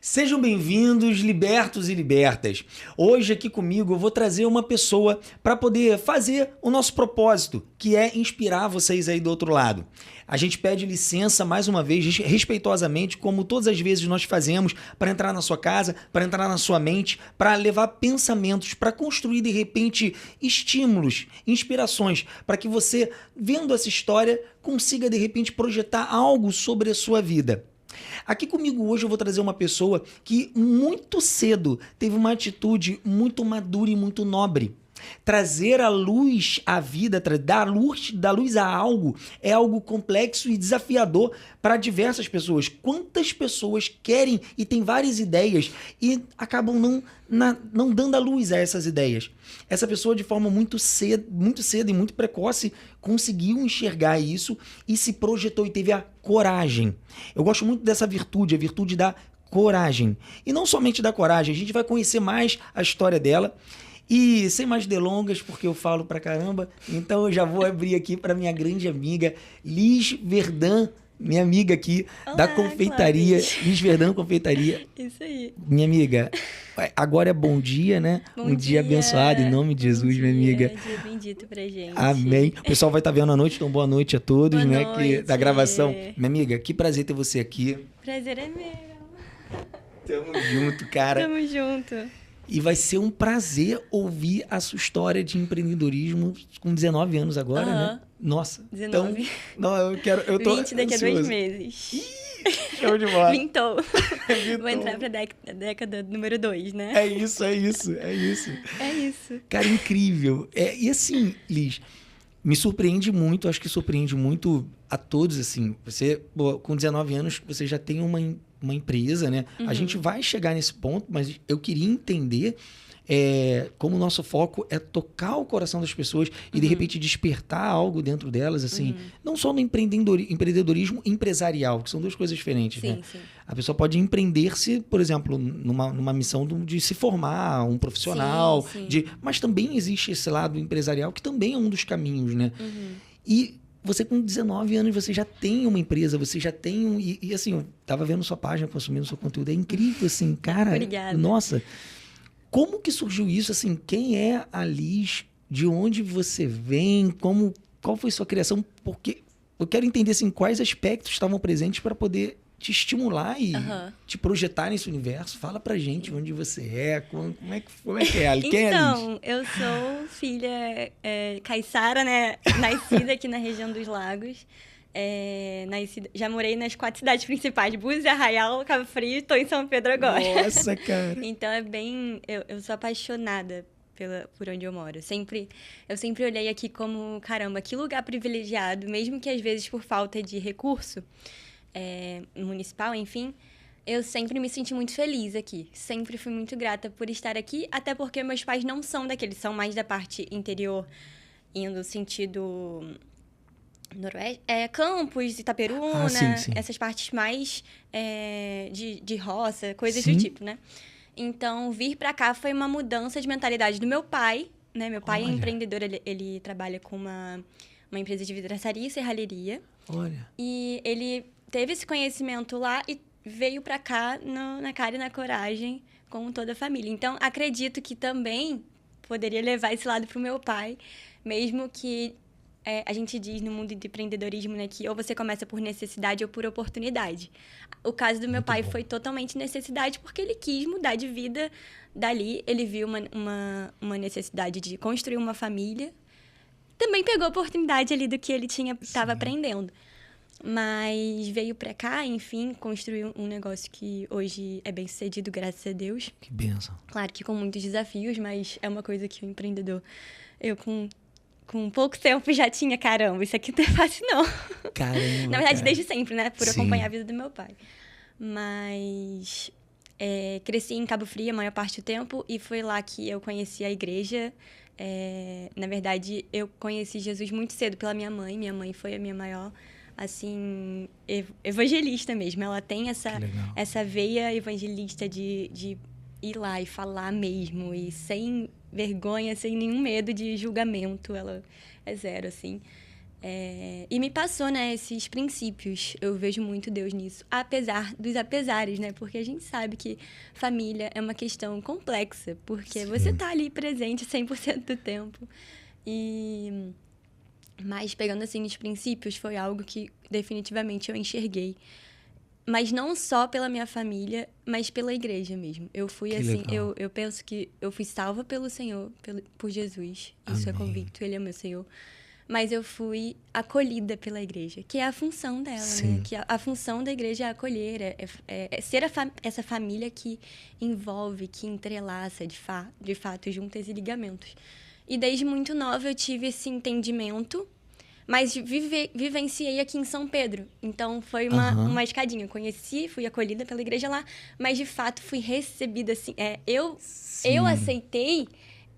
Sejam bem-vindos, libertos e libertas. Hoje aqui comigo eu vou trazer uma pessoa para poder fazer o nosso propósito, que é inspirar vocês aí do outro lado. A gente pede licença mais uma vez, respeitosamente, como todas as vezes nós fazemos, para entrar na sua casa, para entrar na sua mente, para levar pensamentos, para construir de repente estímulos, inspirações, para que você, vendo essa história, consiga de repente projetar algo sobre a sua vida. Aqui comigo hoje eu vou trazer uma pessoa que muito cedo teve uma atitude muito madura e muito nobre. Trazer a luz à vida, dar luz a algo é algo complexo e desafiador para diversas pessoas. Quantas pessoas querem e têm várias ideias e acabam não dando a luz a essas ideias? Essa pessoa, de forma muito cedo e muito precoce, conseguiu enxergar isso e se projetou e teve a coragem. Eu gosto muito dessa virtude, a virtude da coragem. E não somente da coragem, a gente vai conhecer mais a história dela. E sem mais delongas, porque eu falo pra caramba, então eu já vou abrir aqui para minha grande amiga Liz Verdun, minha amiga aqui. Olá, da confeitaria, Cláudia. Liz Verdun Confeitaria. Isso aí. Minha amiga, agora é bom dia, né? Bom dia abençoado, em nome de Jesus, minha amiga. Dia bendito pra gente. Amém. O pessoal vai estar vendo à noite, então boa noite a todos, boa né? noite. Da gravação. Minha amiga, que prazer ter você aqui. Prazer é meu. Tamo junto, cara. Tamo junto. E vai ser um prazer ouvir a sua história de empreendedorismo com 19 anos agora, né? Nossa. 19. Então, não, eu tô 20 daqui ansioso. a 2 meses. Ih, show de bola. Vintou. Vou entrar pra década número 2, né? É isso. É isso. Cara, incrível. E assim, Liz, me surpreende muito, acho que surpreende muito a todos, assim. Você, com 19 anos, você já tem uma empresa, né? Uhum. A gente vai chegar nesse ponto, mas eu queria entender como o nosso foco é tocar o coração das pessoas e, de repente, despertar algo dentro delas, assim. Não só no empreendedorismo empresarial, que são duas coisas diferentes, né? Sim. A pessoa pode empreender-se, por exemplo, numa missão de se formar, um profissional, sim. Mas também existe esse lado empresarial, que também é um dos caminhos, né? E você com 19 anos, você já tem uma empresa, você já tem E assim, eu tava vendo sua página, consumindo seu conteúdo, é incrível, assim, cara. Obrigada. Nossa, como que surgiu isso, assim? Quem é a Liz? De onde você vem? Qual foi sua criação? Porque eu quero entender, assim, quais aspectos estavam presentes para poder te estimular e te projetar nesse universo. Fala pra gente onde você é, como é que é? Quem é a Liz? Então, eu sou filha caiçara, né? Nascida aqui na região dos Lagos. Já morei nas 4 cidades principais: Búzios, Arraial, Cabo Frio, estou em São Pedro agora. Nossa, cara! Então eu sou apaixonada por onde eu moro. Eu sempre olhei aqui como, caramba, que lugar privilegiado, mesmo que às vezes por falta de recurso municipal, enfim, eu sempre me senti muito feliz aqui. Sempre fui muito grata por estar aqui, até porque meus pais não são daqueles, são mais da parte interior, indo sentido noroeste, Campos, Itaperuna, sim. essas partes mais de roça, coisas Sim. do tipo, né? Então, vir pra cá foi uma mudança de mentalidade do meu pai, né? Meu pai é empreendedor, ele trabalha com uma empresa de vidraçaria e serralheria. Olha. E ele teve esse conhecimento lá e veio pra cá na cara e na coragem, com toda a família. Então, acredito que também poderia levar esse lado pro meu pai, mesmo que a gente diz no mundo de empreendedorismo, né, que ou você começa por necessidade ou por oportunidade. O caso do meu pai foi totalmente necessidade, porque ele quis mudar de vida dali. Ele viu uma necessidade de construir uma família. Também pegou a oportunidade ali do que ele estava aprendendo. Mas veio pra cá, enfim, construiu um negócio que hoje é bem sucedido, graças a Deus. Que bênção. Claro que com muitos desafios, mas é uma coisa que o empreendedor... Eu, com pouco tempo, já tinha, caramba, isso aqui não é fácil, não. Caramba, na verdade, desde sempre, né? Por Sim. acompanhar a vida do meu pai. Mas... cresci em Cabo Frio a maior parte do tempo e foi lá que eu conheci a igreja. Na verdade, eu conheci Jesus muito cedo pela minha mãe. Minha mãe foi a minha maior, assim, evangelista mesmo. Ela tem essa veia evangelista de ir lá e falar mesmo. E sem vergonha, sem nenhum medo de julgamento. Ela é zero, assim. E me passou, né, esses princípios. Eu vejo muito Deus nisso, apesar dos apesares, né? Porque a gente sabe que família é uma questão complexa, porque você tá ali presente 100% do tempo. Mas pegando assim os princípios, foi algo que definitivamente eu enxerguei. Mas não só pela minha família, mas pela igreja mesmo. Eu fui assim, eu penso que eu fui salva pelo Senhor, por Jesus. Isso é convicto, Ele é meu Senhor. Mas eu fui acolhida pela igreja, que é a função dela, né? Que a função da igreja é acolher, é ser essa família que envolve, que entrelaça de fato juntas e ligamentos. E desde muito nova eu tive esse entendimento, mas vivenciei aqui em São Pedro. Então foi uma escadinha. Eu conheci, fui acolhida pela igreja lá, mas de fato fui recebida assim. Eu aceitei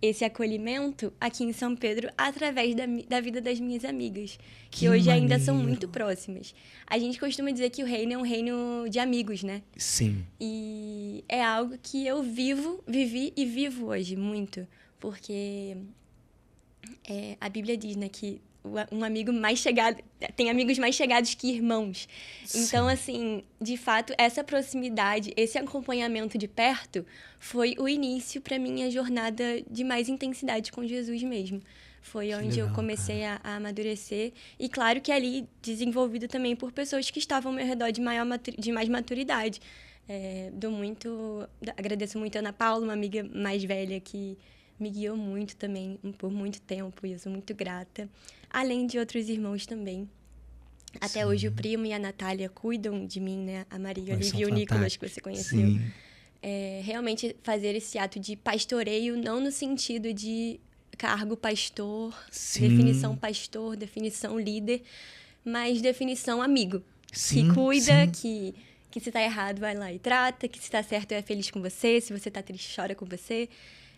esse acolhimento aqui em São Pedro através da vida das minhas amigas, que hoje ainda são muito próximas. A gente costuma dizer que o reino é um reino de amigos, né? Sim. E é algo que eu vivi e vivo hoje muito, porque a Bíblia diz, né, que um amigo mais chegado tem amigos mais chegados que irmãos. Então, assim, de fato, essa proximidade, esse acompanhamento de perto foi o início para minha jornada de mais intensidade com Jesus mesmo. Foi onde eu comecei a amadurecer. E claro que ali desenvolvido também por pessoas que estavam ao meu redor de mais maturidade. Agradeço muito a Ana Paula, uma amiga mais velha que me guiou muito também por muito tempo, e eu sou muito grata. Além de outros irmãos também. Até hoje o Primo e a Natália cuidam de mim, né? A Maria Olivia e o Nicolas, que você conheceu. Realmente fazer esse ato de pastoreio, não no sentido de cargo pastor, definição líder, mas definição amigo. Que cuida, que se tá errado vai lá e trata, que se tá certo é feliz com você, se você tá triste chora com você.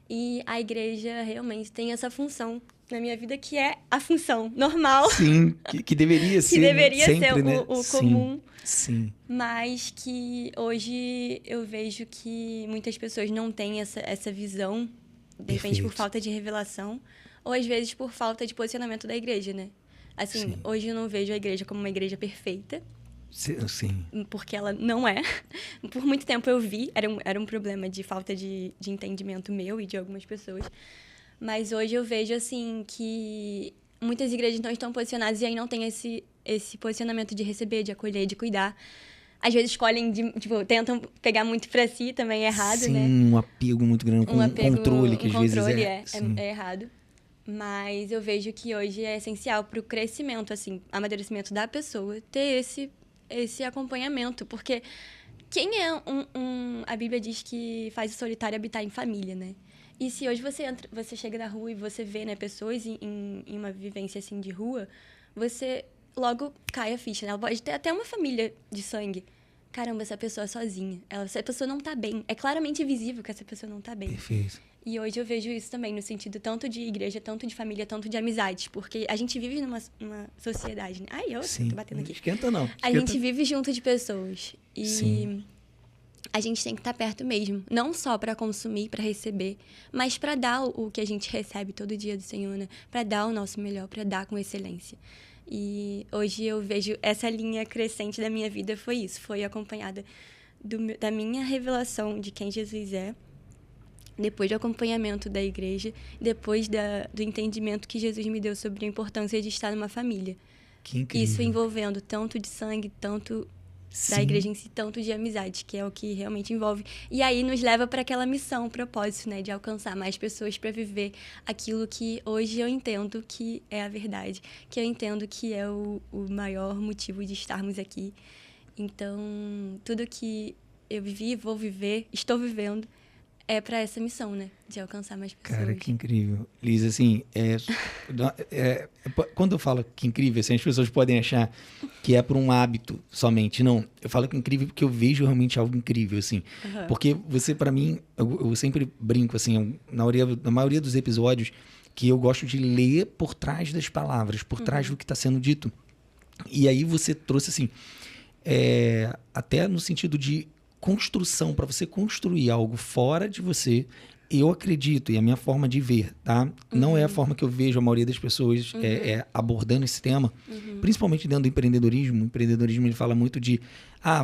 E a igreja realmente tem essa função na minha vida, que é a função normal. Sim, que deveria ser. Que deveria sempre, ser né? o comum. Sim. Mas que hoje eu vejo que muitas pessoas não têm essa visão, de repente por falta de revelação, ou às vezes por falta de posicionamento da igreja, né? Assim, hoje eu não vejo a igreja como uma igreja perfeita. Sim. Porque ela não é. Por muito tempo eu vi, era um problema de falta de entendimento meu e de algumas pessoas. Mas hoje eu vejo, assim, que muitas igrejas não estão posicionadas e aí não tem esse posicionamento de receber, de acolher, de cuidar. Às vezes escolhem, tentam pegar muito pra si, também é errado, né? Sim, um apego muito grande, com controle, que às vezes é errado. Mas eu vejo que hoje é essencial pro crescimento, assim, amadurecimento da pessoa, ter esse acompanhamento, porque quem é a Bíblia diz que faz o solitário habitar em família, né? E se hoje você chega na rua e você vê, né, pessoas em uma vivência assim de rua, você logo cai a ficha, né? Ela pode ter até uma família de sangue. Caramba, essa pessoa é sozinha. Essa pessoa não tá bem. É claramente visível que essa pessoa não tá bem. Perfeito. E hoje eu vejo isso também, no sentido tanto de igreja, tanto de família, tanto de amizades. Porque a gente vive numa sociedade, né? Ai, tô batendo aqui. Esquenta não. A gente vive junto de pessoas. E a gente tem que estar perto mesmo. Não só para consumir, para receber, mas para dar o que a gente recebe todo dia do Senhor, né? Para dar o nosso melhor, para dar com excelência. E hoje eu vejo essa linha crescente da minha vida foi isso. Foi acompanhada da minha revelação de quem Jesus é, depois do acompanhamento da igreja, depois do entendimento que Jesus me deu sobre a importância de estar numa família. Que incrível. Isso envolvendo tanto de sangue, tanto da igreja em si, tanto de amizade, que é o que realmente envolve. E aí nos leva para aquela missão, propósito, né, de alcançar mais pessoas para viver aquilo que hoje eu entendo que é a verdade, que eu entendo que é o maior motivo de estarmos aqui. Então, tudo que eu vivi, vou viver, estou vivendo, é para essa missão, né? De alcançar mais pessoas. Cara, que incrível. Liz, assim, quando eu falo que incrível, assim, as pessoas podem achar que é por um hábito somente. Não, eu falo que é incrível porque eu vejo realmente algo incrível, assim. Uhum. Porque você, para mim, eu sempre brinco, assim, na maioria dos episódios, que eu gosto de ler por trás das palavras, por trás do que está sendo dito. E aí você trouxe, assim, até no sentido de construção, para você construir algo fora de você, Eu acredito, e a minha forma de ver, tá? Não é a forma que eu vejo a maioria das pessoas abordando esse tema, principalmente dentro do empreendedorismo. O empreendedorismo, ele fala muito de,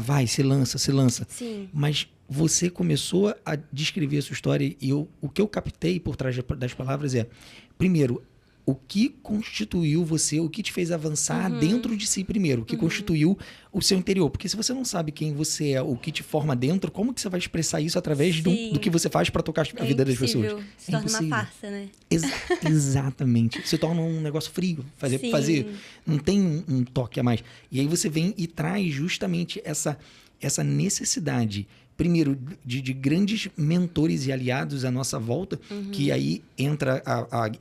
vai, se lança. Sim. Mas você começou a descrever a sua história e o que eu captei por trás das palavras é, primeiro, o que constituiu você, o que te fez avançar dentro de si primeiro, o que constituiu o seu interior. Porque se você não sabe quem você é, o que te forma dentro, como que você vai expressar isso através do que você faz para tocar a vida das pessoas? Se torna uma farsa, né? Exatamente. Se torna um negócio frio. Fazer não tem um toque a mais. E aí você vem e traz justamente essa necessidade, primeiro, de grandes mentores e aliados à nossa volta, que aí entra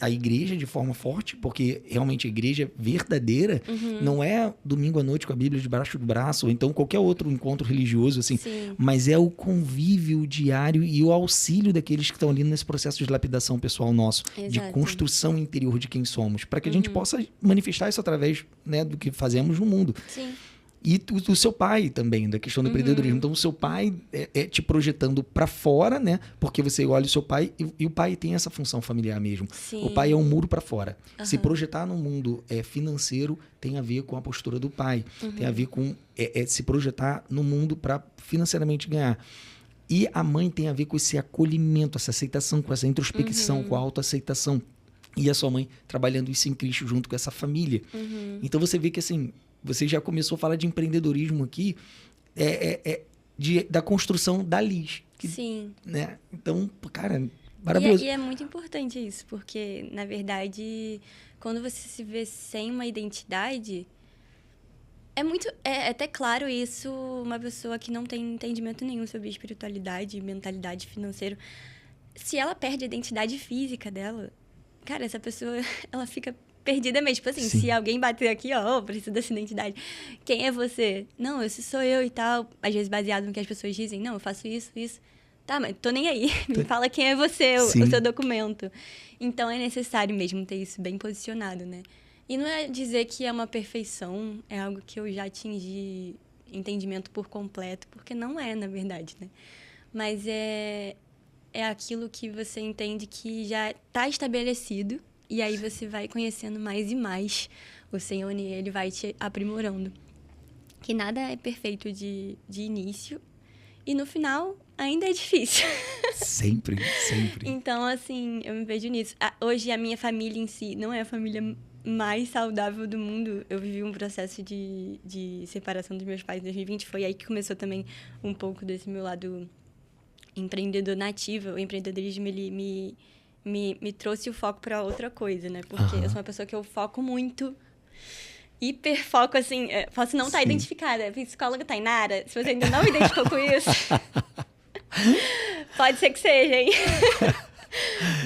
a igreja de forma forte, porque realmente a igreja verdadeira não é domingo à noite com a Bíblia debaixo do braço, ou então qualquer outro encontro religioso, assim, mas é o convívio diário e o auxílio daqueles que estão ali nesse processo de lapidação pessoal nosso, de construção interior de quem somos, para que a gente possa manifestar isso através, né, do que fazemos no mundo. Sim. E o seu pai também, da questão do empreendedorismo. Então, o seu pai é te projetando para fora, né? Porque você olha o seu pai e o pai tem essa função familiar mesmo. Sim. O pai é um muro para fora. Se projetar no mundo financeiro tem a ver com a postura do pai. Tem a ver com se projetar no mundo para financeiramente ganhar. E a mãe tem a ver com esse acolhimento, essa aceitação, com essa introspecção, com a autoaceitação. E a sua mãe trabalhando isso em Cristo junto com essa família. Então, você vê que assim... Você já começou a falar de empreendedorismo aqui, da construção da Liz. Sim. Né? Então, cara, maravilhoso. E é muito importante isso, porque, na verdade, quando você se vê sem uma identidade, é até claro isso, uma pessoa que não tem entendimento nenhum sobre espiritualidade, mentalidade, financeiro. Se ela perde a identidade física dela, cara, essa pessoa, ela fica... perdida mesmo. Tipo assim, se alguém bater aqui, preciso dessa identidade. Quem é você? Não, esse sou eu e tal. Às vezes baseado no que as pessoas dizem. Não, eu faço isso. Tá, mas tô nem aí. Me fala quem é você, o seu documento. Então, é necessário mesmo ter isso bem posicionado, né? E não é dizer que é uma perfeição, é algo que eu já atingi entendimento por completo, porque não é, na verdade, né? Mas é aquilo que você entende que já tá estabelecido. E aí você vai conhecendo mais e mais o Senhor e Ele vai te aprimorando. Que nada é perfeito de início e no final ainda é difícil. Sempre. Então, assim, eu me vejo nisso. Hoje a minha família em si não é a família mais saudável do mundo. Eu vivi um processo de separação dos meus pais em 2020. Foi aí que começou também um pouco desse meu lado empreendedor nativo. O empreendedorismo, ele me trouxe o foco para outra coisa, né? Porque eu sou uma pessoa que eu foco muito, hiperfoco, assim, posso não estar identificada. Psicóloga Tainara, se você ainda não me identificou com isso, pode ser que seja, hein?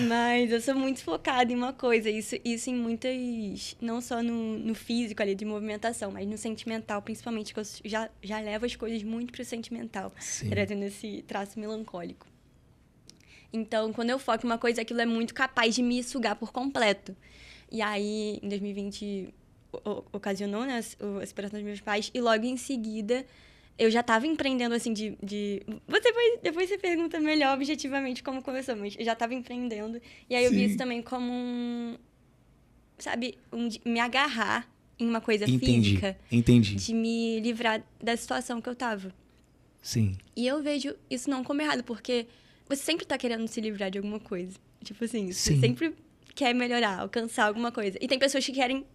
Mas eu sou muito focada em uma coisa, isso em muitas, não só no físico ali, de movimentação, mas no sentimental, principalmente, que eu já levo as coisas muito pro sentimental, trazendo esse traço melancólico. Então, quando eu foco em uma coisa, aquilo é muito capaz de me sugar por completo. E aí, em 2020, ocasionou, né, a separação dos meus pais. E logo em seguida, eu já estava empreendendo, assim, depois você pergunta melhor, objetivamente, como começou. Mas eu já estava empreendendo. E aí, eu vi isso também como me agarrar em uma coisa física. Entendi. De me livrar da situação que eu estava. Sim. E eu vejo isso não como errado, porque... Você sempre tá querendo se livrar de alguma coisa. Tipo assim, você sempre quer melhorar, alcançar alguma coisa. E tem pessoas que querem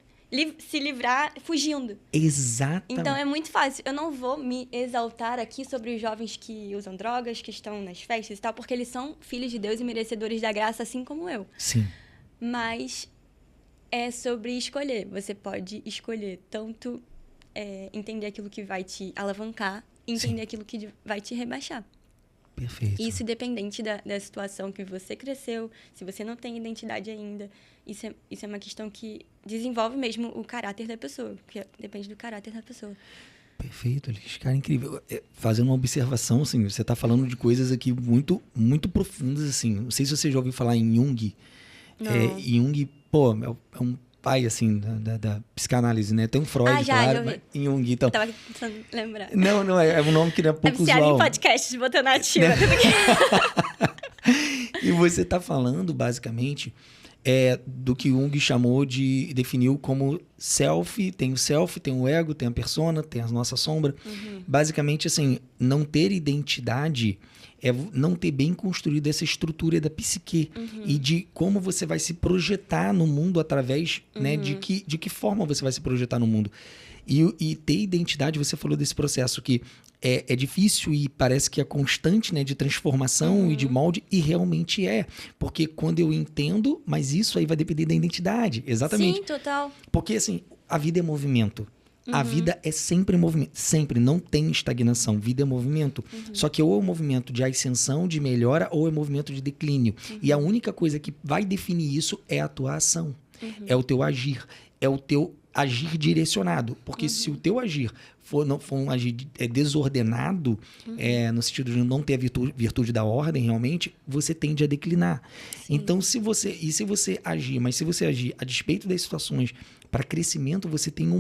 se livrar fugindo. Exatamente. Então, é muito fácil. Eu não vou me exaltar aqui sobre os jovens que usam drogas, que estão nas festas e tal, porque eles são filhos de Deus e merecedores da graça, assim como eu. Sim. Mas é sobre escolher. Você pode escolher tanto entender aquilo que vai te alavancar, entender aquilo que vai te rebaixar. Perfeito. Isso independente da situação que você cresceu, se você não tem identidade ainda. Isso é uma questão que desenvolve mesmo o caráter da pessoa, porque depende do caráter da pessoa. Perfeito, Liz. Cara, incrível. Fazendo uma observação, assim, você está falando de coisas aqui muito, muito profundas, assim. Não sei se você já ouviu falar em Jung. Jung, é um pai, assim, da psicanálise, né? Tem um Freud, claro, mas Jung, então... Eu tava tentando lembrar. Não, é um nome que não é pouco usual. Viciado em podcast de botar na ativa. E você está falando, basicamente, do que Jung definiu como self, tem o ego, tem a persona, tem a nossa sombra. Basicamente, assim, não ter identidade é não ter bem construído essa estrutura da psique e de como você vai se projetar no mundo através, né, de que forma você vai se projetar no mundo. E ter identidade, você falou desse processo que é difícil e parece que é constante, né, de transformação e de molde, e realmente é. Porque quando eu entendo, mas isso aí vai depender da identidade, exatamente. Sim, total. Porque, assim, a vida é movimento. A vida é sempre movimento, sempre, não tem estagnação, vida é movimento. Só que ou é um movimento de ascensão, de melhora, ou é um movimento de declínio. E a única coisa que vai definir isso é a tua ação, é o teu agir, é o teu agir direcionado. Porque se o teu agir for um agir desordenado, no sentido de não ter a virtude da ordem realmente, você tende a declinar. Sim. Então, se você agir, mas se você agir a despeito das situações para crescimento, você tem um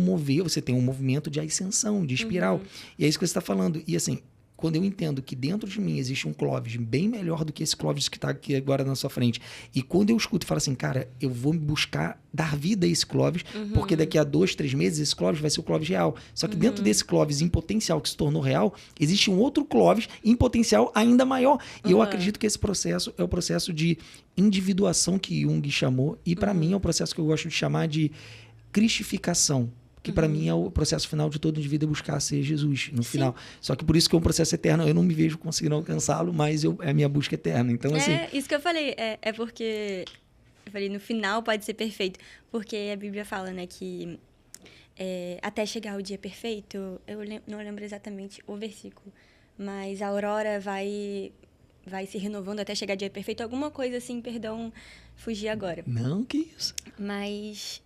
movimento de ascensão, de espiral. E é isso que você está falando. E assim, quando eu entendo que dentro de mim existe um Clóvis bem melhor do que esse Clóvis que está aqui agora na sua frente, e quando eu escuto e falo assim, cara, eu vou buscar dar vida a esse Clóvis, porque daqui a 2, 3 meses esse Clóvis vai ser o Clóvis real. Só que dentro desse Clóvis em potencial que se tornou real, existe um outro Clóvis em potencial ainda maior. E eu acredito que esse processo é o processo de individuação que Jung chamou, e para mim é o processo que eu gosto de chamar de cristificação. Que para mim é o processo final de todo indivíduo, é buscar ser Jesus no final. Só que por isso que é um processo eterno, eu não me vejo conseguindo alcançá-lo, mas é a minha busca eterna. Então, assim... isso que eu falei, é porque... Eu falei, no final pode ser perfeito. Porque a Bíblia fala, né, que até chegar o dia perfeito, eu não lembro exatamente o versículo, mas a aurora vai se renovando até chegar o dia perfeito. Alguma coisa assim, perdão, fugi agora. Não, que isso. Mas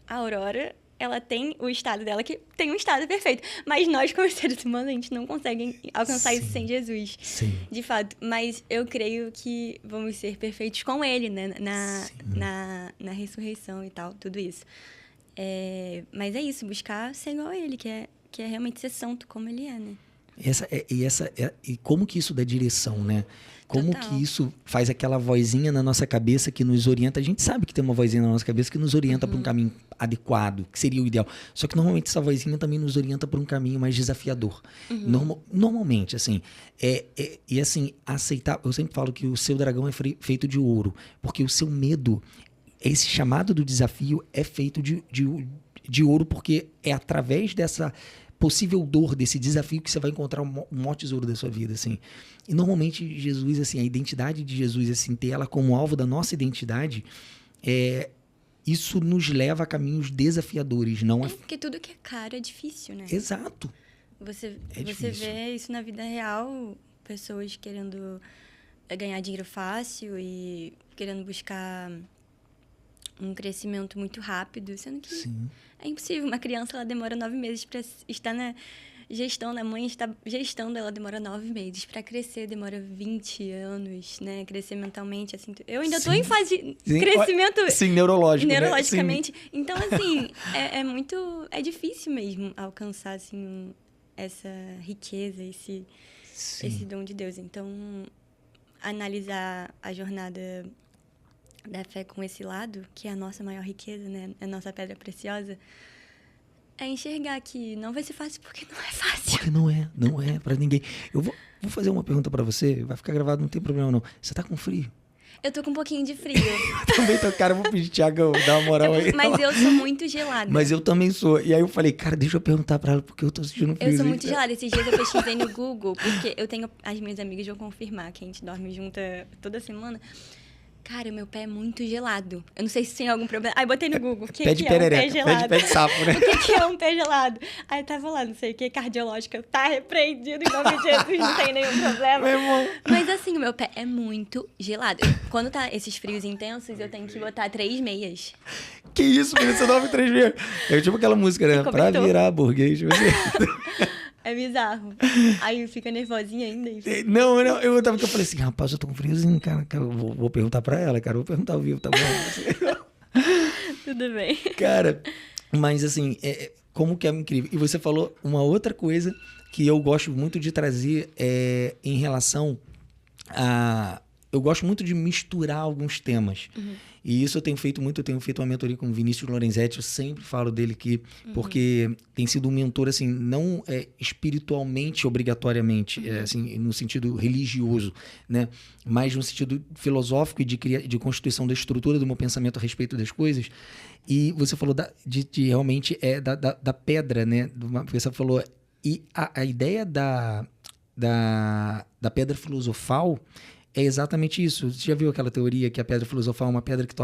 a aurora... ela tem o estado dela, que tem um estado perfeito. Mas nós, como seres humanos, a gente não consegue alcançar isso sem Jesus. Sim. De fato. Mas eu creio que vamos ser perfeitos com Ele, né? Na ressurreição e tal, tudo isso. Mas é isso, buscar ser igual a Ele, que é realmente ser santo como Ele é, né? E como que isso dá direção, né? Como Total. que isso faz aquela vozinha na nossa cabeça que nos orienta? A gente sabe que tem uma vozinha na nossa cabeça que nos orienta para um caminho adequado, que seria o ideal. Só que normalmente essa vozinha também nos orienta para um caminho mais desafiador. Normalmente, assim. E assim, aceitar... Eu sempre falo que o seu dragão é feito de ouro, porque o seu medo, esse chamado do desafio é feito de ouro, porque é através dessa... possível dor desse desafio que você vai encontrar o maior tesouro da sua vida, assim. E normalmente Jesus, assim, a identidade de Jesus, assim, ter ela como alvo da nossa identidade, isso nos leva a caminhos desafiadores, não a... Porque tudo que é caro é difícil, né? Exato. Você difícil. vê isso na vida real, pessoas querendo ganhar dinheiro fácil e querendo buscar um crescimento muito rápido, sendo que Sim. é impossível. Uma criança, ela demora 9 meses para estar na gestão, a mãe está gestando, ela demora 9 meses. Para crescer, demora 20 anos, né? Crescer mentalmente, assim. Eu ainda estou em fase de crescimento... Sim, neurológico, neurologicamente. Né? Sim. Então, assim, é muito... É difícil mesmo alcançar, assim, essa riqueza, esse dom de Deus. Então, analisar a jornada da fé com esse lado, que é a nossa maior riqueza, né? A nossa pedra preciosa, é enxergar que não vai ser fácil porque não é fácil. Porque não é pra ninguém. Eu vou fazer uma pergunta pra você, vai ficar gravado, não tem problema não. Você tá com frio? Eu tô com um pouquinho de frio. Eu também tô, cara, eu vou pedir, Thiago, dar uma moral aí. Mas eu sou muito gelada. Mas eu também sou. E aí eu falei, cara, deixa eu perguntar pra ela, porque eu tô sentindo frio. Eu sou muito gelada. Esses dias eu pesquisei no Google, porque eu tenho... As minhas amigas vão confirmar que a gente dorme junta toda semana. Cara, meu pé é muito gelado. Eu não sei se tem algum problema. Aí botei no Google. Pé de perereca, pé de sapo, né? O que é um pé gelado? Aí tava lá, não sei o que, cardiológica. Tá repreendido em nome de Jesus, não tem nenhum problema. Meu irmão. Mas assim, o meu pé é muito gelado. Quando tá esses frios intensos, eu tenho que botar 3 meias. Que isso, menino? Você dorme 3 vezes. É tipo aquela música, né? Pra virar burguês. É bizarro. Aí fica nervosinha ainda. Não, eu falei assim, rapaz, eu tô com friozinho, cara. Eu vou perguntar pra ela, cara. Vou perguntar ao vivo, tá bom? Tudo bem. Cara, mas assim, como que é incrível. E você falou uma outra coisa que eu gosto muito de trazer em relação a eu gosto muito de misturar alguns temas. E isso eu tenho feito muito. Eu tenho feito uma mentoria com o Vinícius Lorenzetti. Eu sempre falo dele que... Porque tem sido um mentor, assim, não espiritualmente, obrigatoriamente, assim, no sentido religioso, né? Mas no sentido filosófico e de constituição da estrutura do meu pensamento a respeito das coisas. E você falou de realmente da pedra, né? Você falou... E a ideia da pedra filosofal é exatamente isso. Você já viu aquela teoria que a pedra filosofal é uma pedra que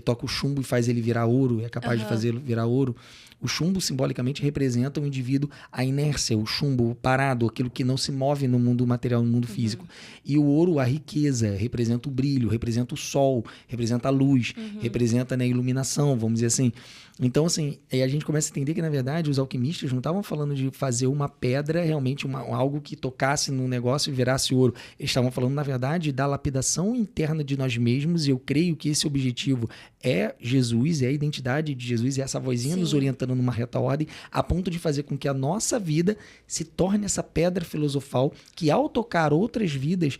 toca o chumbo e faz ele virar ouro, é capaz de fazê-lo virar ouro? O chumbo, simbolicamente, representa o indivíduo, a inércia, o chumbo, o parado, aquilo que não se move no mundo material, no mundo físico. E o ouro, a riqueza, representa o brilho, representa o sol, representa a luz, representa, né, a iluminação, vamos dizer assim. Então, assim, aí a gente começa a entender que, na verdade, os alquimistas não estavam falando de fazer uma pedra, realmente algo que tocasse no negócio e virasse ouro. Eles estavam falando, na verdade, da lapidação interna de nós mesmos, e eu creio que esse objetivo é Jesus, é a identidade de Jesus, é essa vozinha nos orientando numa reta ordem, a ponto de fazer com que a nossa vida se torne essa pedra filosofal que, ao tocar outras vidas,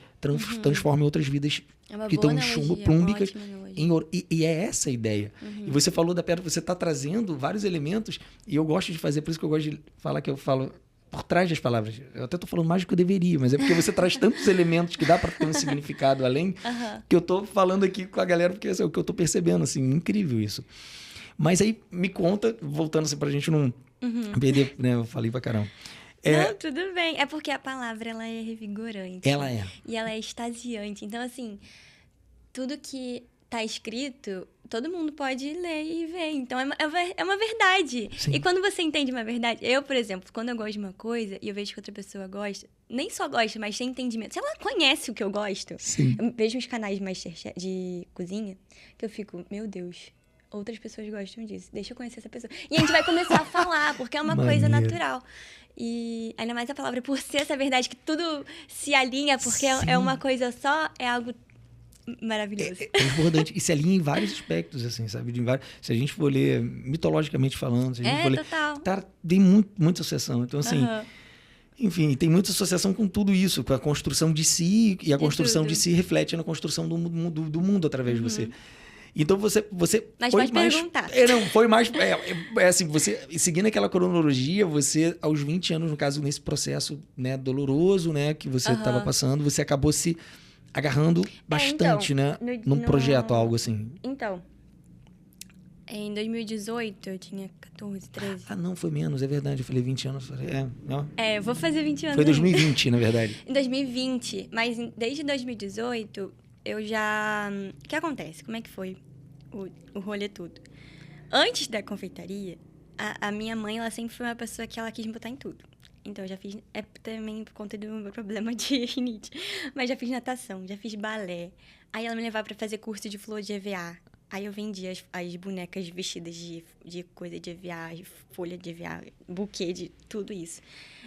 transforme outras vidas que estão em chumbo, plúmbicas, em ouro. E é essa a ideia. E você falou da pedra, você está trazendo vários elementos, e eu gosto de fazer, por isso que eu gosto de falar que eu falo por trás das palavras. Eu até estou falando mais do que eu deveria, mas é porque você traz tantos elementos que dá para ter um significado além, que eu estou falando aqui com a galera, porque é o que eu estou percebendo, assim, incrível isso. Mas aí, me conta, voltando assim, para a gente não perder, né? Eu falei pra caramba. Não, tudo bem. É porque a palavra, ela é revigorante. Ela é. E ela é extasiante. Então, assim, tudo que tá escrito, todo mundo pode ler e ver. Então, é uma verdade. Sim. E quando você entende uma verdade... Eu, por exemplo, quando eu gosto de uma coisa e eu vejo que outra pessoa gosta, nem só gosta, mas tem entendimento. Se ela conhece o que eu gosto... Sim. Eu vejo uns canais de Masterchef, de cozinha, que eu fico, meu Deus... Outras pessoas gostam disso. Deixa eu conhecer essa pessoa. E a gente vai começar a falar, porque é uma coisa natural. E ainda mais a palavra, por ser essa verdade que tudo se alinha, porque é uma coisa só, é algo maravilhoso. É importante. E se alinha em vários aspectos, assim, sabe? Se a gente for ler mitologicamente falando, se a gente for ler... Total. Tem muita associação. Então, assim... Enfim, tem muita associação com tudo isso, com a construção de si, e a construção de si reflete na construção do mundo através de você. Então você mas foi pode mais, perguntar. Foi mais assim, você seguindo aquela cronologia, você aos 20 anos, no caso, nesse processo, né, doloroso, né, que você estava passando, você acabou se agarrando bastante, então, né, num projeto, algo assim. Então, em 2018, eu tinha 14, 13. Ah, não, foi menos, é verdade, eu falei 20 anos, falei, eu vou fazer 20 anos. Foi 2020, na verdade. Em 2020, mas desde 2018, eu já... O que acontece? Como é que foi o rolê tudo? Antes da confeitaria, a minha mãe, ela sempre foi uma pessoa que ela quis me botar em tudo. Então, eu já fiz... É também por conta do meu problema de rinite. Mas já fiz natação, já fiz balé. Aí ela me levava pra fazer curso de flor de EVA. Aí eu vendia as bonecas vestidas de coisa de EVA, de folha de EVA, buquê de tudo isso.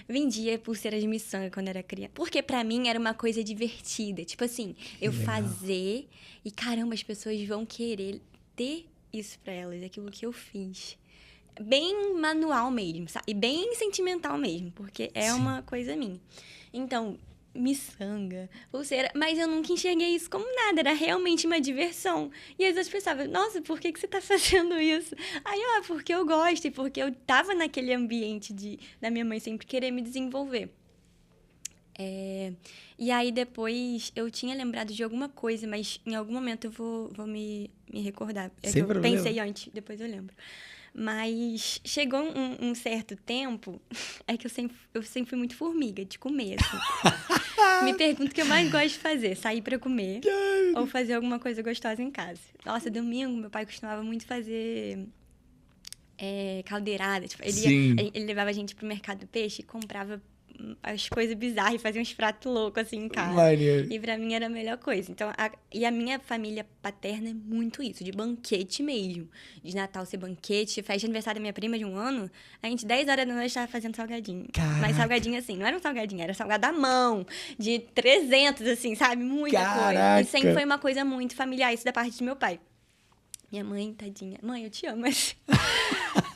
Vendia pulseira de miçanga quando era criança. Porque pra mim era uma coisa divertida. Tipo assim, eu fazer e caramba, as pessoas vão querer ter isso pra elas, aquilo que eu fiz. Bem manual mesmo, sabe? E bem sentimental mesmo, porque é uma coisa minha. Então, miçanga, pulseira, mas eu nunca enxerguei isso como nada, era realmente uma diversão. E às vezes eu pensava, nossa, por que você tá fazendo isso? Aí, porque eu gosto e porque eu tava naquele ambiente da minha mãe sempre querer me desenvolver. E aí depois eu tinha lembrado de alguma coisa, mas em algum momento eu vou me recordar. Sem problema. Pensei antes, depois eu lembro. Mas chegou um certo tempo, é que eu sempre fui muito formiga, de comer, assim. Me pergunto o que eu mais gosto de fazer, sair pra comer ou fazer alguma coisa gostosa em casa. Nossa, domingo, meu pai costumava muito fazer caldeirada. Tipo, ele levava a gente pro mercado do peixe e comprava as coisas bizarras e fazia uns pratos loucos, assim, em casa. Maneiro. E pra mim era a melhor coisa. Então, a minha família paterna é muito isso, de banquete mesmo. De Natal ser banquete, festa de aniversário da minha prima de 1 ano, a gente, 10 horas da noite, estava fazendo salgadinho. Caraca. Mas salgadinho assim, não era um salgadinho, era salgado à mão, de 300, assim, sabe? Muita coisa. E sempre foi uma coisa muito familiar, isso da parte do meu pai. Minha mãe, tadinha. Mãe, eu te amo, mas...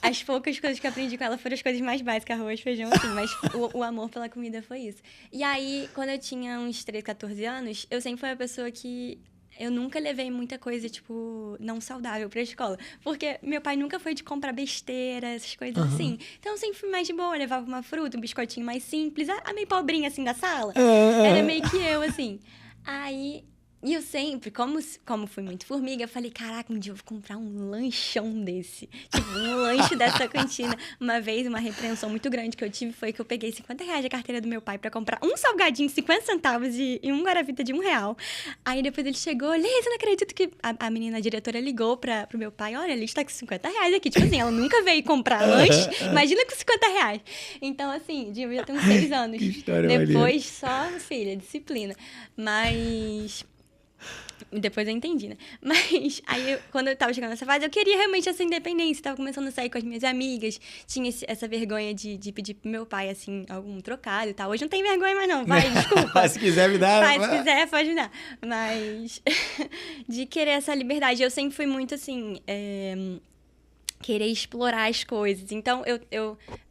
As poucas coisas que eu aprendi com ela foram as coisas mais básicas, arroz, feijão, assim. Mas o amor pela comida foi isso. E aí, quando eu tinha uns 13, 14 anos, eu sempre fui uma pessoa que... Eu nunca levei muita coisa, tipo, não saudável pra escola. Porque meu pai nunca foi de comprar besteira, essas coisas assim. Então, eu sempre fui mais de boa. Eu levava uma fruta, um biscoitinho mais simples. A meio pobrinha, assim, da sala. Era meio que eu, assim. Aí... E eu sempre, como fui muito formiga, eu falei, caraca, um dia eu vou comprar um lanchão desse. Tipo, um lanche dessa cantina. Uma vez, uma repreensão muito grande que eu tive foi que eu peguei R$50 da carteira do meu pai pra comprar um salgadinho de 50 centavos e um Guaravita de R$1. Aí depois ele chegou, Liz, eu não acredito que... A menina, a diretora, ligou pro meu pai, olha, a Liz tá com R$50 aqui. Tipo assim, ela nunca veio comprar lanche, imagina com R$50. Então, assim, devia ter uns 6 anos. Que história depois, só, filha, disciplina. Mas... Depois eu entendi, né? Mas aí, quando eu tava chegando nessa fase, eu queria realmente essa independência. Tava começando a sair com as minhas amigas. Tinha essa vergonha de pedir pro meu pai, assim, algum trocado e tal. Hoje não tem vergonha mais não, vai, desculpa. Se quiser me dar... Vai, se quiser, pode me dar. Mas de querer essa liberdade. Eu sempre fui muito, assim... querer explorar as coisas. Então,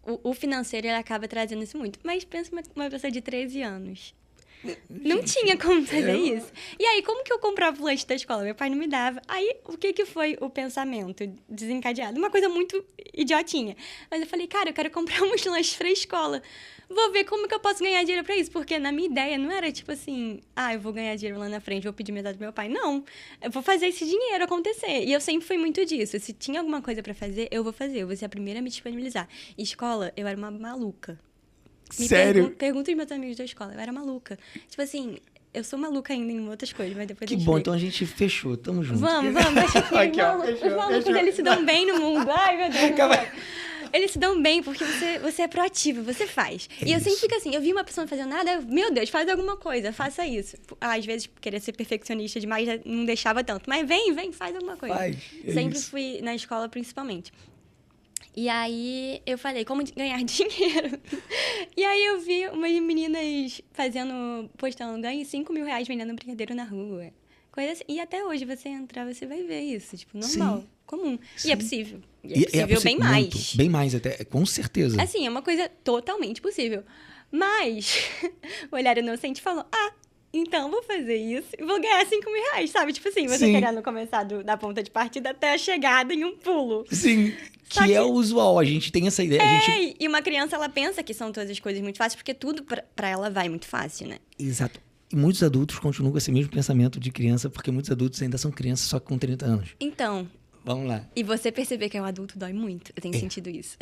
o financeiro, ele acaba trazendo isso muito. Mas pensa uma pessoa de 13 anos... Não tinha como fazer isso. E aí, como que eu comprava o lanche da escola? Meu pai não me dava. Aí, o que foi o pensamento desencadeado? Uma coisa muito idiotinha. Mas eu falei, cara, eu quero comprar uns lanches pra escola. Vou ver como que eu posso ganhar dinheiro pra isso. Porque na minha ideia não era tipo assim, eu vou ganhar dinheiro lá na frente, vou pedir metade do meu pai. Não, eu vou fazer esse dinheiro acontecer. E eu sempre fui muito disso. Se tinha alguma coisa pra fazer, eu vou fazer. Eu vou ser a primeira a me disponibilizar. Escola, eu era uma maluca. Sério? Pergunta aos meus amigos da escola. Eu era maluca. Tipo assim, eu sou maluca ainda em outras coisas, mas depois Que bom, então a gente fechou. Tamo junto. Vamos. Aqui, os malucos, eles se dão bem no mundo. Ai, meu Deus. Calma aí. Eles se dão bem porque você é proativo, você faz. E eu sempre fico assim, eu vi uma pessoa não fazendo nada, meu Deus, faz alguma coisa, faça isso. Às vezes, querer ser perfeccionista demais não deixava tanto. Mas vem, faz alguma coisa. Sempre fui na escola, principalmente. E aí, eu falei, como ganhar dinheiro? E aí, eu vi umas meninas postando, ganhe R$5.000 vendendo brigadeiro na rua. Coisa assim. E até hoje, você entrar, você vai ver isso. Tipo, normal, Sim. comum. Sim. E é possível. É possível bem mais. Muito, bem mais até, com certeza. Assim, é uma coisa totalmente possível. Mas, o olhar inocente falou, então vou fazer isso e vou ganhar R$5.000, sabe? Tipo assim, você querendo começar da ponta de partida até a chegada em um pulo. Sim, que é o usual, a gente tem essa ideia. E uma criança, ela pensa que são todas as coisas muito fáceis, porque tudo pra ela vai muito fácil, né? Exato. E muitos adultos continuam com esse mesmo pensamento de criança, porque muitos adultos ainda são crianças, só que com 30 anos. Então... Vamos lá. E você perceber que é um adulto dói muito. Eu tenho sentido isso.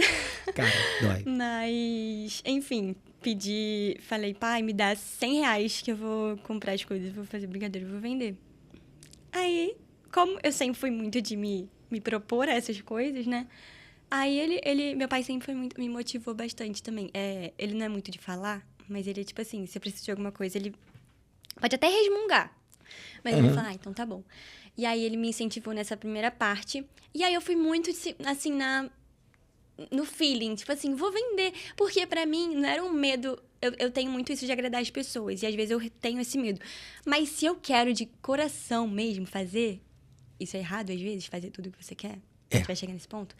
Cara, dói. Mas, enfim, falei, pai, me dá R$100 que eu vou comprar as coisas, vou fazer brigadeiro, vou vender. Aí, como eu sempre fui muito de me propor essas coisas, né? Aí meu pai sempre me motivou bastante também. Ele não é muito de falar, mas ele é tipo assim, se eu preciso de alguma coisa, ele pode até resmungar. Mas ele fala, então tá bom. E aí ele me incentivou nessa primeira parte. E aí eu fui muito, assim, no feeling. Tipo assim, vou vender. Porque pra mim não era um medo. Eu tenho muito isso de agradar as pessoas. E às vezes eu tenho esse medo. Mas se eu quero de coração mesmo fazer... Isso é errado às vezes, fazer tudo o que você quer. A gente vai chegar nesse ponto.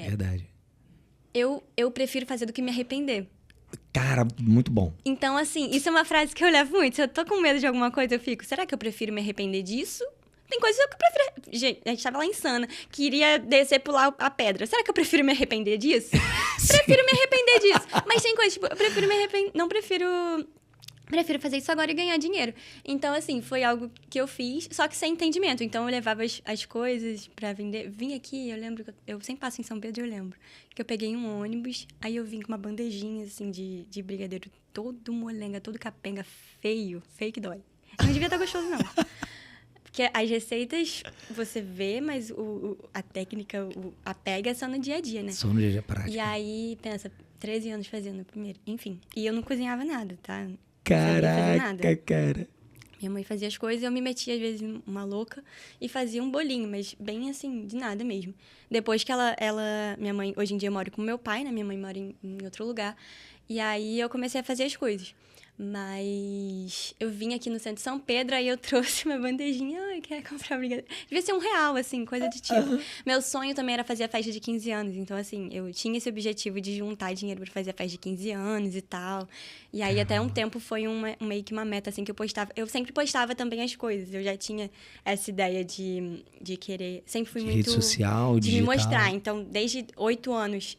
Verdade. Eu prefiro fazer do que me arrepender. Cara, muito bom. Então, assim, isso é uma frase que eu levo muito. Se eu tô com medo de alguma coisa, eu fico, será que eu prefiro me arrepender disso? Tem coisas que eu prefiro... Gente, a gente tava lá em Sana, queria descer, pular a pedra. Será que eu prefiro me arrepender disso? Prefiro me arrepender disso. Mas tem coisas, tipo, eu prefiro me arrepender... Não prefiro... Prefiro fazer isso agora e ganhar dinheiro. Então, assim, foi algo que eu fiz, só que sem entendimento. Então, eu levava as coisas pra vender. Vim aqui, eu lembro... Eu sempre passo em São Pedro, eu lembro. Que eu peguei um ônibus, aí eu vim com uma bandejinha, assim, de brigadeiro todo molenga, todo capenga, feio que dói. Não devia estar gostoso, não. Porque as receitas você vê, mas a técnica, a pega é só no dia a dia, né? Só no dia a dia prático. E aí, pensa, 13 anos fazendo primeiro. Enfim, e eu não cozinhava nada, tá? Caraca, cara. Minha mãe fazia as coisas e eu me metia, às vezes, uma louca e fazia um bolinho, mas bem assim, de nada mesmo. Depois que minha mãe, hoje em dia eu moro com meu pai, né? Minha mãe mora em outro lugar. E aí eu comecei a fazer as coisas. Mas eu vim aqui no centro de São Pedro, aí eu trouxe uma bandejinha. Ai, quero comprar brigadeiro. Devia ser R$1, assim, coisa de tipo. Meu sonho também era fazer a festa de 15 anos. Então, assim, eu tinha esse objetivo de juntar dinheiro pra fazer a festa de 15 anos e tal. E aí, até um tempo, foi meio que uma meta, assim, que eu postava. Eu sempre postava também as coisas. Eu já tinha essa ideia de querer... Sempre fui de muito... rede social, de digital. me mostrar. Então, desde 8 anos...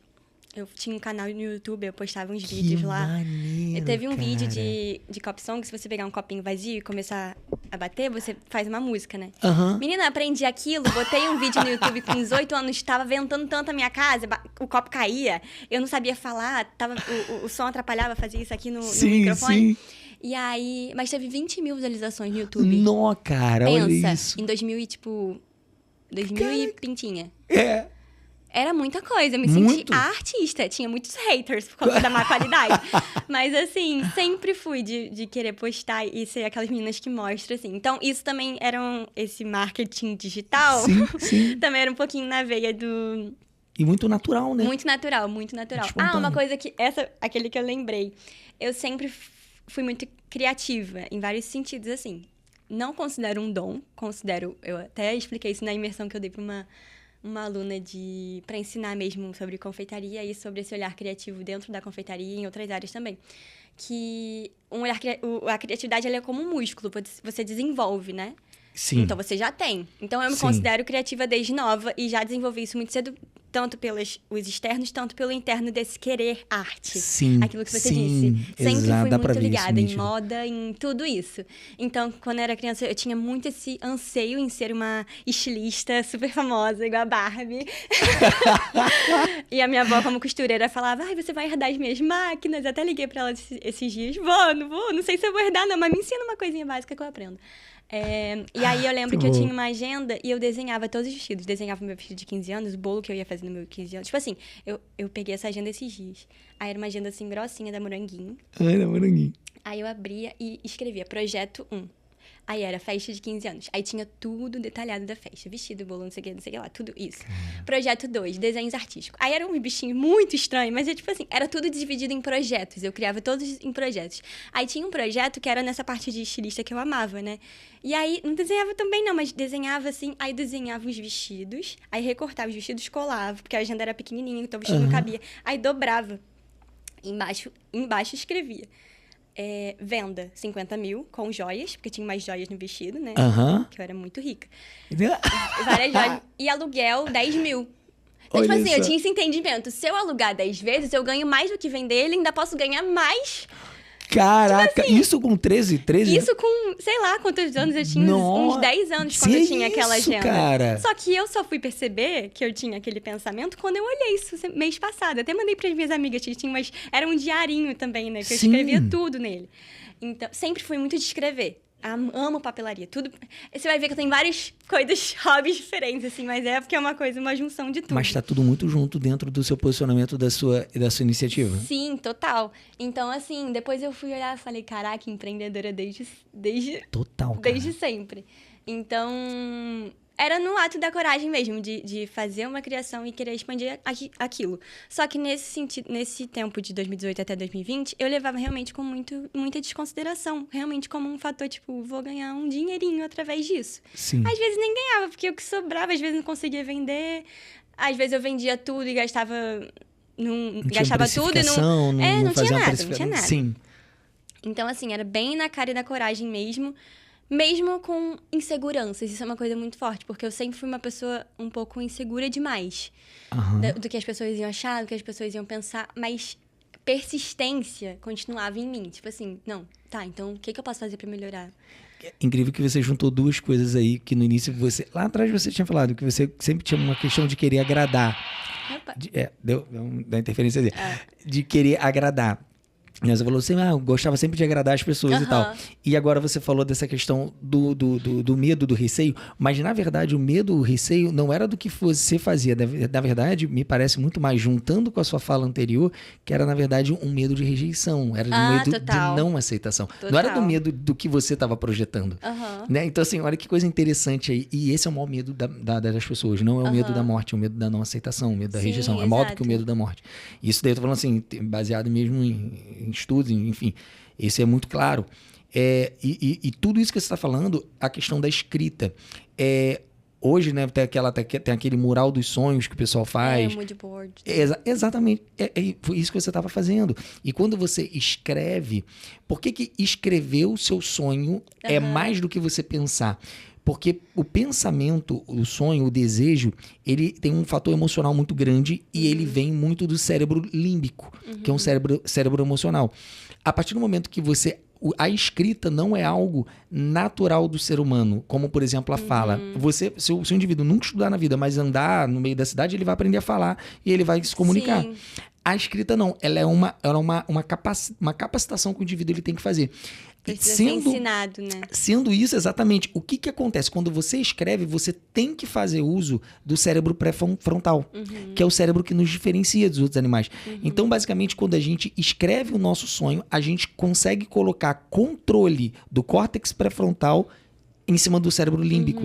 Eu tinha um canal no YouTube, eu postava uns vídeos lá. Maneiro, Teve um cara. vídeo de Cop Song, se você pegar um copinho vazio e começar a bater, você faz uma música, né? Menina, aprendi aquilo, botei um vídeo no YouTube com uns 8 anos, tava ventando tanto a minha casa, o copo caía, eu não sabia falar, o som atrapalhava, fazia isso aqui no microfone. Sim. E aí, mas teve 20 mil visualizações no YouTube. Nó, cara, pensa, olha isso. Em 2000 e pintinha. É. Era muita coisa, eu me senti artista. Tinha muitos haters por causa da má qualidade. Mas, assim, sempre fui de querer postar e ser aquelas meninas que mostram, assim. Então, isso também era esse marketing digital. Sim. Também era um pouquinho na veia do... E muito natural, né? Muito natural, muito natural. Uma coisa que... Aquele que eu lembrei. Eu sempre fui muito criativa, em vários sentidos, assim. Não considero um dom, eu até expliquei isso na imersão que eu dei para uma aluna para ensinar mesmo sobre confeitaria e sobre esse olhar criativo dentro da confeitaria e em outras áreas também. Que a criatividade ela é como um músculo, você desenvolve, né? Sim. Então, você já tem. Então, eu me considero criativa desde nova e já desenvolvi isso muito cedo, tanto pelos os externos, tanto pelo interno desse querer arte. Sim. Aquilo que você disse. Sempre fui muito ligada em moda, em tudo isso. Então, quando eu era criança, eu tinha muito esse anseio em ser uma estilista super famosa, igual a Barbie. E a minha avó, como costureira, falava, você vai herdar as minhas máquinas. Eu até liguei pra ela esses dias. Não sei se eu vou herdar, não, mas me ensina uma coisinha básica que eu aprendo. E aí eu lembro que eu tinha uma agenda e eu desenhava todos os vestidos. Desenhava o meu vestido de 15 anos, o bolo que eu ia fazer no meu 15 anos. Tipo assim, eu peguei essa agenda esses dias. Aí era uma agenda assim, grossinha, da Moranguinho. Da Moranguinho. Aí eu abria e escrevia Projeto 1. Aí era festa de 15 anos. Aí tinha tudo detalhado da festa. Vestido, bolo, não sei o que lá, tudo isso. Projeto 2, desenhos artísticos. Aí era um bichinho muito estranho, mas tipo assim, era tudo dividido em projetos. Eu criava todos em projetos. Aí tinha um projeto que era nessa parte de estilista que eu amava, né? E aí, não desenhava também não, mas desenhava assim, aí desenhava os vestidos, aí recortava os vestidos, colava, porque a agenda era pequenininha, então o vestido não cabia. Aí dobrava. Embaixo escrevia. Venda 50 mil com joias, porque tinha mais joias no vestido, né? Que eu era muito rica. Várias joias. E aluguel 10 mil. Então, tipo assim, eu tinha esse entendimento. Se eu alugar 10 vezes, eu ganho mais do que vender ele, ainda posso ganhar mais. Caraca, tipo assim, isso com 13? Isso com, sei lá, quantos anos eu tinha, uns 10 anos quando eu tinha aquela agenda. Cara? Só que eu só fui perceber que eu tinha aquele pensamento quando eu olhei isso mês passado. Até mandei para as minhas amigas, era um diarinho também, né? Que eu escrevia tudo nele. Então, sempre fui muito de escrever. Amo papelaria, tudo. Você vai ver que eu tenho várias coisas, hobbies diferentes, assim, mas porque é uma junção de tudo. Mas tá tudo muito junto dentro do seu posicionamento da sua iniciativa. Sim, total. Então, assim, depois eu fui olhar e falei, caraca, empreendedora desde total, cara. Desde sempre. Então, era no ato da coragem mesmo, de fazer uma criação e querer expandir aquilo. Só que nesse tempo de 2018 até 2020, eu levava realmente com muita desconsideração. Realmente como um fator, tipo, vou ganhar um dinheirinho através disso. Sim. Às vezes nem ganhava, porque o que sobrava, às vezes não conseguia vender. Às vezes eu vendia tudo e gastava... gastava tudo e não... não tinha nada. Sim. Então, assim, era bem na cara e na coragem mesmo. Mesmo com inseguranças, isso é uma coisa muito forte, porque eu sempre fui uma pessoa um pouco insegura demais do que as pessoas iam achar, do que as pessoas iam pensar, mas persistência continuava em mim. Tipo assim, então o que eu posso fazer pra melhorar? É incrível que você juntou duas coisas aí, que no início lá atrás você tinha falado, que você sempre tinha uma questão de querer agradar. Opa. Deu interferência ali. De querer agradar. Você falou assim, eu gostava sempre de agradar as pessoas e tal. Aham. E agora você falou dessa questão do medo, do receio. Mas, na verdade, o medo, o receio, não era do que você fazia. Na verdade, me parece muito mais, juntando com a sua fala anterior, que era, na verdade, um medo de rejeição. Era um medo de Total. não aceitação. Não era do Total. medo do que você estava projetando. Aham. Né? Então, assim, olha que coisa interessante aí. E esse é o maior medo das pessoas. Não é o medo da morte, é o medo da não aceitação, o medo da Sim, rejeição. É maior do que o exato. medo da morte. Isso daí eu tô falando assim, baseado mesmo em estudos, enfim. Esse é muito claro. E tudo isso que você está falando, a questão da escrita. Hoje, né, tem aquele mural dos sonhos que o pessoal faz. Mood board. Exatamente. Foi isso que você estava fazendo. E quando você escreve, por que escrever o seu sonho é mais do que você pensar? Porque o pensamento, o sonho, o desejo, ele tem um fator emocional muito grande e ele vem muito do cérebro límbico, que é um cérebro emocional. A partir do momento que a escrita não é algo natural do ser humano, como, por exemplo, a fala. Se o indivíduo nunca estudar na vida, mas andar no meio da cidade, ele vai aprender a falar e ele vai se comunicar. Sim. A escrita não, ela é uma capacitação que o indivíduo ele tem que fazer. Precisa ser ensinado, né? Sendo isso, exatamente, o que acontece? Quando você escreve, você tem que fazer uso do cérebro pré-frontal, que é o cérebro que nos diferencia dos outros animais. Então, basicamente, quando a gente escreve o nosso sonho, a gente consegue colocar controle do córtex pré-frontal em cima do cérebro límbico,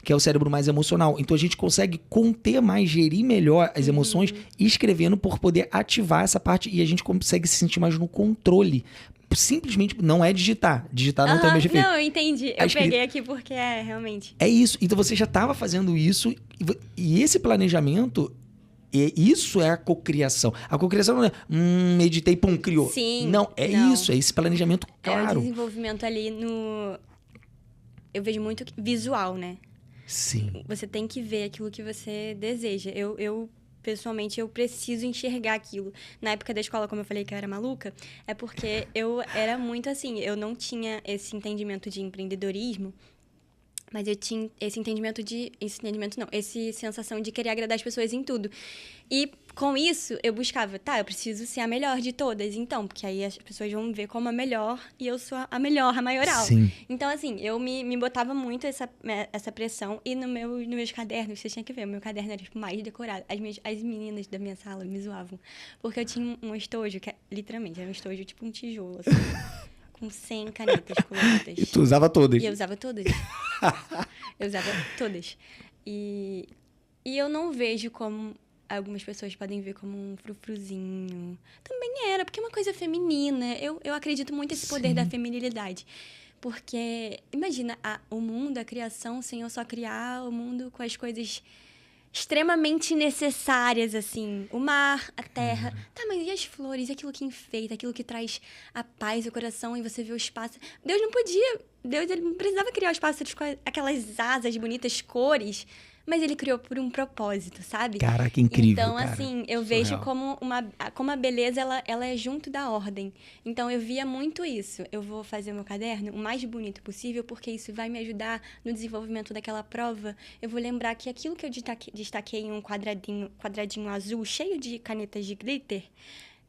que é o cérebro mais emocional. Então, a gente consegue conter mais, gerir melhor as emoções escrevendo por poder ativar essa parte e a gente consegue se sentir mais no controle. Simplesmente não é digitar. Digitar não tem o mesmo efeito. Não, eu entendi. Eu peguei aqui porque realmente. É isso. Então você já estava fazendo isso e esse planejamento, isso é a cocriação. A cocriação não é meditei, pum, criou. Sim. Não, não. isso, é esse planejamento claro. É o desenvolvimento ali eu vejo muito visual, né? Sim. Você tem que ver aquilo que você deseja. Pessoalmente, eu preciso enxergar aquilo. Na época da escola, como eu falei que eu era maluca, é porque eu era muito assim, eu não tinha esse entendimento de empreendedorismo, mas eu tinha essa sensação de querer agradar as pessoas em tudo. E com isso, eu buscava, eu preciso ser a melhor de todas, então, porque aí as pessoas vão me ver como a melhor e eu sou a melhor, a maioral. Sim. Então, assim, eu me botava muito essa pressão e nos meus cadernos, você tinha que ver, o meu caderno era tipo, mais decorado. As meninas da minha sala me zoavam, porque eu tinha um estojo, que literalmente era um estojo tipo um tijolo, assim, com 100 canetas coloridas. E tu usava todas. E eu usava todas. Eu usava todas. E eu não vejo como algumas pessoas podem ver como um frufruzinho. Também era, porque é uma coisa feminina. Eu acredito muito nesse poder da feminilidade. Porque, imagina, o mundo, a criação, sem eu só criar o mundo com as coisas extremamente necessárias, assim. O mar, a terra. Tá, mas e as flores? E aquilo que enfeita, aquilo que traz a paz ao coração e você vê os pássaros. Deus não podia. Deus ele não precisava criar os pássaros com aquelas asas bonitas, cores. Mas ele criou por um propósito, sabe? Caraca, incrível, Então, cara. assim, eu vejo como a beleza, ela é junto da ordem. Então, eu via muito isso. Eu vou fazer o meu caderno o mais bonito possível, porque isso vai me ajudar no desenvolvimento daquela prova. Eu vou lembrar que aquilo que eu destaquei em um quadradinho azul, cheio de canetas de glitter,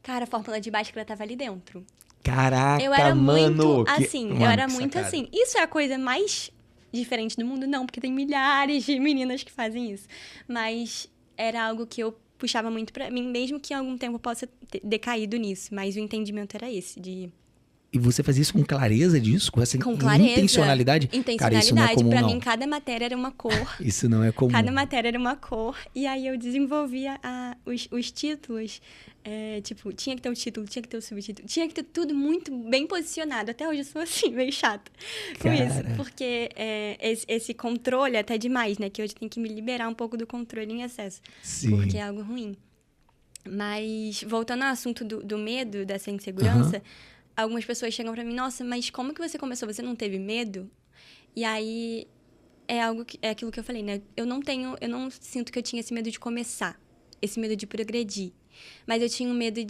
cara, a fórmula de Bhaskara estava ali dentro. Caraca, Eu era mano, muito assim, mano, eu era que muito sacada. assim. Isso é a coisa mais diferente do mundo? Não, porque tem milhares de meninas que fazem isso. Mas era algo que eu puxava muito pra mim, mesmo que em algum tempo eu possa ter decaído nisso. Mas o entendimento era esse, de... E você fazia isso com clareza disso? Com essa clareza. intencionalidade? Cara, isso não é comum, pra não. mim, cada matéria era uma cor. Isso não é comum. Cada matéria era uma cor. E aí eu desenvolvia os títulos. Tipo, tinha que ter o título, tinha que ter o subtítulo. Tinha que ter tudo muito bem posicionado. Até hoje eu sou assim, meio chata com isso. Porque esse controle é até demais, né? Que hoje tem que me liberar um pouco do controle em excesso. Sim. Porque é algo ruim. Mas, voltando ao assunto do medo, dessa insegurança... Algumas pessoas chegam pra mim, nossa, mas como que você começou? Você não teve medo? E aí, é aquilo que eu falei, né? Eu não sinto que eu tinha esse medo de começar, esse medo de progredir. Mas eu tinha um medo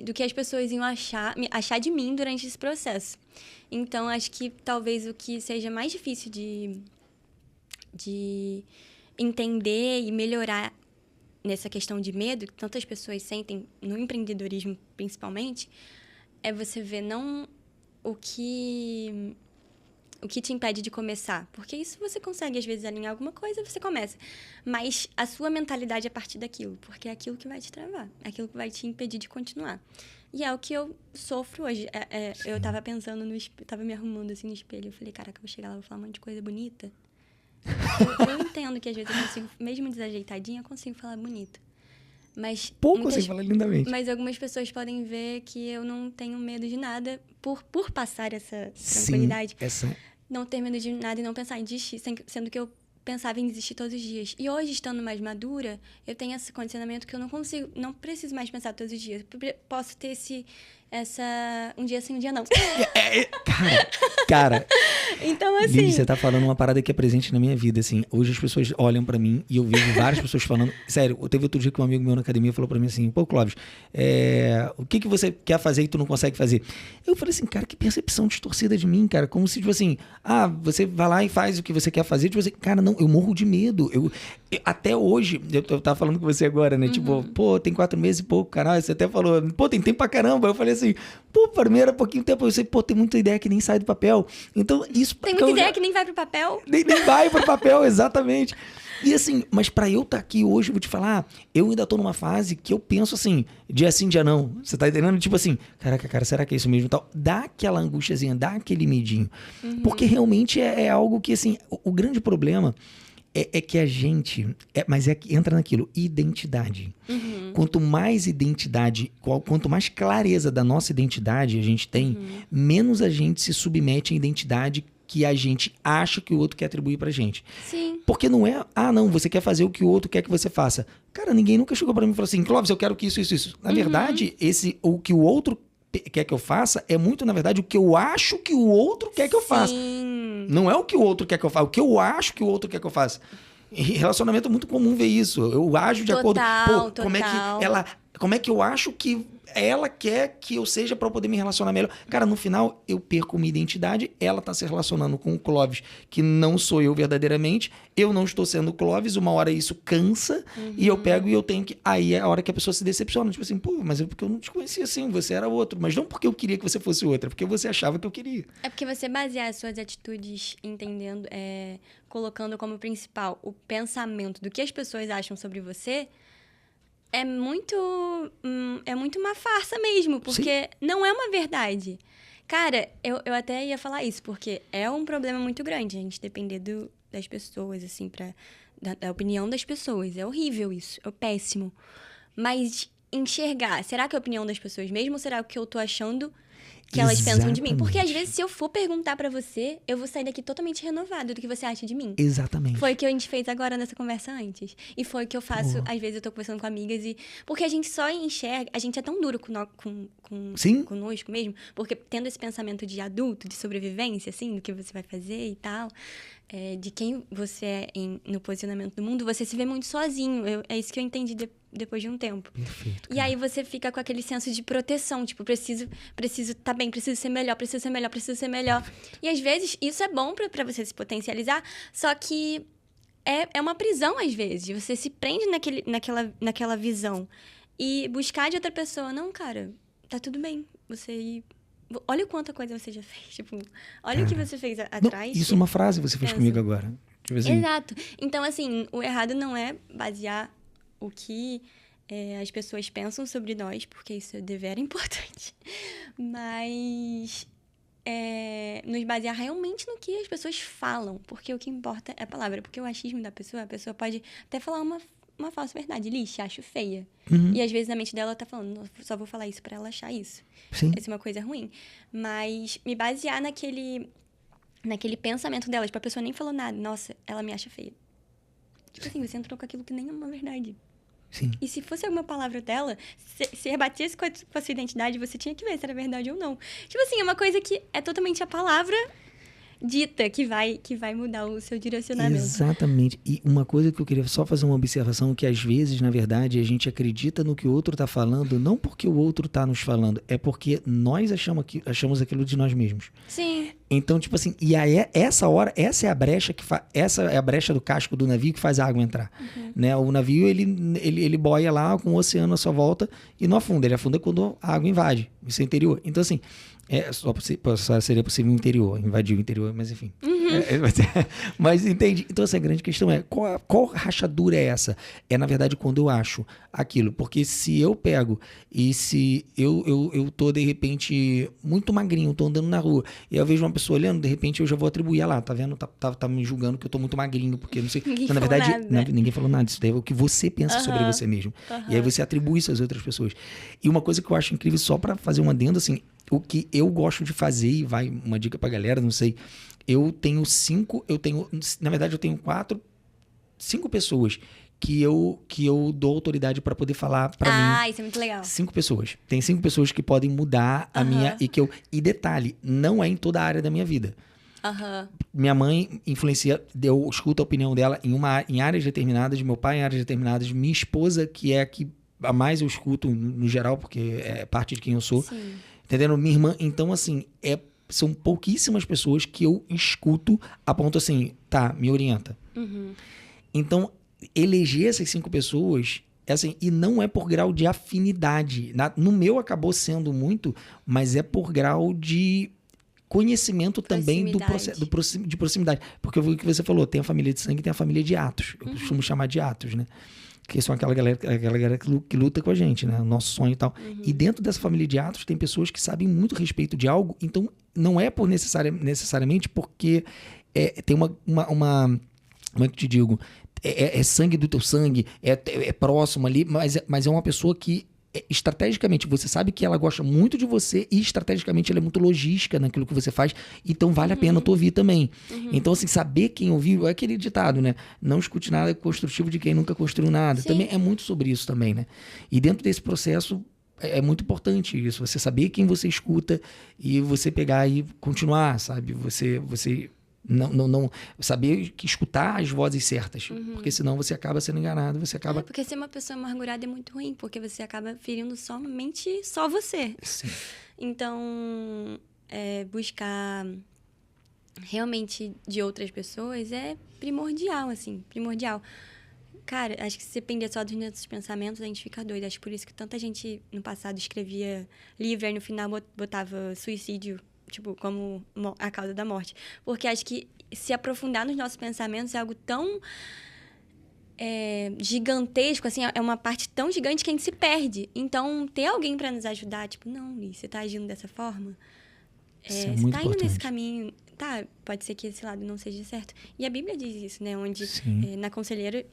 do que as pessoas iam achar de mim durante esse processo. Então, acho que talvez o que seja mais difícil de entender e melhorar nessa questão de medo, que tantas pessoas sentem, no empreendedorismo principalmente, é você ver não o que te impede de começar. Porque isso você consegue, às vezes, alinhar alguma coisa, você começa. Mas a sua mentalidade é a partir daquilo. Porque é aquilo que vai te travar. É aquilo que vai te impedir de continuar. E é o que eu sofro hoje. Eu tava pensando no espelho, tava me arrumando assim no espelho. Eu falei, caraca, eu vou chegar lá, vou falar um monte de coisa bonita. Eu entendo que às vezes eu consigo, mesmo desajeitadinha, eu consigo falar bonito. Mas Você fala lindamente. Mas algumas pessoas podem ver que eu não tenho medo de nada por passar essa tranquilidade. Não ter medo de nada e não pensar em desistir, sendo que eu pensava em desistir todos os dias. E hoje, estando mais madura, eu tenho esse condicionamento que eu não preciso mais pensar todos os dias. Posso ter um dia sim, um dia não. Cara... Então, assim... Liz, você tá falando uma parada que é presente na minha vida, assim. Hoje as pessoas olham pra mim e eu vejo várias pessoas falando... Sério, teve outro dia que um amigo meu na academia falou pra mim assim, pô, Clóvis, o que você quer fazer e tu não consegue fazer? Eu falei assim, cara, que percepção distorcida de mim, cara. Como se, tipo assim, você vai lá e faz o que você quer fazer. Tipo assim, cara, não, eu morro de medo. Até hoje, eu tava falando com você agora, né? Tipo, pô, tem 4 meses e pouco, caralho. Você até falou, pô, tem tempo pra caramba. Eu falei assim, pô, primeiro pouquinho tempo. Eu sei, pô, tem muita ideia que nem sai do papel. Então, isso... Tem muita ideia que nem vai pro papel. Nem vai pro papel, exatamente. E assim, mas pra eu estar aqui hoje, eu vou te falar, eu ainda tô numa fase que eu penso assim, dia sim, dia não. Você tá entendendo? Tipo assim, caraca, cara, será que é isso mesmo? Tal. Dá aquela angustiazinha, dá aquele medinho. Porque realmente é algo que, assim, o grande problema é que a gente... entra naquilo, identidade. Quanto mais identidade, quanto mais clareza da nossa identidade a gente tem, menos a gente se submete à identidade que a gente acha que o outro quer atribuir pra gente. Sim. Porque não é, não, você quer fazer o que o outro quer que você faça. Cara, ninguém nunca chegou pra mim e falou assim, Clóvis, eu quero que isso. Na verdade, o que o outro quer que eu faça é muito, na verdade, o que eu acho que o outro quer que eu faça. Não é o que o outro quer que eu faça, o que eu acho que o outro quer que eu faça. Em relacionamento é muito comum ver isso. Eu ajo de acordo... Pô, como é que eu acho que ela quer que eu seja para eu poder me relacionar melhor? Cara, no final, eu perco minha identidade, ela tá se relacionando com o Clóvis, que não sou eu verdadeiramente, eu não estou sendo o Clóvis, uma hora isso cansa, e eu pego e eu tenho que... Aí é a hora que a pessoa se decepciona, tipo assim, pô, mas é porque eu não te conhecia assim, você era outro. Mas não porque eu queria que você fosse outra, é porque você achava que eu queria. É porque você basear as suas atitudes entendendo, colocando como principal o pensamento do que as pessoas acham sobre você... É muito uma farsa mesmo, porque não é uma verdade. Cara, eu até ia falar isso, porque é um problema muito grande a gente depender das pessoas, assim, da opinião das pessoas. É horrível isso, é péssimo. Mas enxergar, será que é a opinião das pessoas mesmo ou será o que eu tô achando que elas pensam de mim? Porque às vezes, se eu for perguntar pra você, eu vou sair daqui totalmente renovada do que você acha de mim. Exatamente. Foi o que a gente fez agora nessa conversa antes. E foi o que eu faço, às vezes eu tô conversando com amigas e... Porque a gente só enxerga... A gente é tão duro conosco mesmo, porque tendo esse pensamento de adulto, de sobrevivência, assim, do que você vai fazer e tal, de quem você é no posicionamento do mundo, você se vê muito sozinho. É isso que eu entendi depois de um tempo. Perfeito. E aí você fica com aquele senso de proteção, tipo, preciso tá bem, preciso ser melhor. E às vezes isso é bom pra você se potencializar, só que é uma prisão às vezes. Você se prende naquela visão. E buscar de outra pessoa, não, cara, tá tudo bem. Olha o quanta coisa você já fez, tipo, olha o que você fez atrás. Isso é uma frase que você fez comigo agora. Tipo assim. Exato. Então, assim, o errado não é basear o que as pessoas pensam sobre nós, porque isso é dever importante, mas nos basear realmente no que as pessoas falam, porque o que importa é a palavra, porque o achismo da pessoa, a pessoa pode até falar uma falsa verdade, lixa, acho feia. E às vezes na mente dela ela tá falando, só vou falar isso pra ela achar isso. Sim. Essa é uma coisa ruim. Mas me basear naquele pensamento dela, tipo, a pessoa nem falou nada, nossa, ela me acha feia. Tipo assim, você entrou com aquilo que nem é uma verdade. Sim. E se fosse alguma palavra dela, se rebatisse com a sua identidade, você tinha que ver se era verdade ou não. Tipo assim, é uma coisa que é totalmente a palavra dita que vai mudar o seu direcionamento. Exatamente. E uma coisa que eu queria só fazer uma observação, que às vezes, na verdade, a gente acredita no que o outro está falando, não porque o outro está nos falando, é porque nós achamos aquilo de nós mesmos. Sim. Então, tipo assim, e aí essa hora, essa é a brecha essa é a brecha do casco do navio que faz a água entrar. Né? O navio, ele boia lá com o oceano à sua volta e não afunda. Ele afunda quando a água invade o seu interior. Então, assim, só seria possível o interior, invadir o interior, mas enfim. Mas entende? Então, essa grande questão é, qual rachadura é essa? É, na verdade, quando eu acho aquilo. Porque se eu pego e se eu tô, de repente, muito magrinho, tô andando na rua, e eu vejo uma pessoa olhando, de repente eu já vou atribuir lá, tá vendo? Tá me julgando que eu tô muito magrinho, porque não sei. Então, na verdade, ninguém falou nada. Isso daí é o que você pensa sobre você mesmo. E aí você atribui isso às outras pessoas. E uma coisa que eu acho incrível, só pra fazer um adendo, assim, o que eu gosto de fazer, e vai uma dica pra galera, não sei, na verdade eu tenho 5 pessoas que eu dou autoridade para poder falar para mim. Ah, isso é muito legal. 5 pessoas. Tem 5 pessoas que podem mudar a minha, e detalhe, não é em toda a área da minha vida. Minha mãe influencia, eu escuto a opinião dela em áreas determinadas, meu pai em áreas determinadas, minha esposa, que é a que a mais eu escuto no geral, porque é parte de quem eu sou. Sim. Entendendo? Minha irmã, então assim, são pouquíssimas pessoas que eu escuto a ponto assim, tá, me orienta. Então, eleger essas 5 pessoas, assim, e não é por grau de afinidade. No meu acabou sendo muito, mas é por grau de conhecimento também de proximidade. Porque o que você falou, tem a família de sangue e tem a família de atos. Eu costumo chamar de atos, né? Que são aquela galera que luta com a gente, né? O nosso sonho e tal. E dentro dessa família de atos tem pessoas que sabem muito a respeito de algo, então não é por necessariamente porque tem uma como é que eu te digo? É sangue do teu sangue, é próximo ali, mas é uma pessoa que estrategicamente você sabe que ela gosta muito de você e estrategicamente ela é muito logística naquilo que você faz, então vale a pena tu ouvir também. Então, assim, saber quem ouviu é aquele ditado, né? Não escute nada construtivo de quem nunca construiu nada. Sim. Também é muito sobre isso também, né? E dentro desse processo é muito importante isso, você saber quem você escuta e você pegar e continuar, sabe? Você não saber que escutar as vozes certas, porque senão você acaba sendo enganado, você acaba... Porque ser uma pessoa amargurada é muito ruim, porque você acaba ferindo somente só você. Sim. Então, buscar realmente de outras pessoas é primordial, assim, primordial. Cara, acho que se depender só dos nossos pensamentos, a gente fica doido. Acho por isso que tanta gente no passado escrevia livro e no final botava suicídio, tipo, como a causa da morte. Porque acho que se aprofundar nos nossos pensamentos é algo tão gigantesco, assim, é uma parte tão gigante que a gente se perde. Então, ter alguém para nos ajudar, tipo, não, Liz, você tá agindo dessa forma? Você tá importante. indo nesse caminho, tá, pode ser que esse lado não seja certo. E a Bíblia diz isso, né, onde na conselheira,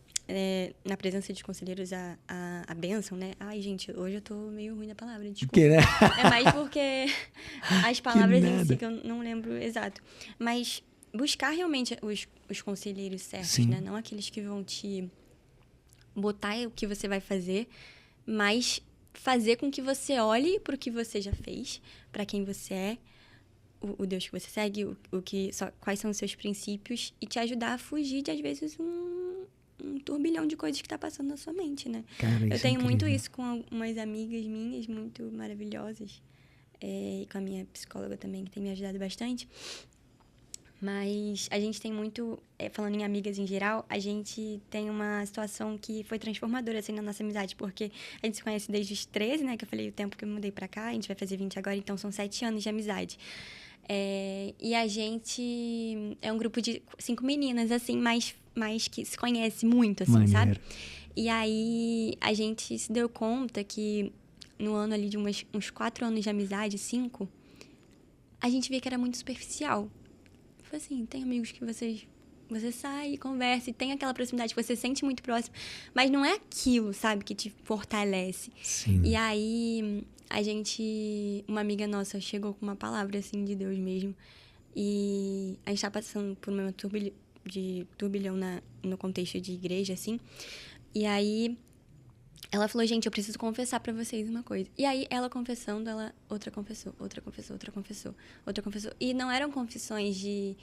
na presença de conselheiros, a bênção, né? Ai, gente, hoje eu tô meio ruim da palavra, desculpa. Que, né? É mais porque as palavras em si que eu não lembro exato. Mas buscar realmente os conselheiros certos, né? Não aqueles que vão te botar o que você vai fazer, mas fazer com que você olhe pro que você já fez, para quem você é, o Deus que você segue, quais são os seus princípios, e te ajudar a fugir de, às vezes, um turbilhão de coisas que tá passando na sua mente, né? Cara, eu tenho muito isso com umas amigas minhas muito maravilhosas, e com a minha psicóloga também, que tem me ajudado bastante. Mas a gente tem muito, falando em amigas em geral, a gente tem uma situação que foi transformadora, assim, na nossa amizade, porque a gente se conhece desde os 13, né, que eu falei o tempo que eu me mudei pra cá, a gente vai fazer 20 agora, então são 7 anos de amizade. E a gente é um grupo de 5 meninas, assim, mas que se conhece muito, assim, Maneiro. sabe? E aí a gente se deu conta que no ano ali de uns 4 anos de amizade, 5, a gente via que era muito superficial. Foi assim, tem amigos que você sai, conversa e tem aquela proximidade que você sente muito próximo, mas não é aquilo, sabe, que te fortalece. Sim. E aí, uma amiga nossa chegou com uma palavra, assim, de Deus mesmo, e a gente tá passando por um momento de turbilhão no contexto de igreja, assim, e aí ela falou, gente, eu preciso confessar pra vocês uma coisa. E aí, ela confessando, outra confessou, outra confessou, outra confessou, outra confessou. E não eram confissões de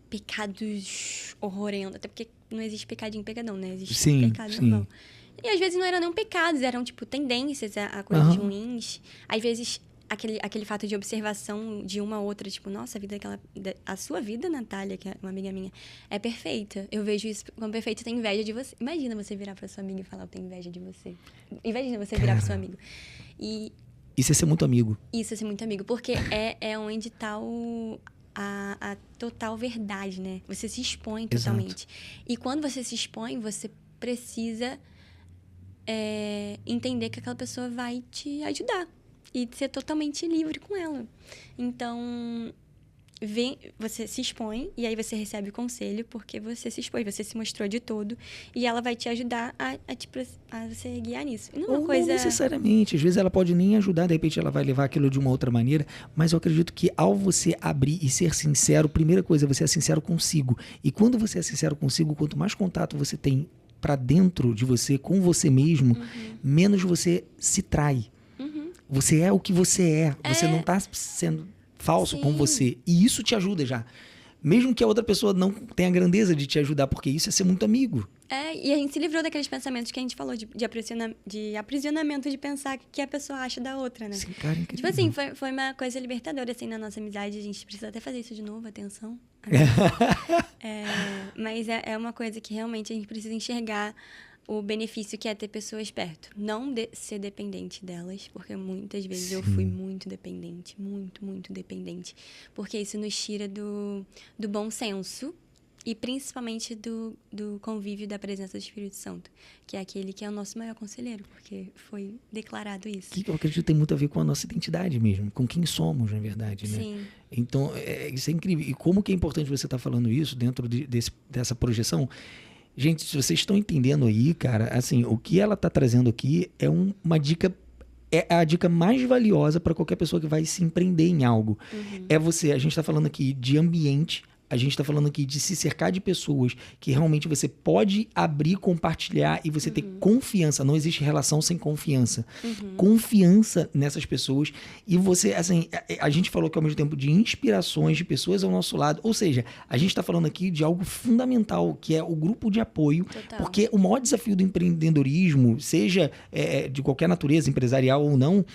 pecados horrorendos, até porque não existe pecadinho e pecadão, né? Existe pecado normal. E às vezes não eram nem pecados, eram, tipo, tendências a coisas ruins. Às vezes, aquele fato de observação de uma outra, tipo, nossa, a sua vida, Natália, que é uma amiga minha, é perfeita. Eu vejo isso como perfeito, eu tenho inveja de você. Imagina você virar pra sua amiga e falar, eu tenho inveja de você. Imagina você virar pro seu amigo. Isso é ser muito amigo. Isso é ser muito amigo, porque é onde tá a total verdade, né? Você se expõe totalmente. Exato. E quando você se expõe, você precisa entender que aquela pessoa vai te ajudar. E ser totalmente livre com ela. Então, você se expõe e aí você recebe conselho porque você se expôs, você se mostrou de todo e ela vai te ajudar a você guiar nisso. Não necessariamente. Às vezes ela pode nem ajudar, de repente ela vai levar aquilo de uma outra maneira, mas eu acredito que ao você abrir e ser sincero, primeira coisa, você é sincero consigo. E quando você é sincero consigo, quanto mais contato você tem pra dentro de você, com você mesmo, menos você se trai. Você é o que você é. Você não tá sendo falso com você. E isso te ajuda já. Mesmo que a outra pessoa não tenha a grandeza de te ajudar, porque isso é ser muito amigo. E a gente se livrou daqueles pensamentos que a gente falou de aprisionamento de pensar que a pessoa acha da outra, né? Sim, cara, incrível. Tipo assim, foi uma coisa libertadora, assim, na nossa amizade. A gente precisa até fazer isso de novo, atenção. Mas é uma coisa que realmente a gente precisa enxergar o benefício que é ter pessoas perto. Não ser dependente delas, porque muitas vezes eu fui muito dependente. Muito, muito dependente. Porque isso nos tira do bom senso e principalmente do convívio da presença do Espírito Santo, que é aquele que é o nosso maior conselheiro, porque foi declarado isso. Que eu acredito que tem muito a ver com a nossa identidade mesmo, com quem somos, na verdade, né? Sim. Então, isso é incrível. E como que é importante você estar falando isso dentro dessa projeção? Gente, se vocês estão entendendo aí, cara, assim, o que ela está trazendo aqui é uma dica, é a dica mais valiosa para qualquer pessoa que vai se empreender em algo. A gente está falando aqui de ambiente, a gente está falando aqui de se cercar de pessoas que realmente você pode abrir, compartilhar e você ter confiança. Não existe relação sem confiança. Confiança nessas pessoas. E você, assim, a gente falou que ao mesmo tempo de inspirações de pessoas ao nosso lado. Ou seja, a gente está falando aqui de algo fundamental, que é o grupo de apoio. Total. Porque o maior desafio do empreendedorismo, seja de qualquer natureza, empresarial ou não,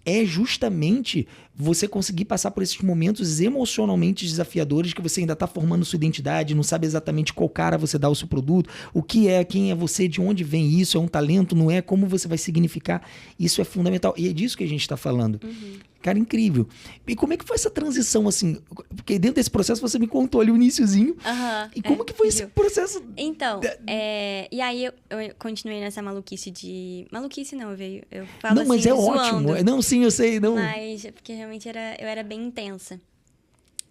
é justamente você conseguir passar por esses momentos emocionalmente desafiadores que você ainda está formando sua identidade, não sabe exatamente qual cara você dá o seu produto, o que é, quem é você, de onde vem isso, é um talento, não é, como você vai significar. Isso é fundamental. E é disso que a gente está falando. Cara, incrível. E como é que foi essa transição, assim? Porque dentro desse processo você me contou ali o iniciozinho. E como que foi esse processo? Então, e aí eu continuei nessa maluquice de... Maluquice não, eu falo não, mas assim, é zoando. ótimo. Não, sim, eu sei. Não. Mas porque realmente eu era bem intensa.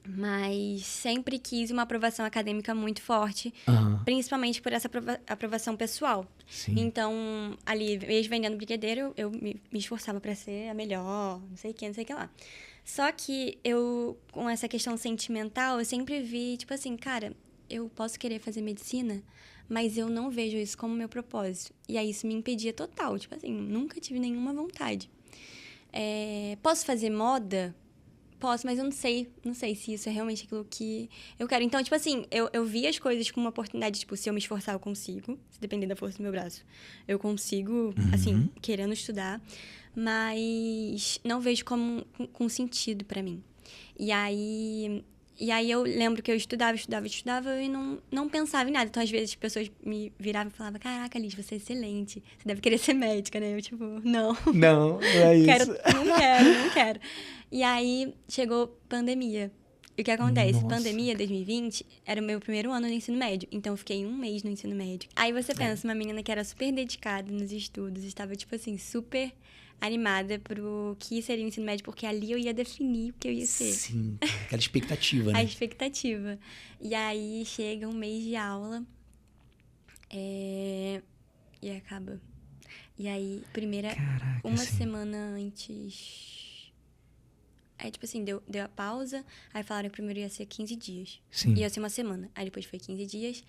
Mas sempre quis uma aprovação acadêmica muito forte, principalmente por essa aprovação pessoal. Sim. Então, ali, mesmo vendendo brigadeiro, eu me esforçava para ser a melhor, não sei o que lá. Só que eu, com essa questão sentimental, eu sempre vi, tipo assim, cara, eu posso querer fazer medicina, mas eu não vejo isso como meu propósito. E aí isso me impedia total, tipo assim, nunca tive nenhuma vontade. Posso fazer moda? Posso, mas eu não sei se isso é realmente aquilo que eu quero. Então, tipo assim, eu vi as coisas como uma oportunidade, tipo, se eu me esforçar, eu consigo, se depender da força do meu braço. Eu consigo, assim, querendo estudar, mas não vejo como com sentido pra mim. E aí eu lembro que eu estudava e não pensava em nada. Então, às vezes, as pessoas me viravam e falavam, caraca, Liz, você é excelente. Você deve querer ser médica, né? Eu, tipo, não. Não é isso. Não quero. E aí, chegou pandemia. E o que acontece? Nossa. Pandemia, 2020, era o meu primeiro ano no ensino médio. Então, eu fiquei 1 mês no ensino médio. Aí, você pensa, uma menina que era super dedicada nos estudos, estava, tipo assim, super animada pro que seria o ensino médio, porque ali eu ia definir o que eu ia ser. Sim, aquela expectativa, né? A expectativa. E aí, chega 1 mês de aula e acaba. E aí, uma semana antes... Aí, tipo assim, deu a pausa, aí falaram que primeiro ia ser 15 dias. Sim. Ia ser uma semana. Aí depois foi 15 dias.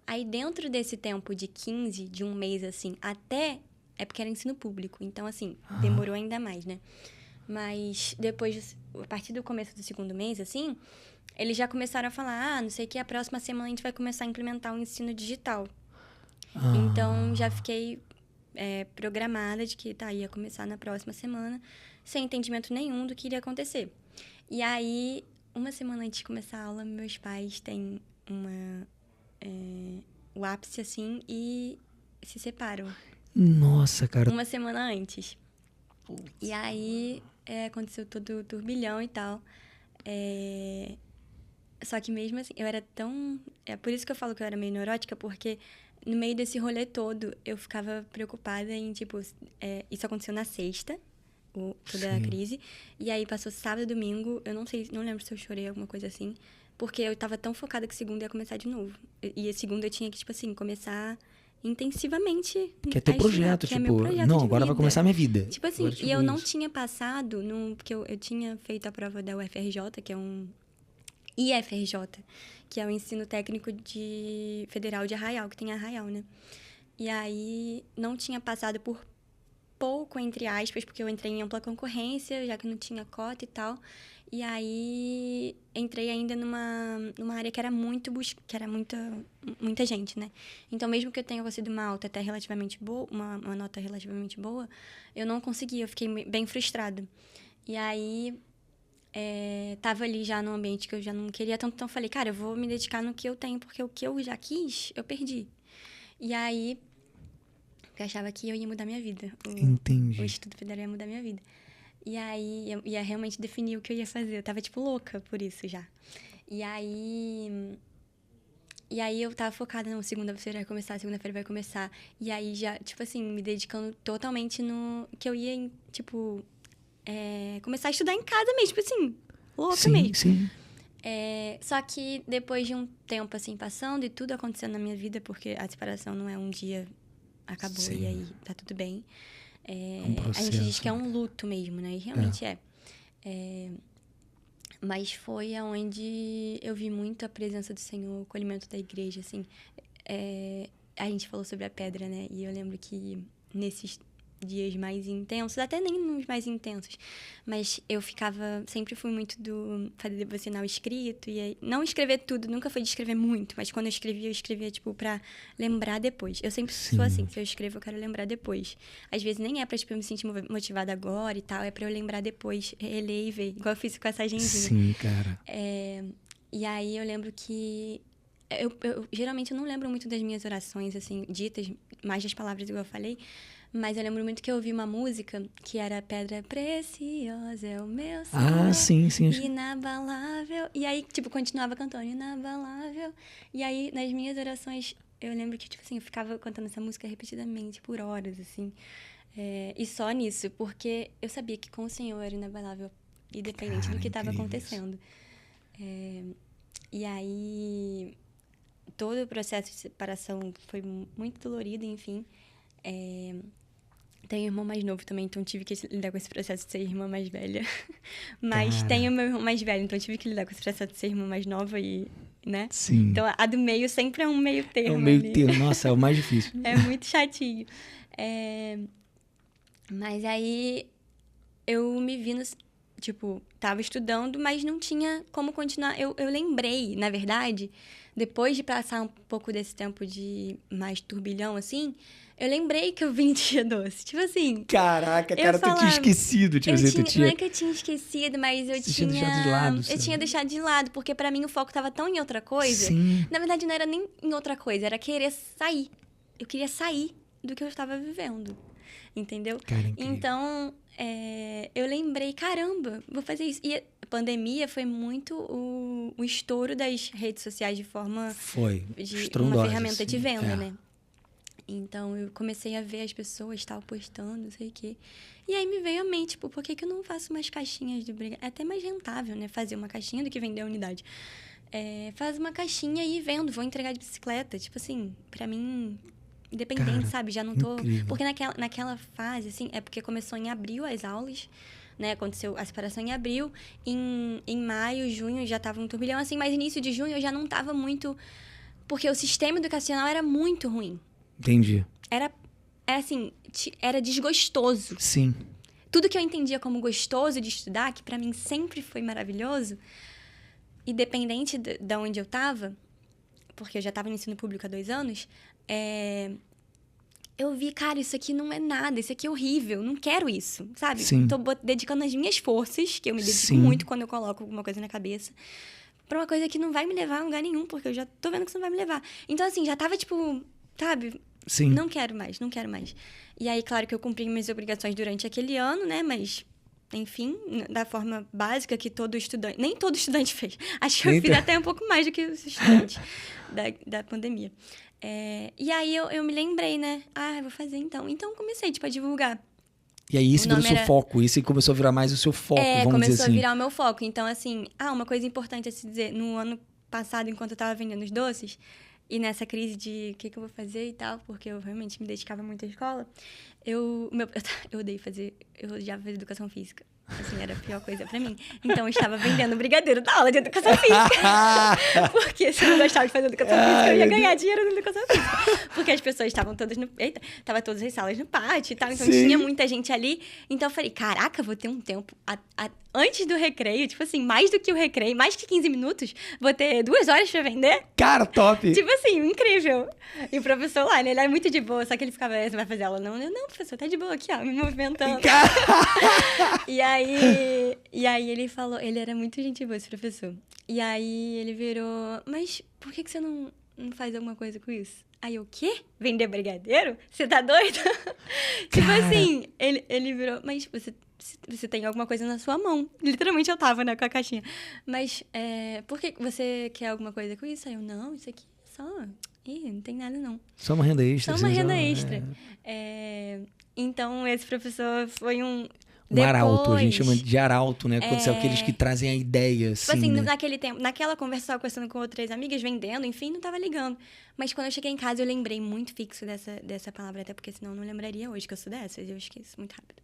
Aí, dentro desse tempo de 1 mês, assim, até É porque era ensino público. Então, assim, demorou ainda mais, né? Mas depois, a partir do começo do segundo mês, assim, eles já começaram a falar, não sei o que, a próxima semana a gente vai começar a implementar o ensino digital. Então, já fiquei programada de que ia começar na próxima semana, sem entendimento nenhum do que iria acontecer. E aí, uma semana antes de começar a aula, meus pais têm o ápice, assim, e se separam. Nossa, cara. Uma semana antes. E aí, aconteceu todo o turbilhão e tal. Só que mesmo assim, eu era tão... É por isso que eu falo que eu era meio neurótica, porque no meio desse rolê todo, eu ficava preocupada em, tipo... isso aconteceu na sexta, toda a crise. E aí, passou sábado e domingo. Eu não lembro se eu chorei, alguma coisa assim. Porque eu tava tão focada que segunda ia começar de novo. E a segunda eu tinha que, tipo assim, começar... intensivamente. Que é teu projeto, que é meu projeto não, de agora vida. vai começar a minha vida. Tipo assim, Agora, e eu não tinha passado, porque eu tinha feito a prova da UFRJ, que é um IFRJ, que é o Ensino Técnico Federal de Arraial, que tem Arraial, né? E aí, não tinha passado por pouco, entre aspas, porque eu entrei em ampla concorrência, já que não tinha cota e tal. E aí, entrei ainda numa área que era que era muita gente, né? Então, mesmo que eu tenha sido uma alta até relativamente boa, uma nota relativamente boa, eu não consegui, eu fiquei bem frustrada. E aí, tava ali já num ambiente que eu já não queria tanto, então eu falei, cara, eu vou me dedicar no que eu tenho, porque o que eu já quis, eu perdi. E aí, eu achava que eu ia mudar minha vida. Entendi. O Instituto Federal ia mudar minha vida. E aí, eu ia realmente definir o que eu ia fazer. Eu tava, tipo, louca por isso já. E aí, eu tava focada, não, segunda-feira vai começar, segunda-feira vai começar. E aí, já, tipo assim, me dedicando totalmente no... Que eu ia, tipo, começar a estudar em casa mesmo, tipo assim, louca mesmo. Sim. Só que depois de um tempo, assim, passando e tudo acontecendo na minha vida, porque a separação não é um dia, acabou e aí tá tudo bem. A gente diz que é um luto mesmo, né? E realmente é. Mas foi aonde eu vi muito a presença do Senhor, o acolhimento da igreja, assim. A gente falou sobre a pedra, né? E eu lembro que nesses dias mais intensos, até nem nos mais intensos, mas eu sempre fui muito do fazer devocional escrito, e aí, não escrever tudo, nunca foi de escrever muito, mas quando eu escrevia, tipo, pra lembrar depois. Eu sempre sou assim, se eu escrevo, eu quero lembrar depois. Às vezes nem é pra, tipo, eu me sentir motivada agora e tal, é pra eu lembrar depois, reler e ver, igual eu fiz com essa agendinha. Sim, cara. E aí eu lembro que eu geralmente eu não lembro muito das minhas orações, assim, ditas, mais das palavras, igual eu falei. Mas eu lembro muito que eu ouvi uma música que era Pedra Preciosa é o meu Senhor, sim. inabalável. E aí, tipo, continuava cantando, inabalável. E aí, nas minhas orações, eu lembro que, tipo assim, eu ficava cantando essa música repetidamente, por horas, assim. E só nisso, porque eu sabia que com o Senhor era inabalável, independente do que estava acontecendo. E aí, todo o processo de separação foi muito dolorido, enfim. Tenho um irmão mais novo também, então tive que lidar com esse processo de ser irmã mais velha. Mas tenho meu irmão mais velho, então tive que lidar com esse processo de ser irmã mais nova e, né? Sim. Então, a do meio sempre é um meio termo. É um meio termo, nossa, é o mais difícil. É muito chatinho. Mas aí, eu me vi tipo, tava estudando, mas não tinha como continuar. Eu lembrei, na verdade, depois de passar um pouco desse tempo de mais turbilhão, assim... Eu lembrei que eu vim de Tia Doce. Tipo assim... Caraca, cara, tu tinha esquecido. Não é que eu tinha esquecido, mas eu tinha deixado de lado. Eu tinha deixado de lado, porque pra mim o foco tava tão em outra coisa. Sim. Na verdade, não era nem em outra coisa, era querer sair. Eu queria sair do que eu estava vivendo. Entendeu? Cara, incrível. Então, eu lembrei, caramba, vou fazer isso. E a pandemia foi muito o estouro das redes sociais de forma... De uma ferramenta de venda, né? Então, eu comecei a ver as pessoas tal postando, não sei o quê. E aí me veio à mente, tipo, por que eu não faço umas caixinhas de brigadeiro? É até mais rentável, né? Fazer uma caixinha do que vender a unidade. Faz uma caixinha e vendo, vou entregar de bicicleta. Tipo assim, pra mim, independente, cara, sabe? Já não tô... Incrível. Porque naquela fase, assim, é porque começou em abril as aulas, né? Aconteceu a separação em abril. Em maio, junho, já tava um turbilhão, assim. Mas início de junho eu já não tava muito... Porque o sistema educacional era muito ruim. Entendi. Era assim, era desgostoso. Sim. Tudo que eu entendia como gostoso de estudar, que pra mim sempre foi maravilhoso, independente de onde eu tava, porque eu já tava no ensino público há 2 anos, eu vi, cara, isso aqui não é nada, isso aqui é horrível, não quero isso, sabe? Sim. Tô dedicando as minhas forças, que eu me dedico Sim. muito quando eu coloco alguma coisa na cabeça, pra uma coisa que não vai me levar a lugar nenhum, porque eu já tô vendo que isso não vai me levar. Então, assim, já tava, tipo, sabe? Sim. Não quero mais, não quero mais. E aí, claro que eu cumpri minhas obrigações durante aquele ano, né? Mas, enfim, da forma básica que todo estudante... Nem todo estudante fez. Acho que eu fiz até um pouco mais do que os estudantes da pandemia. E aí, eu me lembrei, né? Ah, eu vou fazer então. Então, comecei, tipo, a divulgar. E aí, isso virou o seu foco. Isso começou a virar mais o seu foco, vamos dizer assim. Começou a virar o meu foco. Então, assim... uma coisa importante a se dizer. No ano passado, enquanto eu tava vendendo os doces... E nessa crise de o que eu vou fazer e tal, porque eu realmente me dedicava muito à escola, eu odiava fazer educação física. Assim, era a pior coisa pra mim. Então, eu estava vendendo brigadeiro da aula de educação física. Porque se eu não gostava de fazer educação física, eu ia ganhar dinheiro na educação física. Porque as pessoas estavam todas tava todas as salas no pátio e tal, então tinha muita gente ali. Então, eu falei, caraca, vou ter um tempo antes do recreio, tipo assim, mais do que o recreio, mais que 15 minutos, vou ter 2 horas pra vender. Cara, top! Tipo assim, incrível. E o professor lá, né, ele era muito de boa, só que ele ficava, você vai fazer aula? Não, professor, tá de boa aqui, ó, me movimentando. E aí ele falou, ele era muito gente boa, esse professor. E aí ele virou, mas por que você não faz alguma coisa com isso? Aí eu, o quê? Vender brigadeiro? Você tá doido? Tipo assim, ele virou, mas você tem alguma coisa na sua mão. Literalmente eu tava, né, com a caixinha. Mas, por que você quer alguma coisa com isso? Aí eu, não, isso aqui é só... não tem nada, não. Só uma renda extra. Só uma renda extra. Então, esse professor foi um... arauto, a gente chama de arauto, né? Quando são aqueles que trazem a ideia, assim, tipo assim, né? naquele tempo, naquela conversa, eu tava conversando com outras amigas, vendendo, enfim, não tava ligando. Mas quando eu cheguei em casa, eu lembrei muito fixo dessa palavra, até porque senão eu não lembraria hoje que eu sou dessas, eu esqueço muito rápido.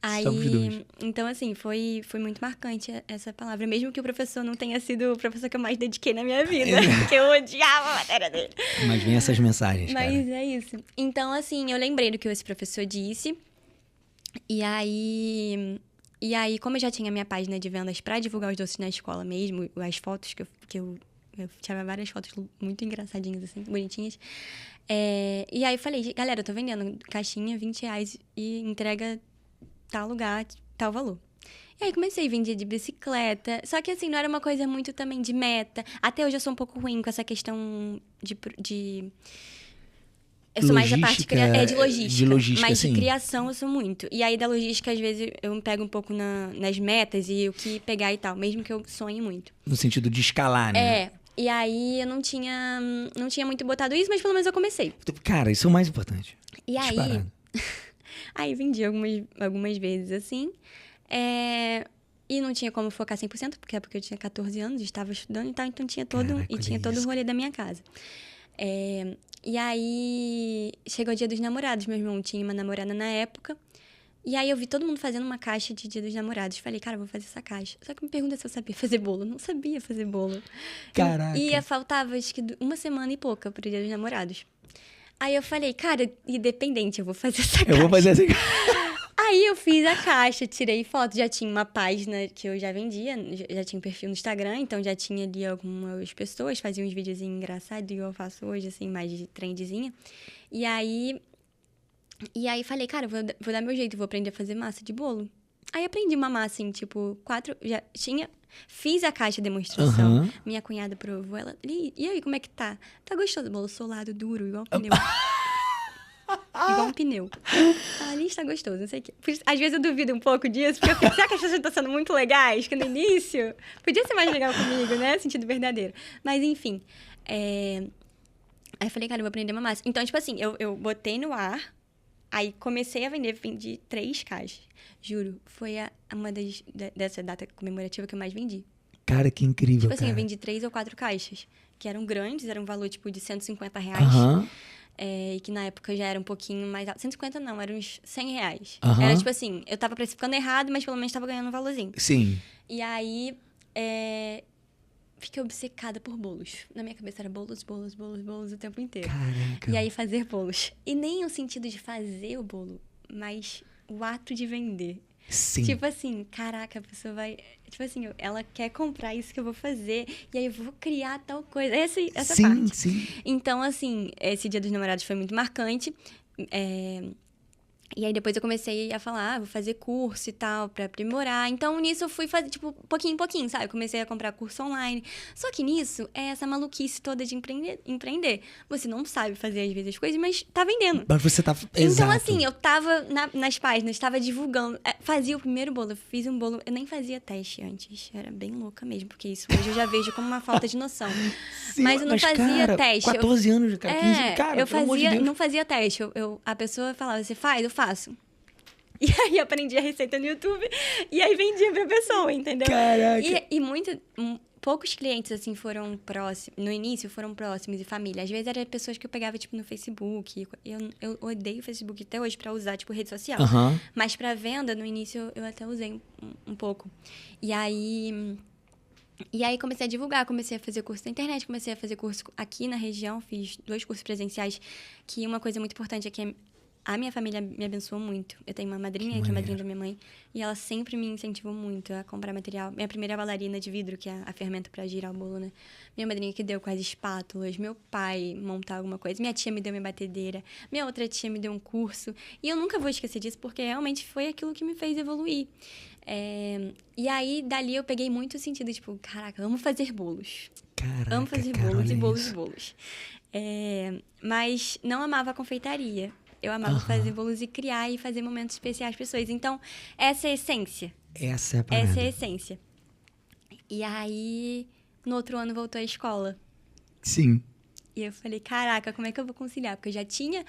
Aí, então, assim, foi muito marcante essa palavra, mesmo que o professor não tenha sido o professor que eu mais dediquei na minha vida, porque eu odiava a matéria dele. Mas vem essas mensagens, cara. Mas é isso. Então, assim, eu lembrei do que esse professor disse. E aí, como eu já tinha minha página de vendas pra divulgar os doces na escola mesmo, as fotos que eu tirava várias fotos muito engraçadinhas, assim, bonitinhas. E aí eu falei, galera, eu tô vendendo caixinha, R$20 e entrega tal lugar, tal valor. E aí comecei a vender de bicicleta. Só que assim, não era uma coisa muito também de meta. Até hoje eu sou um pouco ruim com essa questão de... Eu sou mais da parte de logística. De logística, mas sim. De criação eu sou muito. E aí da logística, às vezes, eu me pego um pouco nas metas e o que pegar e tal. Mesmo que eu sonhe muito. No sentido de escalar, né? E aí eu não tinha muito botado isso, mas pelo menos eu comecei. Cara, isso é o mais importante. E aí... aí vendi algumas vezes, assim. E não tinha como focar 100%, porque eu tinha 14 anos, estava estudando e tal. Então tinha todo o rolê da minha casa. E aí, chegou o Dia dos Namorados. Meu irmão tinha uma namorada na época. E aí, eu vi todo mundo fazendo uma caixa de Dia dos Namorados. Falei, cara, eu vou fazer essa caixa. Só que me pergunta se eu sabia fazer bolo. Eu não sabia fazer bolo. Caraca. E faltava, acho que 1 semana e pouca pro Dia dos Namorados. Aí, eu falei, cara, independente, eu vou fazer essa caixa. Eu vou fazer essa caixa. Aí, eu fiz a caixa, tirei foto. Já tinha uma página que eu já vendia. Já tinha um perfil no Instagram. Então, já tinha ali algumas pessoas. Fazia uns videozinhos engraçados, igual eu faço hoje, assim, mais de trendzinha. E aí, falei, cara, vou dar meu jeito. Vou aprender a fazer massa de bolo. Aí, aprendi uma massa, assim, tipo, 4... Já tinha... Fiz a caixa de demonstração. Uhum. Minha cunhada provou. Ela... E aí, como é que tá? Tá gostoso? Bolo solado, duro, igual pneu. Igual um pneu. Ali está gostoso, não sei o quê. Às vezes eu duvido um pouco disso, porque eu fico, será que as pessoas estão sendo muito legais? Que no início podia ser mais legal comigo, né? Sentido verdadeiro. Mas, enfim. Aí eu falei, cara, eu vou aprender uma massa. Então, tipo assim, eu botei no ar, aí comecei a vender, vendi 3 caixas. Juro, foi uma dessa data comemorativa que eu mais vendi. Cara, que incrível, tipo assim, cara. Eu vendi 3 ou 4 caixas, que eram grandes, era um valor, tipo, de R$150. E que na época já era um pouquinho mais alto. 150 não, eram uns R$100. Era tipo assim, eu tava precificando errado, mas pelo menos tava ganhando um valorzinho. Sim. E aí, fiquei obcecada por bolos. Na minha cabeça era bolos, bolos, bolos, bolos o tempo inteiro. Caraca. E aí fazer bolos. E nem o sentido de fazer o bolo, mas o ato de vender. Sim. Tipo assim, caraca, a pessoa vai... Tipo assim, ela quer comprar isso que eu vou fazer. E aí eu vou criar tal coisa. Essa sim, parte. Sim. Então, assim, esse Dia dos Namorados foi muito marcante. E aí depois eu comecei a falar, vou fazer curso e tal, pra aprimorar. Então, nisso eu fui fazer, tipo, pouquinho em pouquinho, sabe? Eu comecei a comprar curso online. Só que nisso, é essa maluquice toda de empreender. Você não sabe fazer, às vezes, as coisas, mas tá vendendo. Mas você tá... Então, Exato. assim, eu tava nas páginas, tava divulgando. Fazia o primeiro bolo, eu fiz um bolo... Eu nem fazia teste antes, era bem louca mesmo. Porque isso hoje eu já vejo como uma falta de noção. Sim, mas eu não fazia cara, teste. 14 anos, cara, 15... Cara, eu pelo amor de Deus. não fazia teste. A pessoa falava, você faz? Eu faço. E aí aprendi a receita no YouTube e aí vendia pra pessoa, entendeu? Caraca. Poucos clientes, assim, foram próximos. No início, foram próximos e família. Às vezes, eram pessoas que eu pegava, tipo, no Facebook. Eu odeio o Facebook até hoje pra usar, tipo, rede social. Uhum. Mas pra venda, no início, eu até usei um pouco. E aí comecei a divulgar, comecei a fazer curso na internet, comecei a fazer curso aqui na região. Fiz 2 cursos presenciais, que uma coisa muito importante é que a minha família me abençoou muito. Eu tenho uma madrinha, que é a madrinha da minha mãe, e ela sempre me incentivou muito a comprar material. Minha primeira bailarina de vidro, que é a fermenta pra girar o bolo, né? Minha madrinha que deu com as espátulas, meu pai montar alguma coisa, minha tia me deu minha batedeira, minha outra tia me deu um curso. E eu nunca vou esquecer disso, porque realmente foi aquilo que me fez evoluir. E aí, dali, eu peguei muito sentido, tipo, caraca, amo fazer bolos. Caraca, amo fazer cara, bolos e olha bolos isso. e bolos. Mas não amava a confeitaria. Eu amava fazer bolos e criar e fazer momentos especiais para as pessoas. Então, essa é a essência. Essa é a parada. Essa é a essência. E aí, no outro ano, voltou à escola. Sim. E eu falei, caraca, como é que eu vou conciliar? Porque eu já tinha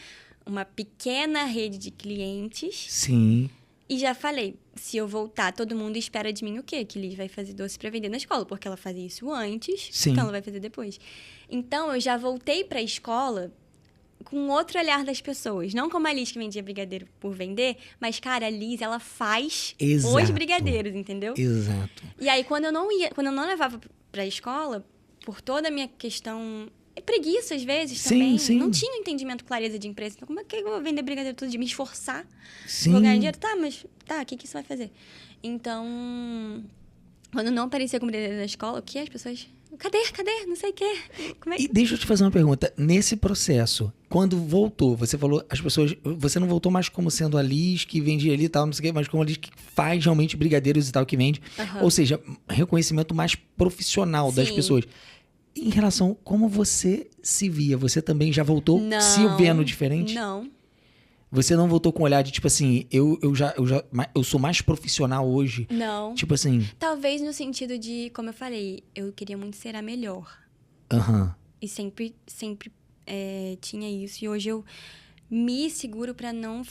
uma pequena rede de clientes. Sim. E já falei, se eu voltar, todo mundo espera de mim o quê? Que Liz vai fazer doce para vender na escola. Porque ela fazia isso antes, Sim. então ela vai fazer depois. Então, eu já voltei para a escola com outro olhar das pessoas. Não como a Liz que vendia brigadeiro por vender, mas, cara, a Liz, ela faz os brigadeiros, entendeu? Exato. E aí, quando eu não levava pra escola, por toda a minha questão... preguiça, às vezes, também. Sim. Não tinha um entendimento, clareza de empresa. Então, como é que eu vou vender brigadeiro todo dia? Me esforçar? Sim. Vou ganhar dinheiro? Tá, mas... Tá, o que isso vai fazer? Então... Quando não aparecia com brigadeiro na escola, o que as pessoas... Cadê? Não sei o quê. Como é que... E deixa eu te fazer uma pergunta. Nesse processo, quando voltou, você falou, as pessoas... Você não voltou mais como sendo a Liz que vendia ali e tal, não sei o quê, mas como a Liz que faz realmente brigadeiros e tal, que vende. Ou seja, reconhecimento mais profissional das pessoas. Em relação a como você se via, você também já voltou se vendo diferente? Não. Você não voltou com um olhar de, tipo assim, eu sou mais profissional hoje? Não. Tipo assim... Talvez no sentido de, como eu falei, eu queria muito ser a melhor. E sempre tinha isso. E hoje eu me seguro pra não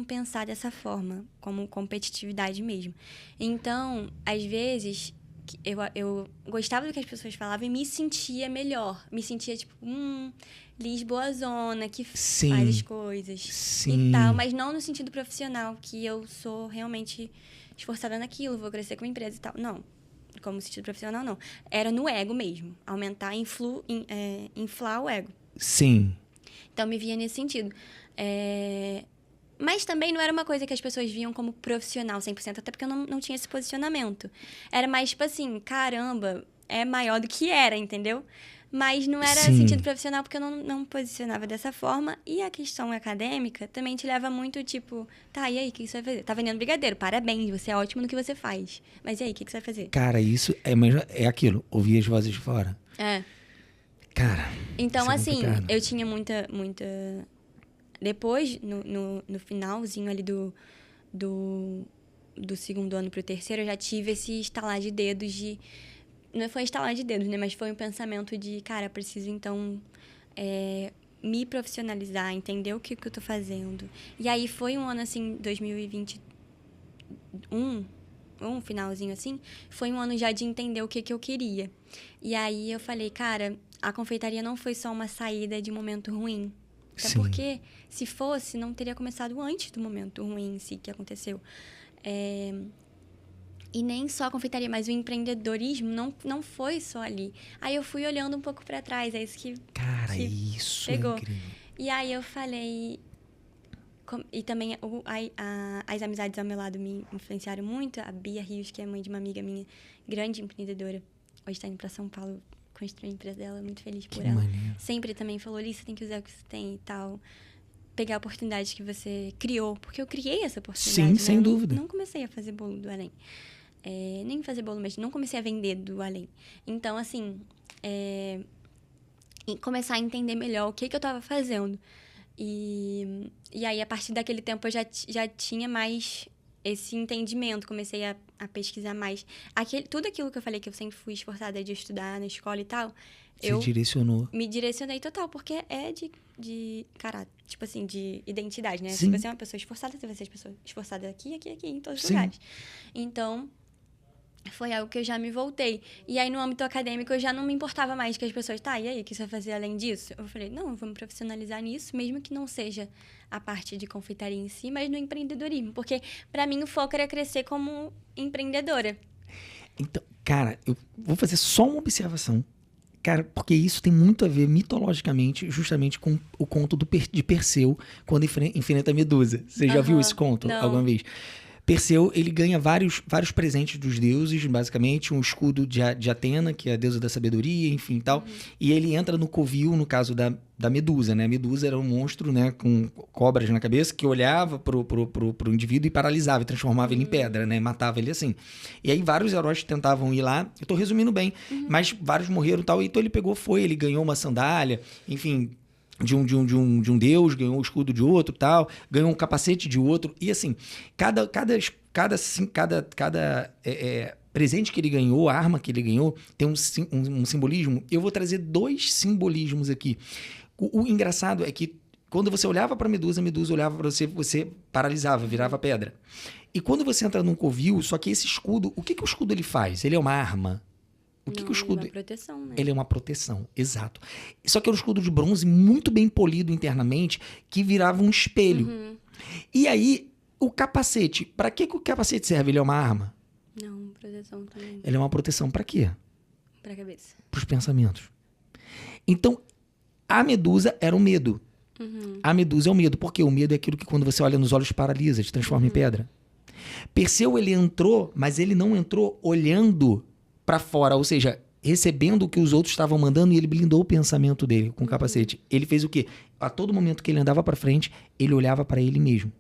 pensar dessa forma, como competitividade mesmo. Então, às vezes, eu gostava do que as pessoas falavam e me sentia melhor. Me sentia, tipo, Liz boazona, que faz as coisas e tal. Mas não no sentido profissional, que eu sou realmente esforçada naquilo, vou crescer com a empresa e tal. Não, como sentido profissional, não. Era no ego mesmo. Aumentar, inflar o ego. Sim. Então, me via nesse sentido. Mas também não era uma coisa que as pessoas viam como profissional 100%, até porque eu não tinha esse posicionamento. Era mais, tipo assim, caramba, é maior do que era, entendeu? Mas não era sentido profissional, porque eu não posicionava dessa forma. E a questão acadêmica também te leva muito, tipo... Tá, e aí, o que você vai fazer? Tá vendendo brigadeiro, parabéns, você é ótimo no que você faz. Mas e aí, o que você vai fazer? Cara, isso é aquilo, ouvir as vozes de fora. Cara, então, assim, complicado. eu tinha muita... Depois, no finalzinho ali do segundo ano pro terceiro, eu já tive esse estalar de dedos de... Não foi estalar de dedos, né? Mas foi um pensamento de, cara, preciso, então, me profissionalizar, entender o que eu tô fazendo. E aí, foi um ano, assim, 2021, um finalzinho, assim, foi um ano já de entender o que eu queria. E aí, eu falei, cara, a confeitaria não foi só uma saída de momento ruim. Até porque, se fosse, não teria começado antes do momento ruim em si que aconteceu. E nem só a confeitaria, mas o empreendedorismo não foi só ali. Aí eu fui olhando um pouco para trás, é isso que Cara, que isso pegou. é incrível. E aí eu falei... E também as amizades ao meu lado me influenciaram muito. A Bia Rios, que é mãe de uma amiga minha, grande empreendedora, hoje está indo para São Paulo construir a empresa dela, muito feliz por ela. Maneiro. Sempre também falou, Liz, você tem que usar o que você tem e tal. Pegar a oportunidade que você criou. Porque eu criei essa oportunidade. Sim, né? sem dúvida. Não comecei a fazer bolo do Além. Nem fazer bolo, mas não comecei a vender do Além. Então, assim, e começar a entender melhor o que eu estava fazendo. E aí, a partir daquele tempo, eu já tinha mais esse entendimento. Comecei a pesquisar mais. Tudo aquilo que eu falei, que eu sempre fui esforçada de estudar na escola e tal, Você direcionou. me direcionei total, porque é de caráter, tipo assim, de identidade, né? Sim. Se você é uma pessoa esforçada, você vai ser esforçada aqui, em todos os Sim. lugares. Então, foi algo que eu já me voltei. E aí, no âmbito acadêmico, eu já não me importava mais que as pessoas... Tá, e aí, o que você vai fazer além disso? Eu falei, não, vamos profissionalizar nisso, mesmo que não seja a parte de confeitaria em si, mas no empreendedorismo. Porque, pra mim, o foco era crescer como empreendedora. Então, cara, eu vou fazer só uma observação. Cara, porque isso tem muito a ver mitologicamente justamente com o conto de Perseu quando enfrenta a Medusa. Você já viu esse conto Não. alguma vez? Perseu, ele ganha vários presentes dos deuses, basicamente, um escudo de Atena, que é a deusa da sabedoria, enfim e tal. E ele entra no covil, no caso da Medusa, né? A Medusa era um monstro, né, com cobras na cabeça, que olhava pro indivíduo e paralisava, e transformava ele em pedra, né? Matava ele assim. E aí vários heróis tentavam ir lá, eu tô resumindo bem, mas vários morreram e tal, então ele ele ganhou uma sandália, enfim... De um deus, ganhou o escudo de outro, tal, ganhou um capacete de outro, e assim, cada presente que ele ganhou, a arma que ele ganhou, tem um simbolismo. Eu vou trazer 2 simbolismos aqui. O engraçado é que quando você olhava para a Medusa olhava para você paralisava, virava pedra. E quando você entra num covil, só que esse escudo, o que o escudo ele faz? Ele é uma arma? O que o escudo... É uma proteção, né? Ele é uma proteção, exato. Só que era um escudo de bronze muito bem polido internamente, que virava um espelho. E aí, o capacete, para que o capacete serve? Ele é uma arma? Não, proteção também. Ele é uma proteção para quê? Pra cabeça. Para os pensamentos. Então, a Medusa era o medo. A Medusa é o medo, porque o medo é aquilo que quando você olha nos olhos paralisa, te transforma em pedra. Perseu, ele entrou, mas ele não entrou olhando para fora, ou seja, recebendo o que os outros estavam mandando, e ele blindou o pensamento dele com o capacete. Ele fez o quê? A todo momento que ele andava para frente, ele olhava para ele mesmo.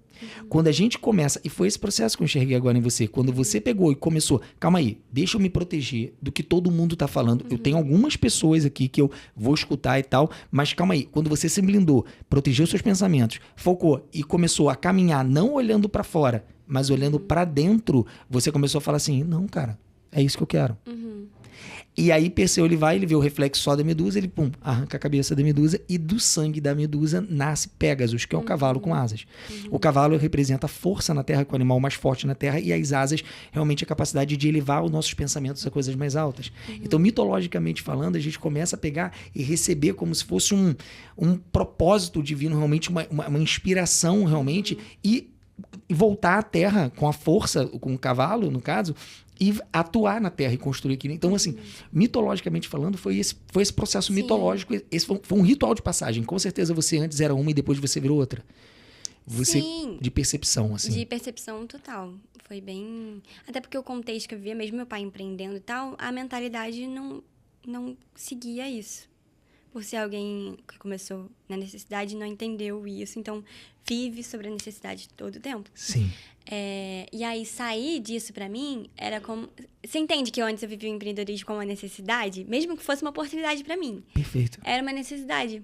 Quando a gente começa, e foi esse processo que eu enxerguei agora em você, quando você pegou e começou, calma aí, deixa eu me proteger do que todo mundo tá falando. Eu tenho algumas pessoas aqui que eu vou escutar e tal, mas calma aí, quando você se blindou, protegeu seus pensamentos, focou e começou a caminhar, não olhando para fora, mas olhando para dentro, você começou a falar assim, não, cara, é isso que eu quero. E aí Perseu, ele vê o reflexo só da Medusa, ele arranca a cabeça da Medusa, e do sangue da Medusa nasce Pégasus, que é o cavalo com asas. O cavalo representa a força na terra, que é o animal mais forte na terra, e as asas realmente a capacidade de elevar os nossos pensamentos a coisas mais altas. Então, mitologicamente falando, a gente começa a pegar e receber como se fosse um propósito divino, realmente uma inspiração realmente, e voltar à terra com a força, com o cavalo, no caso, e atuar na Terra e construir aquilo. Então, assim, mitologicamente falando, foi esse processo mitológico. Esse foi um ritual de passagem. Com certeza você antes era uma e depois você virou outra. Você, Sim. de percepção, assim. De percepção total. Foi bem... Até porque o contexto que eu vivia, mesmo meu pai empreendendo e tal, a mentalidade não seguia isso. Por ser alguém que começou na necessidade e não entendeu isso. Então, vive sobre a necessidade todo o tempo. Sim. E aí, sair disso pra mim era como... Você entende que antes eu vivia o empreendedorismo como uma necessidade? Mesmo que fosse uma oportunidade pra mim. Perfeito. Era uma necessidade.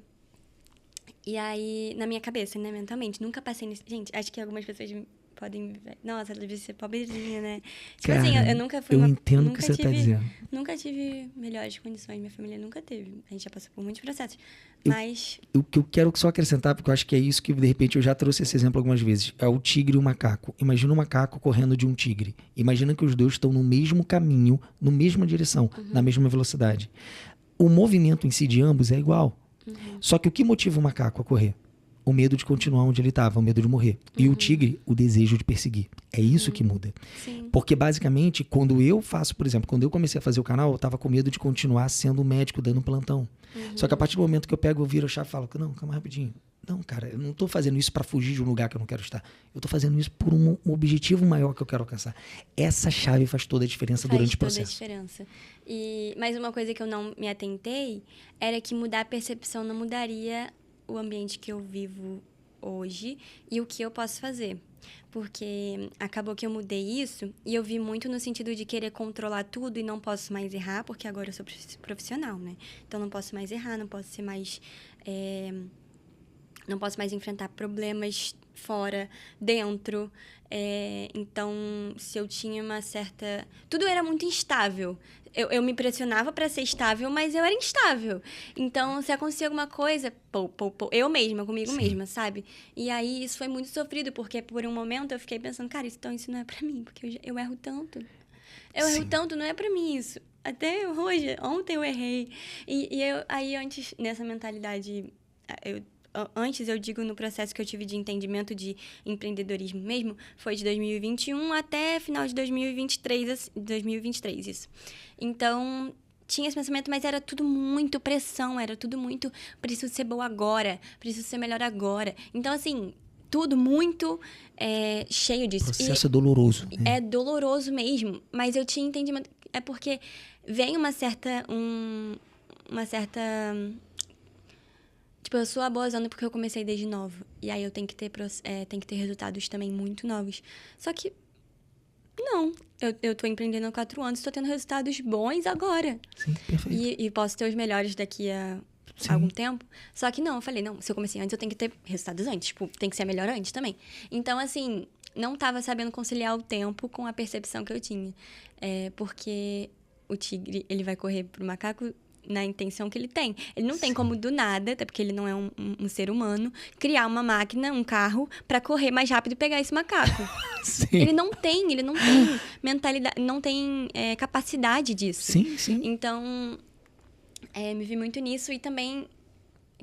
E aí, na minha cabeça, né, mentalmente, nunca passei nisso. Gente, acho que algumas pessoas podem... Nossa, ela devia ser pobrezinha, né? Tipo Cara, assim, eu nunca fui eu entendo o que você tá dizendo. Nunca tive melhores condições, minha família nunca teve. A gente já passou por muitos processos. Mas... O que eu quero só acrescentar, porque eu acho que é isso que, de repente, eu já trouxe esse exemplo algumas vezes. É o tigre e o macaco. Imagina um macaco correndo de um tigre. Imagina que os dois estão no mesmo caminho, na mesma direção, na mesma velocidade. O movimento em si de ambos é igual. Só que o que motiva o macaco a correr? o medo de continuar onde ele estava, o medo de morrer. E o tigre, o desejo de perseguir. É isso que muda. Sim. Porque, basicamente, quando eu faço, por exemplo, quando eu comecei a fazer o canal, eu tava com medo de continuar sendo médico, dando plantão. Só que a partir do momento que eu pego, eu viro a chave e falo, não, calma rapidinho. Não, cara, eu não tô fazendo isso para fugir de um lugar que eu não quero estar. Eu tô fazendo isso por um objetivo maior que eu quero alcançar. Essa chave faz toda a diferença durante o processo. Faz toda a diferença. Mas uma coisa que eu não me atentei era que mudar a percepção não mudaria o ambiente que eu vivo hoje e o que eu posso fazer. Porque acabou que eu mudei isso e eu vi muito no sentido de querer controlar tudo e não posso mais errar, porque agora eu sou profissional, né? Então não posso mais errar, não posso ser mais... não posso mais enfrentar problemas fora, dentro. Então, se eu tinha uma certa... Tudo era muito instável. Eu me pressionava para ser estável, mas eu era instável. Então, se acontecia alguma coisa, eu mesma, comigo mesma, sabe? E aí, isso foi muito sofrido, porque por um momento eu fiquei pensando, cara, então isso não é para mim, porque eu erro tanto. Eu erro tanto, não é para mim isso. Até hoje, ontem eu errei. E aí, antes, nessa mentalidade... Antes, eu digo, no processo que eu tive de entendimento de empreendedorismo mesmo, foi de 2021 até final de 2023, isso. Então, tinha esse pensamento, mas era tudo muito pressão, era tudo muito, preciso ser boa agora, preciso ser melhor agora. Então, assim, tudo muito cheio disso. O processo é doloroso. É doloroso mesmo, mas eu tinha entendimento, é porque vem uma certa... Tipo, eu sou a boazona porque eu comecei desde novo. E aí eu tenho que ter resultados também muito novos. Só que, não. Eu tô empreendendo há 4 anos, tô tendo resultados bons agora. Sim, perfeito. E posso ter os melhores daqui a algum tempo. Só que não, eu falei, não, se eu comecei antes, eu tenho que ter resultados antes. Tipo, tem que ser melhor antes também. Então, assim, não tava sabendo conciliar o tempo com a percepção que eu tinha. Porque o tigre, ele vai correr pro macaco... na intenção que ele tem. Ele não tem como, do nada, até porque ele não é um ser humano, criar uma máquina, um carro, pra correr mais rápido e pegar esse macaco. Ele não tem mentalidade, não tem capacidade disso. Sim, sim. Então, me vi muito nisso e também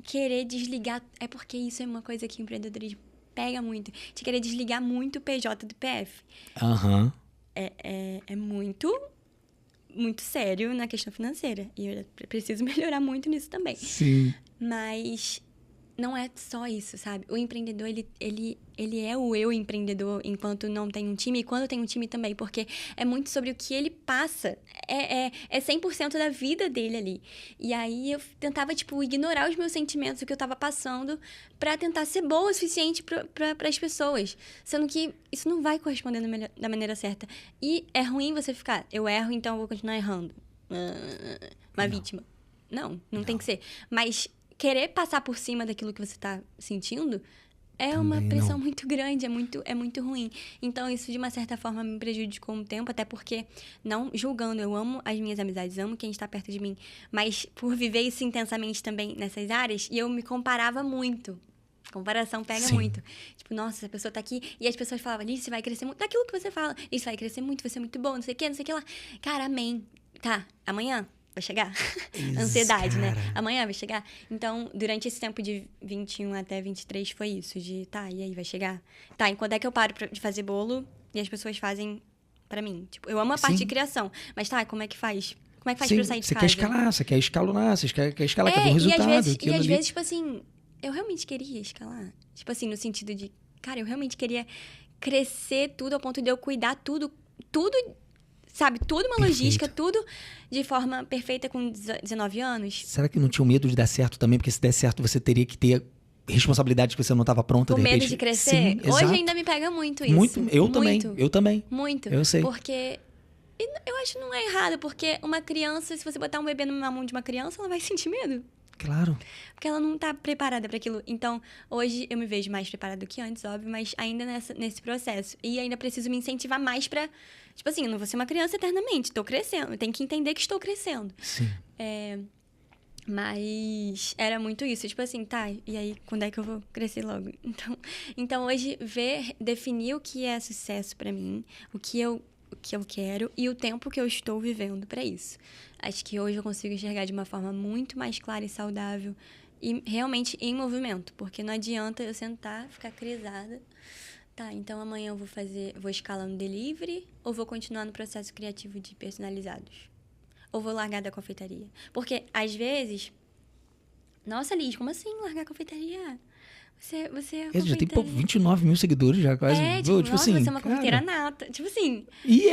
querer desligar, porque isso é uma coisa que o empreendedorismo pega muito, de querer desligar muito o PJ do PF. É muito sério na questão financeira. E eu preciso melhorar muito nisso também. Sim. Mas não é só isso, sabe? O empreendedor, ele é o eu empreendedor enquanto não tem um time. E quando tem um time também. Porque é muito sobre o que ele passa. É 100% da vida dele ali. E aí eu tentava, tipo, ignorar os meus sentimentos, o que eu tava passando, pra tentar ser boa o suficiente para as pessoas. Sendo que isso não vai corresponder da maneira certa. E é ruim você ficar, eu erro, então eu vou continuar errando. Uma vítima. Não tem que ser. Mas querer passar por cima daquilo que você tá sentindo é também uma pressão muito grande, é muito ruim. Então, isso, de uma certa forma, me prejudicou um tempo, até porque, não julgando, eu amo as minhas amizades, amo quem está perto de mim, mas por viver isso intensamente também nessas áreas, e eu me comparava muito. Comparação pega muito. Tipo, nossa, essa pessoa tá aqui, e as pessoas falavam, Alice, vai crescer muito, daquilo que você fala, isso vai crescer muito, vai ser muito bom, não sei o que lá. Cara, amém. Tá, amanhã vai chegar. Ansiedade, né? Amanhã vai chegar. Então, durante esse tempo de 21 até 23 foi isso, de e aí, vai chegar? E quando é que eu paro de fazer bolo e as pessoas fazem pra mim? Tipo, eu amo a parte de criação, mas como é que faz? Como é que faz pra eu sair de casa? Você quer escalar, você quer escalonar, você quer escalar, quer ver o resultado. E às vezes, tipo assim, eu realmente queria escalar. Tipo assim, no sentido de, cara, eu realmente queria crescer tudo ao ponto de eu cuidar tudo, sabe? Tudo uma logística, tudo de forma perfeita com 19 anos. Será que não tinha medo de dar certo também? Porque se der certo, você teria que ter responsabilidade que você não estava pronta. Com medo de crescer? Sim, hoje ainda me pega muito isso. Eu também. Muito. Eu sei. Porque eu acho que não é errado, porque uma criança, se você botar um bebê na mão de uma criança, ela vai sentir medo. Claro. Porque ela não tá preparada para aquilo. Então, hoje eu me vejo mais preparada do que antes, óbvio, mas ainda nesse processo. E ainda preciso me incentivar mais pra... Tipo assim, eu não vou ser uma criança eternamente, tô crescendo. Eu tenho que entender que estou crescendo. Sim. Mas era muito isso. Tipo assim, e aí, quando é que eu vou crescer logo? Então hoje, definir o que é sucesso pra mim, o que eu quero e o tempo que eu estou vivendo para isso. Acho que hoje eu consigo enxergar de uma forma muito mais clara e saudável e realmente em movimento, porque não adianta eu sentar, ficar crisada. Tá, então amanhã eu vou escalar no delivery ou vou continuar no processo criativo de personalizados? Ou vou largar da confeitaria? Porque, às vezes... Nossa, Liz, como assim largar a confeitaria? Você é confeiteira. Já tem 29 mil seguidores já, quase. Tipo Nossa, assim, você é uma cara. confeiteira nata. Tipo assim... E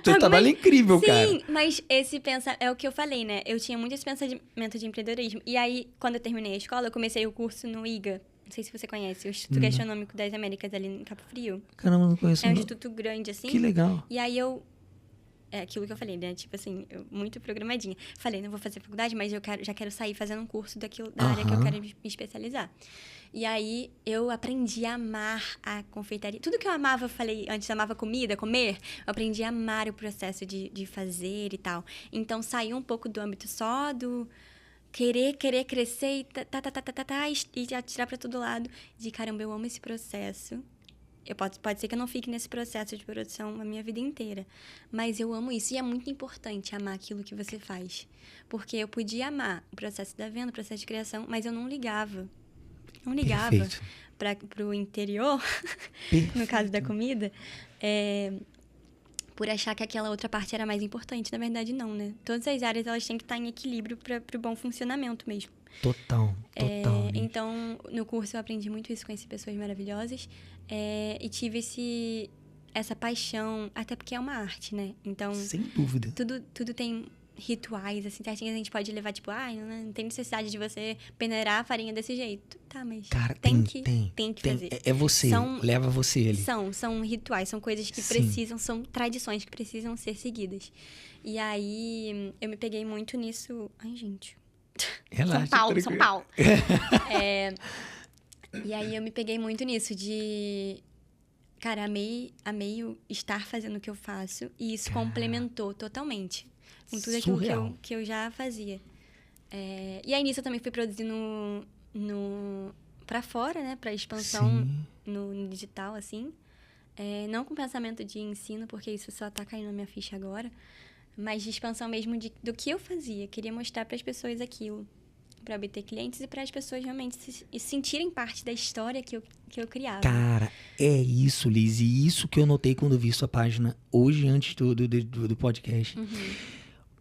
teu trabalho é incrível, cara. Sim, mas esse é o que eu falei, né? Eu tinha muito esse pensamento de empreendedorismo. E aí, quando eu terminei a escola, eu comecei o curso no IGA. Não sei se você conhece, o Instituto Gastronômico das Américas, ali em Cabo Frio. Caramba, não conheço. É um instituto grande, assim. Que legal. E aí é aquilo que eu falei, né? Tipo assim, muito programadinha. Falei, não vou fazer faculdade, mas já quero sair fazendo um curso da área que eu quero me especializar. E aí, eu aprendi a amar a confeitaria. Tudo que eu amava, eu falei antes, eu amava comida, comer. Eu aprendi a amar o processo de fazer e tal. Então, saiu um pouco do âmbito só do querer crescer e atirar pra todo lado. De, caramba, eu amo esse processo. Pode ser que eu não fique nesse processo de produção a minha vida inteira. Mas eu amo isso. E é muito importante amar aquilo que você faz. Porque eu podia amar o processo da venda, o processo de criação, mas eu não ligava. Não ligava para o interior, no caso da comida, por achar que aquela outra parte era mais importante. Na verdade, não, né? Todas as áreas elas têm que estar em equilíbrio para o bom funcionamento mesmo. Total. Então, no curso eu aprendi muito isso, conheci pessoas maravilhosas e tive essa paixão, até porque é uma arte, né? Então, sem dúvida. Tudo tem rituais, assim, certinhos, a gente pode levar, tipo, não tem necessidade de você peneirar a farinha desse jeito. Tá, mas cara, tem que fazer. É você, leva você ali. São rituais, são coisas que são tradições que precisam ser seguidas. E aí, eu me peguei muito nisso... Ai, gente... Relaxa, São Paulo. E aí, eu me peguei muito nisso de... Cara, amei estar fazendo o que eu faço e isso complementou totalmente com tudo aquilo que eu já fazia. E aí, nisso, eu também fui produzindo pra fora, né? Pra expansão no digital, assim. Não com pensamento de ensino, porque isso só tá caindo na minha ficha agora. Mas de expansão mesmo do que eu fazia. Queria mostrar para as pessoas aquilo. Para obter clientes e para as pessoas realmente se sentirem parte da história que eu criava. Cara, é isso, Liz. E isso que eu notei quando eu vi sua página hoje, antes do podcast.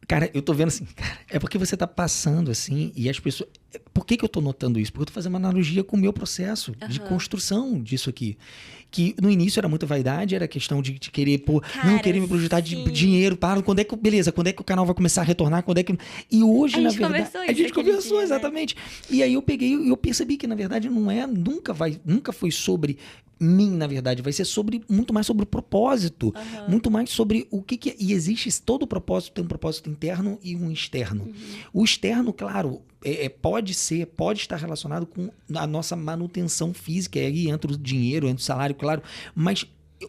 Cara, eu tô vendo assim, cara, é porque você tá passando assim e as pessoas... Por que eu tô notando isso? Porque eu tô fazendo uma analogia com o meu processo de construção disso aqui. Que no início era muita vaidade, era questão de querer, querer me projetar de dinheiro, quando é que o canal vai começar a retornar, E hoje, na verdade... A gente conversou, exatamente. Né? E aí eu peguei e eu percebi que, na verdade, nunca foi sobre mim, na verdade, vai ser muito mais sobre o propósito, muito mais sobre o que e existe todo propósito, tem um propósito interno e um externo. O externo, claro, pode estar relacionado com a nossa manutenção física, aí entra o dinheiro, entra o salário, claro, mas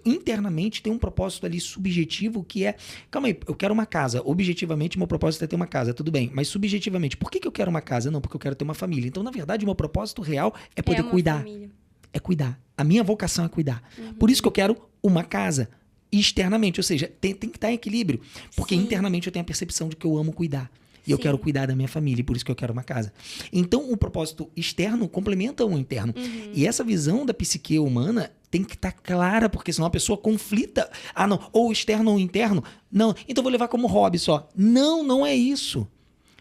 internamente tem um propósito ali subjetivo que é, calma aí, eu quero uma casa, objetivamente meu propósito é ter uma casa, tudo bem, mas subjetivamente, por que eu quero uma casa? Não, porque eu quero ter uma família. Então, na verdade, o meu propósito real é poder cuidar. Família. É cuidar. A minha vocação é cuidar. Por isso que eu quero uma casa externamente, ou seja, tem que estar em equilíbrio, porque internamente eu tenho a percepção de que eu amo cuidar. E eu quero cuidar da minha família, e por isso que eu quero uma casa. Então, o propósito externo complementa o interno. E essa visão da psique humana tem que estar clara, porque senão a pessoa conflita. Não, ou externo ou interno. Não, então eu vou levar como hobby só. Não é isso.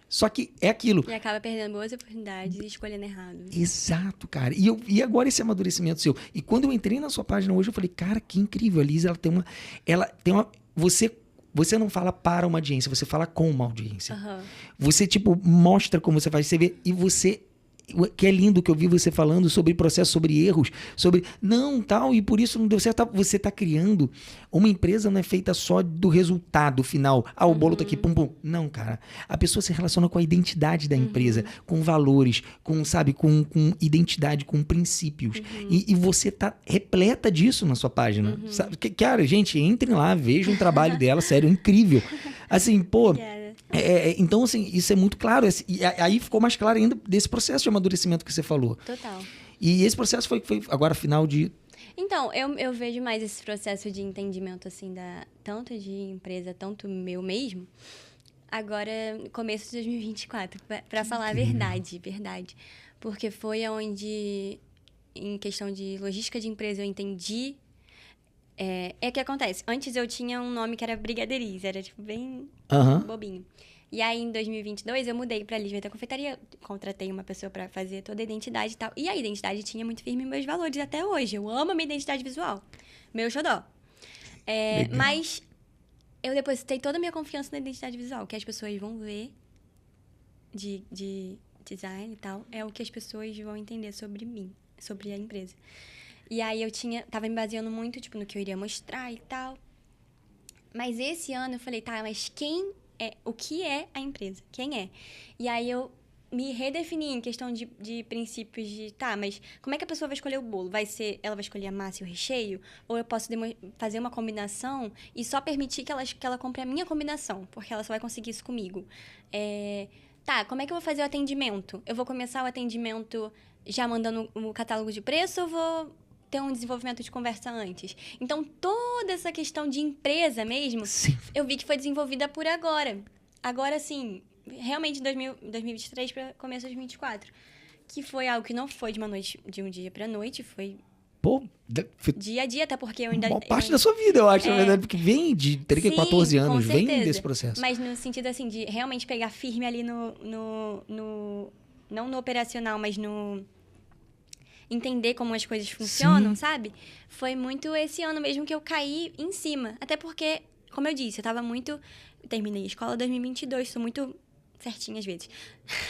Só que é aquilo. E acaba perdendo boas oportunidades e escolhendo errado. Exato, cara. E agora esse amadurecimento seu. E quando eu entrei na sua página hoje, eu falei, cara, que incrível. A Liz, ela tem uma... Você não fala para uma audiência, você fala com uma audiência. Você, mostra como você faz. Você vê, e você... Que é lindo que eu vi você falando sobre processo, sobre erros, sobre e por isso não deu certo. Você está criando uma empresa, não é feita só do resultado final. O bolo tá aqui, pum, pum. Não, cara. A pessoa se relaciona com a identidade da empresa, com valores, com identidade, com princípios. E você tá repleta disso na sua página. Sabe? Cara, gente, entrem lá, vejam o trabalho dela, sério, incrível. Assim, então, assim, isso é muito claro. E aí ficou mais claro ainda desse processo de amadurecimento que você falou. Total. E esse processo foi agora final de... Então, eu vejo mais esse processo de entendimento, assim, tanto de empresa, tanto meu mesmo, Agora, começo de 2024, pra falar a verdade. Porque foi onde, em questão de logística de empresa, eu entendi. O que acontece. Antes eu tinha um nome que era Brigadeiriz, era tipo bem bobinho. E aí, em 2022, eu mudei pra Lisbeta Confeitaria, contratei uma pessoa pra fazer toda a identidade e tal. E a identidade tinha muito firme meus valores até hoje. Eu amo a minha identidade visual, meu xodó. Mas eu depositei toda a minha confiança na identidade visual, que as pessoas vão ver de design e tal, é o que as pessoas vão entender sobre mim, sobre a empresa. E aí tava me baseando muito, tipo, no que eu iria mostrar e tal. Mas esse ano eu falei, tá, mas o que é a empresa? Quem é? E aí eu me redefini em questão de princípios de, tá, mas como é que a pessoa vai escolher o bolo? Ela vai escolher a massa e o recheio? Ou eu posso fazer uma combinação e só permitir que ela compre a minha combinação, porque ela só vai conseguir isso comigo. Tá, como é que eu vou fazer o atendimento? Eu vou começar o atendimento já mandando o catálogo de preço ou vou ter um desenvolvimento de conversa antes? Então, toda essa questão de empresa mesmo, Sim. eu vi que foi desenvolvida por agora. Agora, sim, realmente 2023 para começo de 2024. Que foi algo que não foi de um dia pra noite, foi dia a dia, até porque eu ainda... Uma parte da sua vida, eu acho, na verdade, porque vem de 14 anos, com vem certeza. desse processo. Mas no sentido, assim, de realmente pegar firme ali não no operacional, mas no entender como as coisas funcionam, sabe? Foi muito esse ano mesmo que eu caí em cima. Até porque, como eu disse, eu terminei a escola em 2022, sou muito certinha às vezes.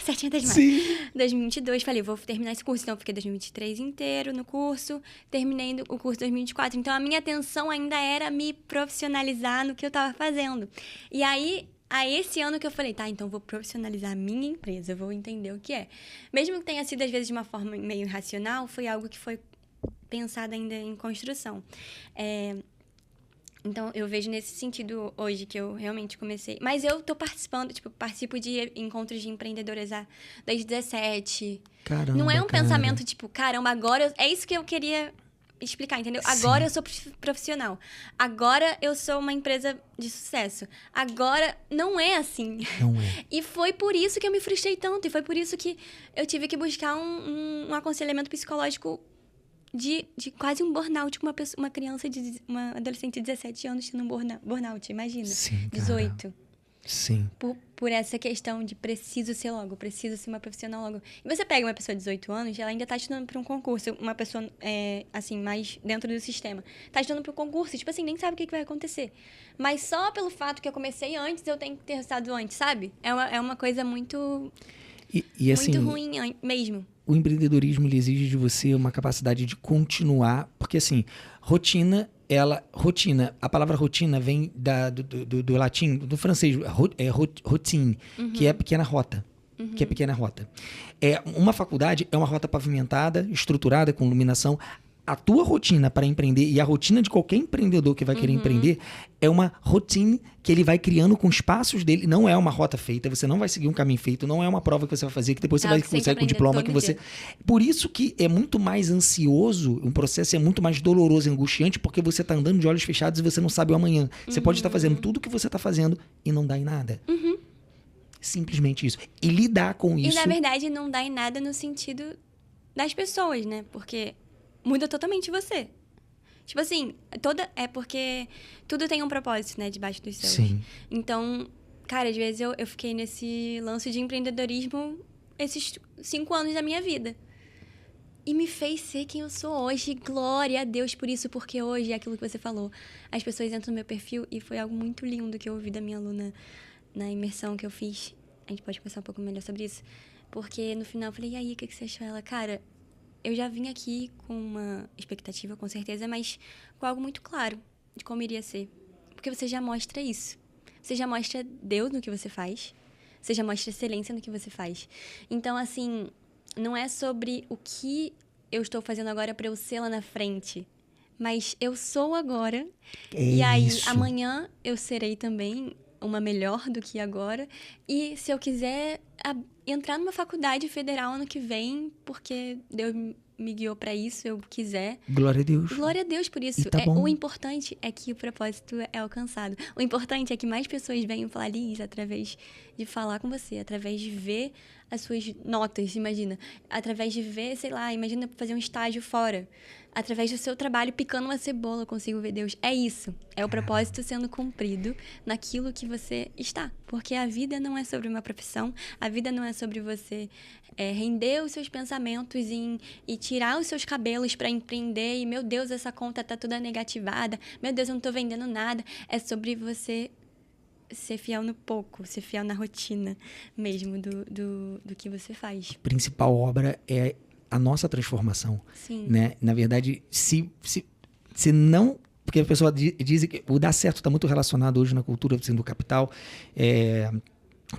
Certinha até demais. Sim. 2022, falei, vou terminar esse curso. Então, eu fiquei 2023 inteiro no curso, terminei o curso 2024. Então, a minha atenção ainda era me profissionalizar no que eu tava fazendo. E aí, esse ano que eu falei, tá, então vou profissionalizar a minha empresa, eu vou entender o que é. Mesmo que tenha sido, às vezes, de uma forma meio irracional, foi algo que foi pensado ainda em construção. Então, eu vejo nesse sentido hoje que eu realmente comecei. Mas eu tô participando, participo de encontros de empreendedoras desde 17. Caramba, não é um pensamento, caramba, agora... É isso que eu queria explicar, entendeu? Sim. Agora eu sou profissional. Agora eu sou uma empresa de sucesso. Agora, não é assim. Não é. E foi por isso que eu me frustrei tanto. E foi por isso que eu tive que buscar um aconselhamento psicológico de quase um burnout, uma adolescente de 17 anos tendo um burnout, imagina. Sim, 18. Sim. Por essa questão de preciso ser uma profissional logo. E você pega uma pessoa de 18 anos, ela ainda está estudando para um concurso, uma pessoa, assim, mais dentro do sistema. Está estudando para um concurso, nem sabe o que vai acontecer. Mas só pelo fato que eu comecei antes, eu tenho que ter estado antes, sabe? É uma coisa muito, e assim, muito ruim mesmo. O empreendedorismo, ele exige de você uma capacidade de continuar, porque assim, rotina, a palavra rotina vem do latim, do francês, routine, que é pequena rota. Que é pequena rota. Uma faculdade é uma rota pavimentada, estruturada, com iluminação. A tua rotina para empreender, e a rotina de qualquer empreendedor que vai querer empreender, é uma rotina que ele vai criando com os passos dele. Não é uma rota feita, você não vai seguir um caminho feito, não é uma prova que você vai fazer, que depois você vai sair com o diploma que você... Por isso que é muito mais ansioso, um processo é muito mais doloroso e angustiante, porque você está andando de olhos fechados e você não sabe o amanhã. Você pode estar fazendo tudo o que você está fazendo e não dá em nada. Simplesmente isso. E lidar com isso... E, na verdade, não dá em nada no sentido das pessoas, né? Porque... muda totalmente você. É porque tudo tem um propósito, né? Debaixo dos céus. Sim. Então, cara, às vezes eu fiquei nesse lance de empreendedorismo esses 5 anos da minha vida. E me fez ser quem eu sou hoje. Glória a Deus por isso, porque hoje é aquilo que você falou. As pessoas entram no meu perfil e foi algo muito lindo que eu ouvi da minha aluna na imersão que eu fiz. A gente pode conversar um pouco melhor sobre isso. Porque no final eu falei, e aí, o que você achou? Ela, cara... eu já vim aqui com uma expectativa, com certeza, mas com algo muito claro de como iria ser. Porque você já mostra isso. Você já mostra Deus no que você faz. Você já mostra excelência no que você faz. Então, assim, não é sobre o que eu estou fazendo agora para eu ser lá na frente. Mas eu sou agora. E aí, amanhã, eu serei também uma melhor do que agora. E se eu quiser entrar numa faculdade federal ano que vem, porque Deus me guiou para isso, eu quiser. Glória a Deus. Glória a Deus por isso. E tá bom. O importante é que o propósito é alcançado. O importante é que mais pessoas venham falar, Liz, através de falar com você, através de ver as suas notas, imagina. Através de ver, sei lá, imagina fazer um estágio fora. Através do seu trabalho picando uma cebola, eu consigo ver Deus. É isso. É o propósito sendo cumprido naquilo que você está. Porque a vida não é sobre uma profissão, a vida não é sobre você render os seus pensamentos e tirar os seus cabelos para empreender. E, meu Deus, essa conta tá toda negativada. Meu Deus, eu não tô vendendo nada. É sobre você ser fiel no pouco, ser fiel na rotina mesmo do que você faz. A principal obra é a nossa transformação. Sim. Né? Na verdade, se não... Porque a pessoa diz que o dar certo está muito relacionado hoje na cultura do capital,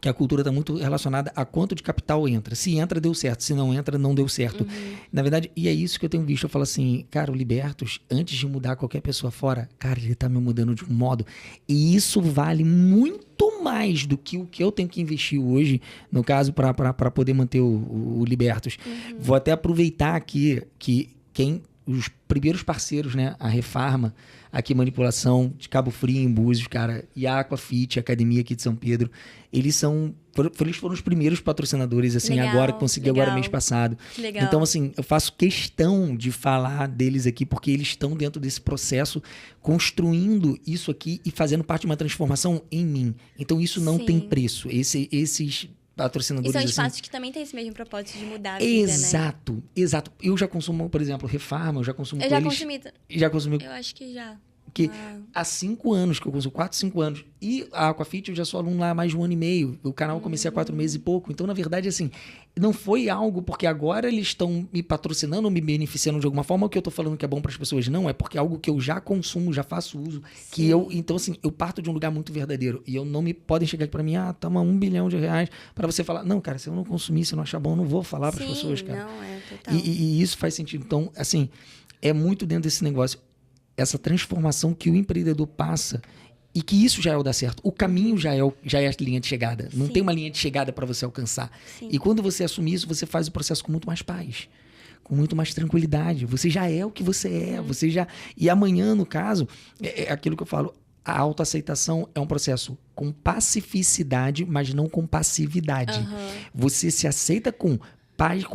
que a cultura está muito relacionada a quanto de capital entra. Se entra, deu certo. Se não entra, não deu certo. Na verdade, e é isso que eu tenho visto. Eu falo assim, cara, o Libertos, antes de mudar qualquer pessoa fora, cara, ele está me mudando de um modo. E isso vale muito mais do que o que eu tenho que investir hoje, no caso, para poder manter o Libertos. Vou até aproveitar aqui que os primeiros parceiros, né, a Refarma, aqui Manipulação, de Cabo Frio, em Búzios, cara, e a Aquafit, a academia aqui de São Pedro, eles foram os primeiros patrocinadores, assim, legal, agora, que consegui agora mês passado. Legal. Então, assim, eu faço questão de falar deles aqui, porque eles estão dentro desse processo, construindo isso aqui e fazendo parte de uma transformação em mim. Então, isso não tem preço. Esses patrocinadores, e são assim, espaços que também têm esse mesmo propósito de mudar a vida, exato, né? Exato. Eu já consumo, por exemplo, Refarma, eu já consumo eu com já eles. consumi. Já consumi. Eu acho que já. Que há 5 anos que eu consumo, 4, 5 anos. E a Aquafit eu já sou aluno lá há mais de 1 ano e meio. O canal eu comecei há 4 meses e pouco. Então, na verdade, assim, não foi algo porque agora eles estão me patrocinando, me beneficiando de alguma forma, o que eu tô falando que é bom para as pessoas. Não, é porque é algo que eu já consumo, já faço uso. Que eu, então, assim, eu parto de um lugar muito verdadeiro. E eu não me podem chegar aqui para mim, toma R$1 bilhão para você falar. Não, cara, se eu não consumir, se eu não achar bom, eu não vou falar para as pessoas, cara. Não, é total. E isso faz sentido. Então, assim, é muito dentro desse negócio. Essa transformação que o empreendedor passa e que isso já é o dar certo. O caminho já é a linha de chegada. Não tem uma linha de chegada para você alcançar. Sim. E quando você assume isso, você faz o processo com muito mais paz, com muito mais tranquilidade. Você já é o que você é. Você já... E amanhã, no caso, é aquilo que eu falo, a autoaceitação é um processo com pacificidade, mas não com passividade. Você se aceita com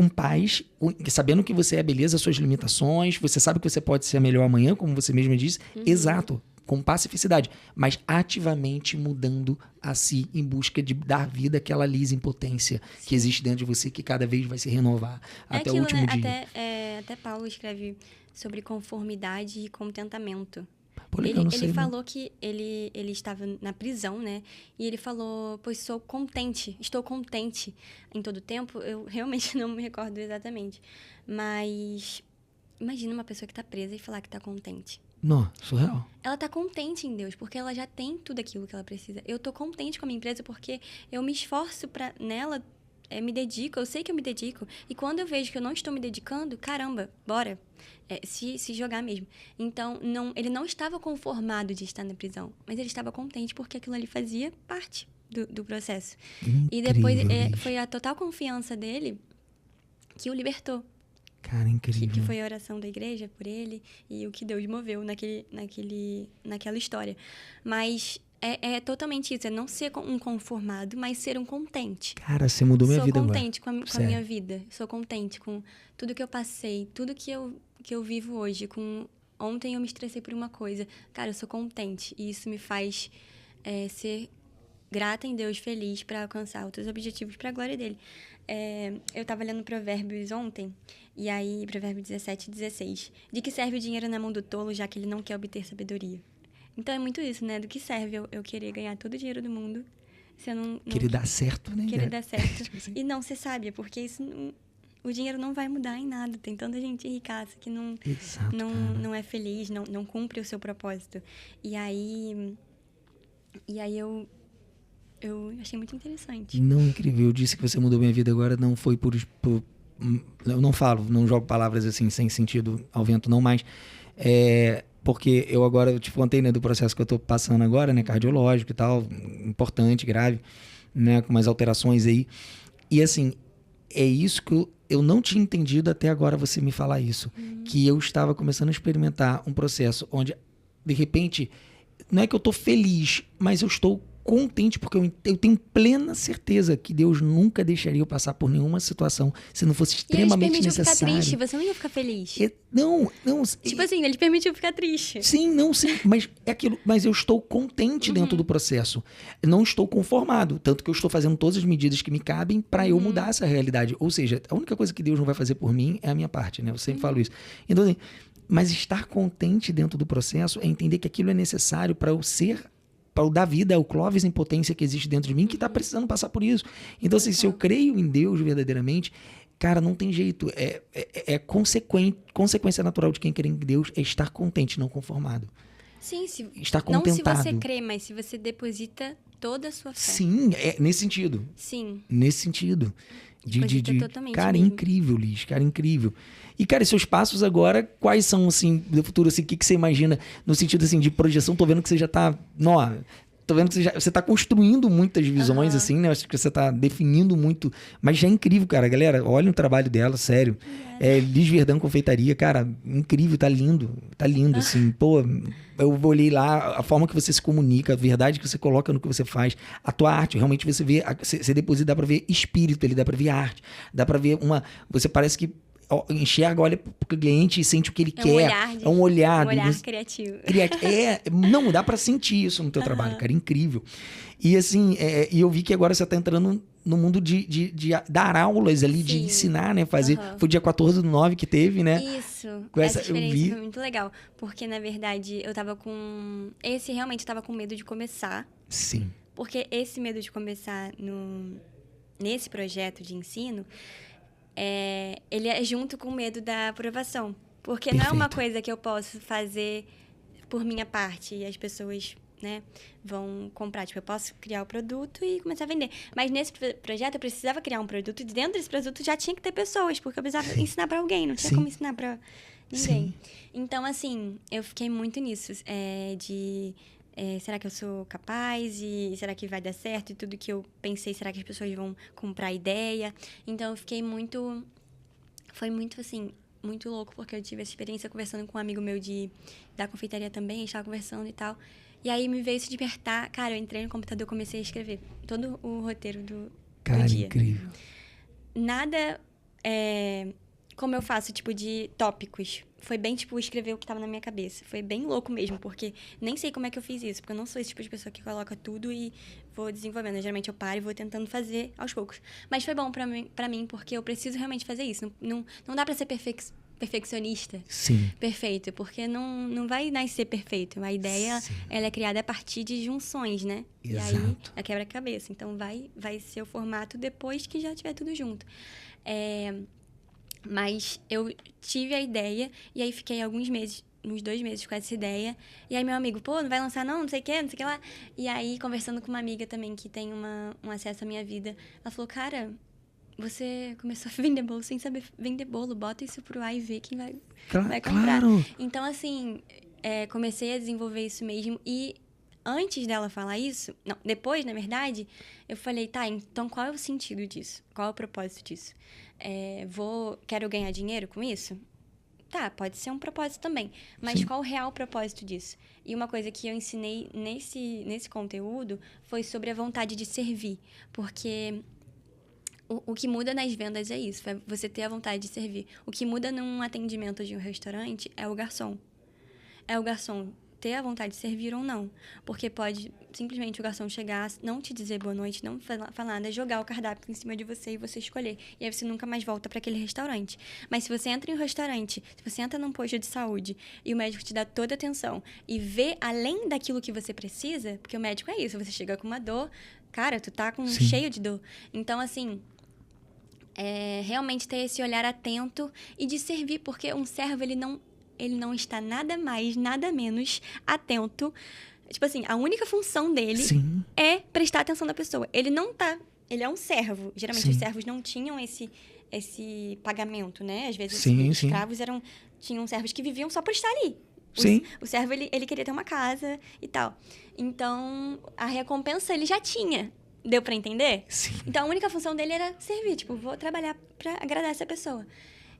paz, sabendo que você é, beleza, suas limitações, você sabe que você pode ser melhor amanhã, como você mesma disse, exato, com pacificidade, mas ativamente mudando a si em busca de dar vida àquela lisa impotência que existe dentro de você, que cada vez vai se renovar até o último dia. Até Paulo escreve sobre conformidade e contentamento. Pô, legal, ele falou que ele estava na prisão, né? E ele falou, pois estou contente em todo o tempo. Eu realmente não me recordo exatamente. Mas imagina uma pessoa que está presa e falar que está contente. Não, surreal. Ela está contente em Deus, porque ela já tem tudo aquilo que ela precisa. Eu estou contente com a minha empresa porque eu me esforço nela, me dedico, eu sei que eu me dedico. E quando eu vejo que eu não estou me dedicando, caramba, bora. Se jogar mesmo. Então, ele não estava conformado de estar na prisão, mas ele estava contente porque aquilo ali fazia parte do processo. Incrível, e depois foi a total confiança dele que o libertou. Cara, incrível. Que foi a oração da igreja por ele e o que Deus moveu naquela história. Mas é totalmente isso, é não ser um conformado, mas ser um contente. Cara, você mudou minha vida agora. Sou contente com a minha vida, sou contente com tudo que eu passei, tudo que eu vivo hoje. Ontem eu me estressei por uma coisa. Cara, eu sou contente e isso me faz ser grata em Deus, feliz para alcançar outros objetivos para a glória dele. Eu estava lendo Provérbios ontem, e aí, Provérbios 17:16. De que serve o dinheiro na mão do tolo, já que ele não quer obter sabedoria? Então, é muito isso, né? Do que serve eu querer ganhar todo o dinheiro do mundo se eu não querer dar certo, né? Querer dar certo. E não ser sábia, porque isso o dinheiro não vai mudar em nada. Tem tanta gente ricaça que não é feliz, não cumpre o seu propósito. E aí eu achei muito interessante. Não, incrível. Eu disse que você mudou minha vida agora, não foi por eu não jogo palavras assim sem sentido ao vento, não, mas porque eu agora, eu te contei, né, do processo que eu tô passando agora, né, cardiológico e tal, importante, grave, né, com umas alterações aí. E assim, é isso que eu não tinha entendido até agora você me falar isso. Que eu estava começando a experimentar um processo onde, de repente, não é que eu estou feliz, mas eu estou contente porque eu tenho plena certeza que Deus nunca deixaria eu passar por nenhuma situação se não fosse extremamente necessário. E ele te permitiu necessário. ficar triste, você não ia ficar feliz. Não. Tipo assim, ele permitiu ficar triste. Sim, mas é aquilo. Mas eu estou contente dentro do processo. Não estou conformado. Tanto que eu estou fazendo todas as medidas que me cabem para eu mudar essa realidade. Ou seja, a única coisa que Deus não vai fazer por mim é a minha parte, né? Eu sempre falo isso. Então, assim, mas estar contente dentro do processo é entender que aquilo é necessário para eu ser, para eu dar vida ao Clóvis em potência que existe dentro de mim, que está precisando passar por isso. Então, assim, se eu creio em Deus verdadeiramente, cara, não tem jeito. É consequência natural de quem crê em Deus é estar contente, não conformado. Sim, Estar contentado. Não se você crê, mas se você deposita toda a sua fé. Sim, nesse sentido. Sim. Nesse sentido. Totalmente Cara, mesmo. incrível, Liz. Cara, incrível. E, cara, seus passos agora, quais são, assim, do futuro? Assim, o que você imagina no sentido, assim, de projeção? Tô vendo que você já tá... Tô vendo que você tá construindo muitas visões, assim, né? Acho que você tá definindo muito. Mas já é incrível, cara. Galera, olha o trabalho dela, sério. Liz Verdão Confeitaria, cara, incrível, tá lindo. Tá lindo, assim. Pô, eu olhei lá, a forma que você se comunica, a verdade que você coloca no que você faz, a tua arte, realmente você vê, você deposita, dá pra ver espírito ali, dá pra ver arte, dá pra ver você parece que enxerga, olha pro cliente e sente o que ele quer. É um olhar criativo. Não, dá pra sentir isso no teu trabalho, cara, incrível. E assim, e eu vi que agora você tá entrando no mundo de dar aulas ali, de ensinar, né? Fazer. Foi dia 14/9 que teve, né? Isso. Essa experiência foi muito legal. Porque, na verdade, eu tava com... realmente eu tava com medo de começar. Sim. Porque esse medo de começar nesse projeto de ensino... ele é junto com o medo da aprovação. Porque Perfeito. não é uma coisa que eu posso fazer por minha parte e as pessoas, né, vão comprar. Tipo, eu posso criar o produto e começar a vender. Mas nesse projeto eu precisava criar um produto e dentro desse produto já tinha que ter pessoas, porque eu precisava ensinar para alguém, não tinha como ensinar para ninguém. Então, assim, eu fiquei muito nisso, será que eu sou capaz? E será que vai dar certo? E tudo que eu pensei, será que as pessoas vão comprar a ideia? Então, eu fiquei muito... Foi muito, assim, muito louco, porque eu tive essa experiência conversando com um amigo meu da confeitaria também, a gente tava conversando e tal. E aí, me veio se despertar. Cara, eu entrei no computador e comecei a escrever todo o roteiro do dia. Incrível. Nada... como eu faço, tipo, de tópicos. Foi bem, tipo, escrever o que tava na minha cabeça. Foi bem louco mesmo, porque nem sei como é que eu fiz isso. Porque eu não sou esse tipo de pessoa que coloca tudo e vou desenvolvendo. Geralmente eu paro e vou tentando fazer aos poucos. Mas foi bom pra mim porque eu preciso realmente fazer isso. Não dá pra ser perfeccionista. Sim. Perfeito, porque não vai nascer perfeito. A ideia, ela é criada a partir de junções, né? Exato. E aí, a quebra-cabeça. Então, vai ser o formato depois que já tiver tudo junto. Mas eu tive a ideia e aí fiquei uns 2 meses com essa ideia. E aí meu amigo, não vai lançar não sei o que lá. E aí, conversando com uma amiga também que tem um acesso à minha vida, ela falou, cara, você começou a vender bolo sem saber vender bolo, bota isso pro ar e vê quem vai comprar. Claro. Então, assim, comecei a desenvolver isso mesmo e... Antes dela falar isso... Não, depois, na verdade, eu falei, tá, então qual é o sentido disso? Qual é o propósito disso? Quero ganhar dinheiro com isso? Tá, pode ser um propósito também. Mas qual o real propósito disso? E uma coisa que eu ensinei nesse conteúdo foi sobre a vontade de servir. Porque o que muda nas vendas é isso, é você ter a vontade de servir. O que muda num atendimento de um restaurante é o garçom. É o garçom ter a vontade de servir ou não. Porque pode simplesmente o garçom chegar, não te dizer boa noite, não falar nada, jogar o cardápio em cima de você e você escolher. E aí você nunca mais volta para aquele restaurante. Mas se você entra em um restaurante, se você entra num posto de saúde e o médico te dá toda a atenção e vê além daquilo que você precisa, porque o médico é isso, você chega com uma dor, cara, tu tá cheio de dor. Então, assim... realmente ter esse olhar atento e de servir, porque um servo, ele não está nada mais, nada menos atento. Tipo assim, a única função dele é prestar atenção na pessoa. Ele não tá... Ele é um servo. Geralmente, os servos não tinham esse pagamento, né? Às vezes, os escravos tinham servos que viviam só por estar ali. O servo, ele queria ter uma casa e tal. Então, a recompensa ele já tinha. Deu pra entender? Sim. Então, a única função dele era servir. Tipo, vou trabalhar pra agradar essa pessoa.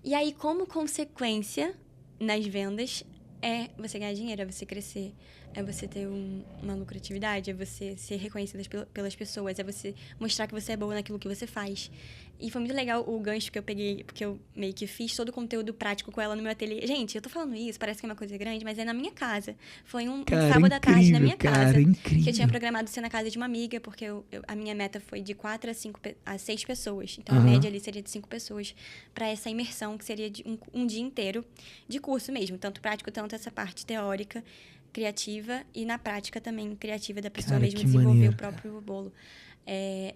E aí, como consequência, nas vendas, é você ganhar dinheiro, é você crescer, é você ter uma lucratividade, é você ser reconhecida pelas pessoas, é você mostrar que você é boa naquilo que você faz. E foi muito legal o gancho que eu peguei, porque eu meio que fiz todo o conteúdo prático com ela no meu ateliê. Gente, eu tô falando isso, parece que é uma coisa grande, mas é na minha casa. Foi um sábado à tarde na minha casa. Incrível. Que eu tinha programado ser na casa de uma amiga, porque a minha meta foi de 4 a 6 pessoas. Então, a média ali seria de 5 pessoas para essa imersão, que seria de um dia inteiro de curso mesmo. Tanto prático, tanto essa parte teórica, criativa, e na prática também criativa da pessoa mesmo desenvolver maneiro, o próprio bolo.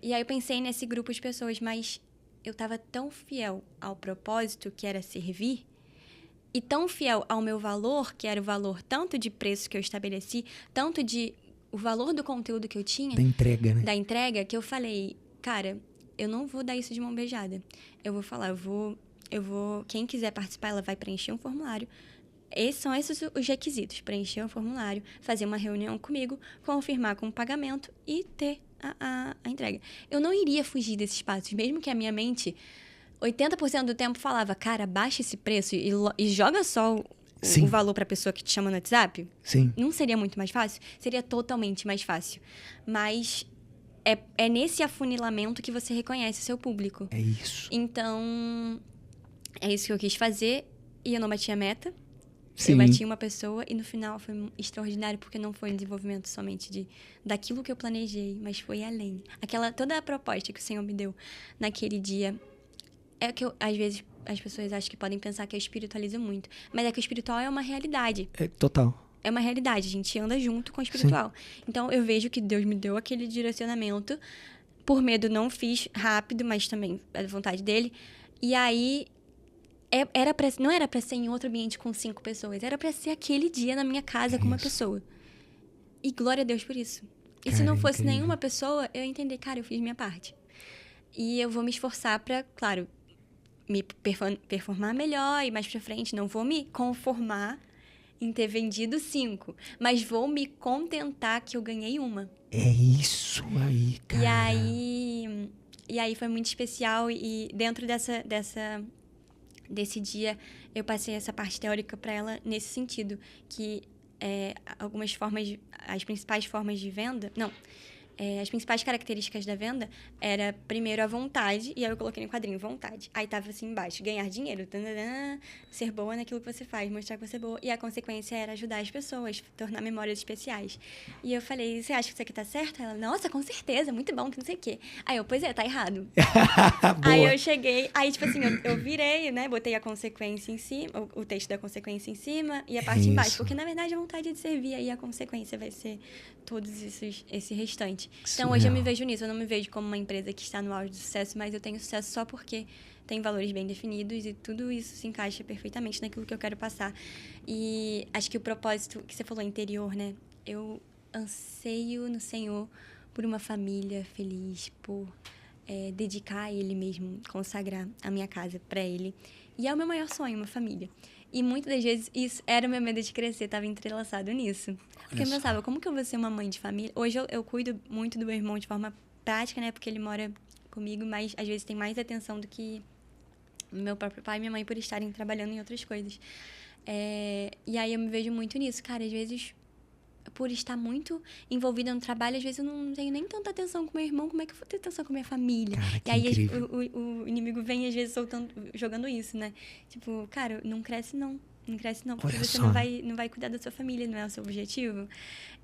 E aí eu pensei nesse grupo de pessoas, mas eu estava tão fiel ao propósito, que era servir, e tão fiel ao meu valor, que era o valor tanto de preço que eu estabeleci, tanto de o valor do conteúdo que eu tinha. Da entrega, né? Da entrega, que eu falei, cara, eu não vou dar isso de mão beijada. Eu vou falar, eu vou... Quem quiser participar, ela vai preencher um formulário. São esses os requisitos. Preencher um formulário, fazer uma reunião comigo, confirmar com o pagamento e ter a entrega. Eu não iria fugir desses passos, mesmo que a minha mente, 80% do tempo, falava, cara, baixa esse preço e joga só o valor para a pessoa que te chama no WhatsApp. Sim. Não seria muito mais fácil? Seria totalmente mais fácil. Mas é nesse afunilamento que você reconhece o seu público. É isso. Então, é isso que eu quis fazer e eu não bati a meta. Sim. Eu bati uma pessoa e no final foi extraordinário, porque não foi um desenvolvimento somente daquilo que eu planejei, mas foi além. Toda a proposta que o Senhor me deu naquele dia é que às vezes as pessoas acham que podem pensar que eu espiritualizo muito, mas é que o espiritual é uma realidade. É total. É uma realidade, a gente anda junto com o espiritual. Sim. Então eu vejo que Deus me deu aquele direcionamento, por medo não fiz rápido, mas também é da vontade dele. E aí não era pra ser em outro ambiente com 5 pessoas. Era pra ser aquele dia na minha casa com uma pessoa. E glória a Deus por isso. E se não fosse nenhuma pessoa, eu ia entender, cara, eu fiz minha parte. E eu vou me esforçar pra, claro, me performar melhor e mais pra frente. Não vou me conformar em ter vendido 5. Mas vou me contentar que eu ganhei uma. É isso aí, cara. E aí foi muito especial. E dentro desse dia, eu passei essa parte teórica para ela nesse sentido, que as principais formas de venda... Não, as principais características da venda era, primeiro, a vontade, e aí eu coloquei no quadrinho, vontade. Aí tava assim embaixo, ganhar dinheiro, tanana, ser boa naquilo que você faz, mostrar que você é boa. E a consequência era ajudar as pessoas, tornar memórias especiais. E eu falei, você acha que isso aqui tá certo? Ela, nossa, com certeza, muito bom, que não sei o quê. Aí eu, pois é, tá errado. Aí eu cheguei, aí tipo assim, eu virei, né, botei a consequência em cima, o texto da consequência em cima e a parte embaixo. Porque, na verdade, a vontade é de servir, aí a consequência vai ser todos esse restante. Então, hoje eu me vejo nisso. Eu não me vejo como uma empresa que está no auge do sucesso, mas eu tenho sucesso só porque tem valores bem definidos e tudo isso se encaixa perfeitamente naquilo que eu quero passar. E acho que o propósito que você falou, interior, né? Eu anseio no Senhor por uma família feliz, por dedicar a Ele mesmo, consagrar a minha casa para Ele. E é o meu maior sonho, uma família. E muitas das vezes isso era o meu medo de crescer, estava entrelaçado nisso. Porque eu pensava, como que eu vou ser uma mãe de família? Hoje eu cuido muito do meu irmão de forma prática, né? Porque ele mora comigo, mas às vezes tem mais atenção do que meu próprio pai e minha mãe por estarem trabalhando em outras coisas. E aí eu me vejo muito nisso. Cara, às vezes, por estar muito envolvida no trabalho, às vezes eu não tenho nem tanta atenção com meu irmão, como é que eu vou ter atenção com minha família? Cara, e aí o inimigo vem, às vezes, jogando isso, né? Tipo, cara, não cresce não. Não cresce não, porque Olha você só. não vai cuidar da sua família, não é o seu objetivo.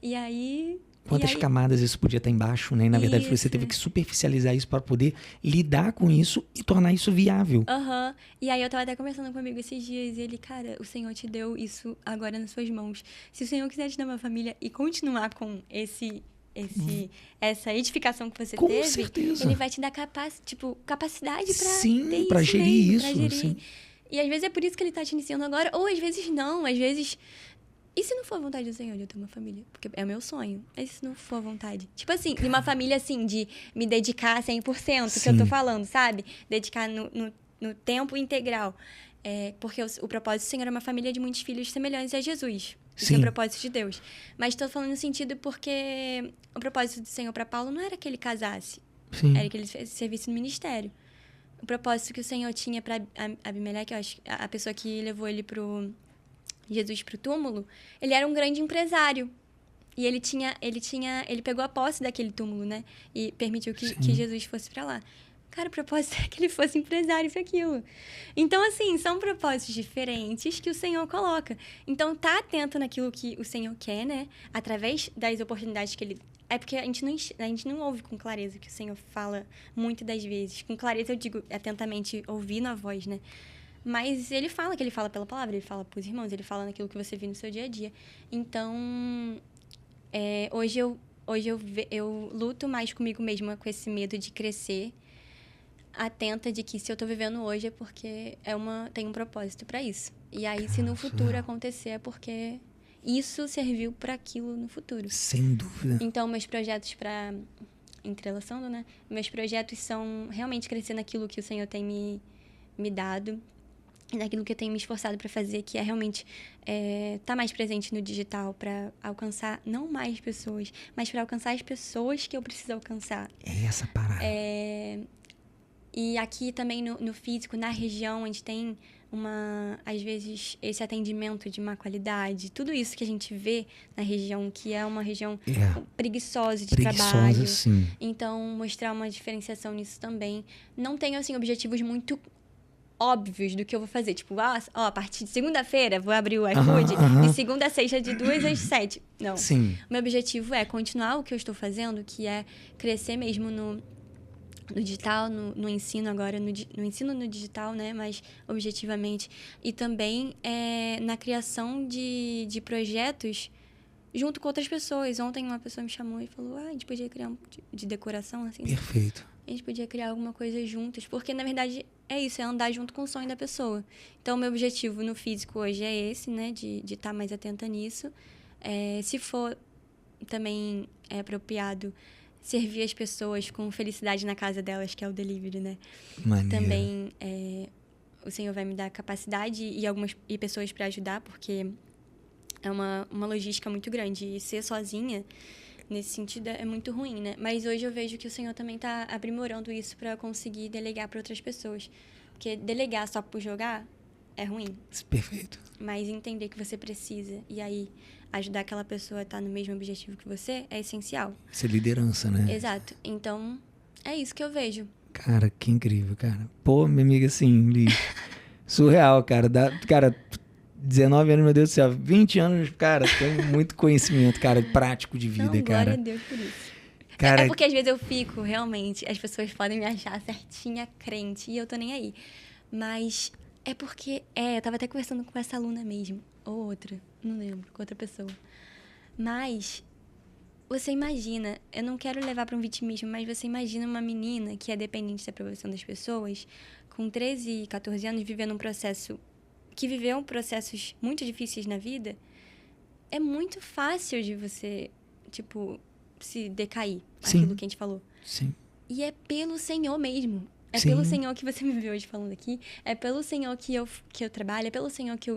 E aí... Quantas camadas isso podia estar embaixo, né? E, na verdade, você teve que superficializar isso para poder lidar com isso e tornar isso viável. E aí eu tava até conversando com um amigo esses dias e ele, cara, o Senhor te deu isso agora nas suas mãos. Se o Senhor quiser te dar uma família e continuar com essa edificação que você teve, certeza. Ele vai te dar capacidade pra sim, ter pra isso gerir mesmo, isso. Pra gerir. Sim. E às vezes é por isso que ele tá te iniciando agora, ou às vezes não, às vezes... E se não for a vontade do Senhor de eu ter uma família? Porque é o meu sonho. Mas se não for a vontade? Tipo assim, de uma família assim, de me dedicar 100%, que eu tô falando, sabe? Dedicar no tempo integral. Porque o propósito do Senhor é uma família de muitos filhos semelhantes a Jesus. Isso é Sim. o propósito de Deus. Mas estou falando no sentido porque o propósito do Senhor para Paulo não era que ele casasse. Sim. Era que ele servisse no ministério. O propósito que o Senhor tinha para Abimeleque, eu acho, a pessoa que levou ele Jesus pro túmulo, ele era um grande empresário. E ele pegou a posse daquele túmulo, né? E permitiu que Jesus fosse para lá. Cara, o propósito é que ele fosse empresário para aquilo. Então, assim, são propósitos diferentes que o Senhor coloca. Então, tá atento naquilo que o Senhor quer, né? Através das oportunidades que ele... É porque a gente não ouve com clareza o que o Senhor fala muitas das vezes. Com clareza, eu digo atentamente, ouvindo a voz, né? Mas ele fala pela palavra, ele fala pros irmãos, ele fala naquilo que você viu no seu dia a dia. Então, hoje eu luto mais comigo mesma com esse medo de crescer, atenta de que se eu tô vivendo hoje é porque tem um propósito para isso. E aí, se no futuro acontecer, é porque isso serviu para aquilo no futuro. Sem dúvida. Então, meus projetos entrelaçando, né? Meus projetos são realmente crescer naquilo que o Senhor tem me dado, naquilo que eu tenho me esforçado para fazer, que é realmente tá mais presente no digital para alcançar não mais pessoas, mas para alcançar as pessoas que eu preciso alcançar. É essa parada. E aqui também no físico, na região, a gente tem às vezes, esse atendimento de má qualidade. Tudo isso que a gente vê na região, que é uma região preguiçosa de trabalho. Sim. Então, mostrar uma diferenciação nisso também. Não tenho, assim, objetivos muito óbvios do que eu vou fazer. Tipo, a partir de segunda-feira vou abrir o iFood, de segunda a sexta, de 2 às 7. Não. Sim. O meu objetivo é continuar o que eu estou fazendo, que é crescer mesmo no digital, no ensino agora, no ensino no digital, né? Mas objetivamente. E também na criação de projetos junto com outras pessoas. Ontem uma pessoa me chamou e falou, a gente podia criar de decoração, assim. Perfeito. A gente podia criar alguma coisa juntas. Porque, na verdade, é isso, é andar junto com o sonho da pessoa. Então, o meu objetivo no físico hoje é esse, né? De estar mais atenta nisso. Se for também apropriado servir as pessoas com felicidade na casa delas, que é o delivery, né? Maneiro. Também o Senhor vai me dar capacidade e pessoas para ajudar, porque é uma logística muito grande. E ser sozinha, nesse sentido, é muito ruim, né? Mas hoje eu vejo que o Senhor também está aprimorando isso para conseguir delegar para outras pessoas. Porque delegar só por jogar é ruim. Perfeito. Mas entender que você precisa e aí ajudar aquela pessoa a estar no mesmo objetivo que você é essencial. Isso é liderança, né? Exato. Então, é isso que eu vejo. Cara, que incrível, cara. Pô, minha amiga, assim, Liz, surreal, cara. Cara, 19 anos, meu Deus do céu. 20 anos, cara, tem muito conhecimento, cara, prático de vida, Não, cara. glória a Deus por isso. Cara, é porque às vezes eu fico, realmente, as pessoas podem me achar certinha, crente, e eu tô nem aí. Mas é porque, eu tava até conversando com essa aluna mesmo, ou outra, não lembro, com outra pessoa. Mas você imagina, eu não quero levar para um vitimismo, mas você imagina uma menina que é dependente da aprovação das pessoas, com 13, 14 anos, vivendo que viveu processos muito difíceis na vida. É muito fácil de você, tipo, se decair, aquilo que a gente falou. Sim. E é pelo Senhor mesmo. É Sim. pelo Senhor que você me vê hoje falando aqui. É pelo Senhor que eu trabalho. É pelo Senhor que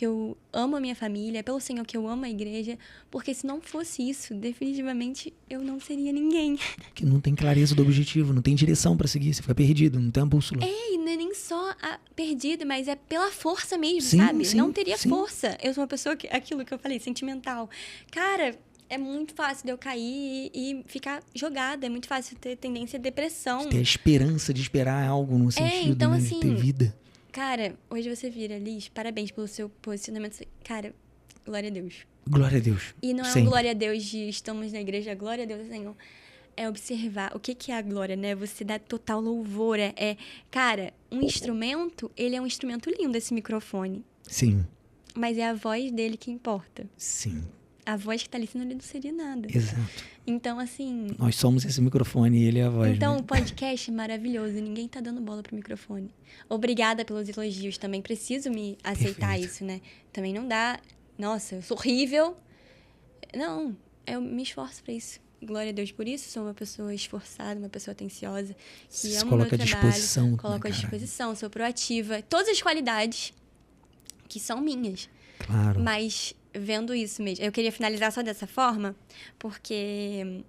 eu amo a minha família. É pelo Senhor que eu amo a igreja. Porque se não fosse isso, definitivamente eu não seria ninguém. Que não tem clareza do objetivo, não tem direção pra seguir, você fica perdido, não tem uma bússola. E não é nem só perdido, mas é pela força mesmo, Sim, sabe? sim, Não teria sim. força. Eu sou uma pessoa aquilo que eu falei, sentimental. Cara, é muito fácil de eu cair e ficar jogada. É muito fácil ter tendência à depressão. Você ter a esperança de esperar algo no sentido, então, né, assim, de ter vida. Cara, hoje você vira, Liz, parabéns pelo seu posicionamento. Cara, glória a Deus. Glória a Deus. E não é Sempre. um glória a Deus de estamos na igreja, glória a Deus, Senhor. É observar o que é a glória, né? Você dá total louvor. Cara, um instrumento, ele é um instrumento lindo, esse microfone. Sim. Mas é a voz dele que importa. Sim. A voz que tá ali, senão ele não seria nada. Exato. Então, assim... Nós somos esse microfone e ele é a voz, Então, né? o podcast é maravilhoso. Ninguém tá dando bola pro microfone. Obrigada pelos elogios. Também preciso me aceitar Perfeito. isso, né? Também não dá... Nossa, eu sou horrível. Não, eu me esforço pra isso. Glória a Deus por isso. Sou uma pessoa esforçada, uma pessoa atenciosa, que Se ama o meu coloca à trabalho. disposição, Coloco à né, cara? disposição, sou proativa. Todas as qualidades que são minhas. Claro. Mas vendo isso mesmo. Eu queria finalizar só dessa forma, porque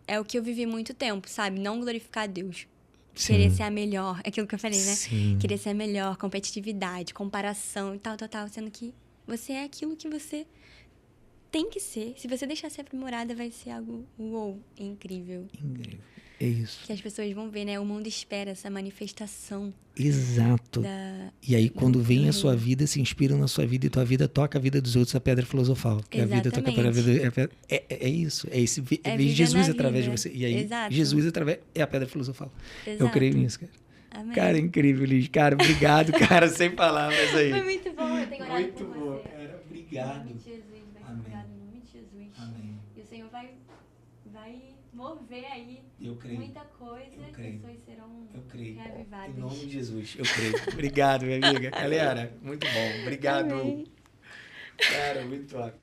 é o que eu vivi muito tempo, sabe? Não glorificar a Deus. Sim. Querer ser a melhor, é aquilo que eu falei, né? Sim. Querer ser a melhor, competitividade, comparação e tal, sendo que você é aquilo que você tem que ser. Se você deixar ser aprimorada, vai ser algo, uou, incrível. Incrível. É isso. Que as pessoas vão ver, né? O mundo espera essa manifestação. Exato. E aí, quando vem a sua vida, se inspiram na sua vida e tua vida toca a vida dos outros, a pedra filosofal. Que a vida toca a vida. É isso. É esse. É ver Jesus através de você. E aí, Exato. Jesus é a pedra filosofal. Exato. Eu creio nisso, cara. Amém. Cara, incrível, Liz. Cara, obrigado, cara, sem palavras aí. Foi muito bom, eu tenho orado Muito por bom, você. cara. Obrigado. Em nome de Jesus, vai ser curado em nome de Jesus. Amém. E o Senhor vai mover aí muita coisa e pessoas serão reavivadas. Em nome de Jesus, eu creio. Obrigado, minha amiga. Galera, muito bom. Obrigado. Amém. Cara, muito top.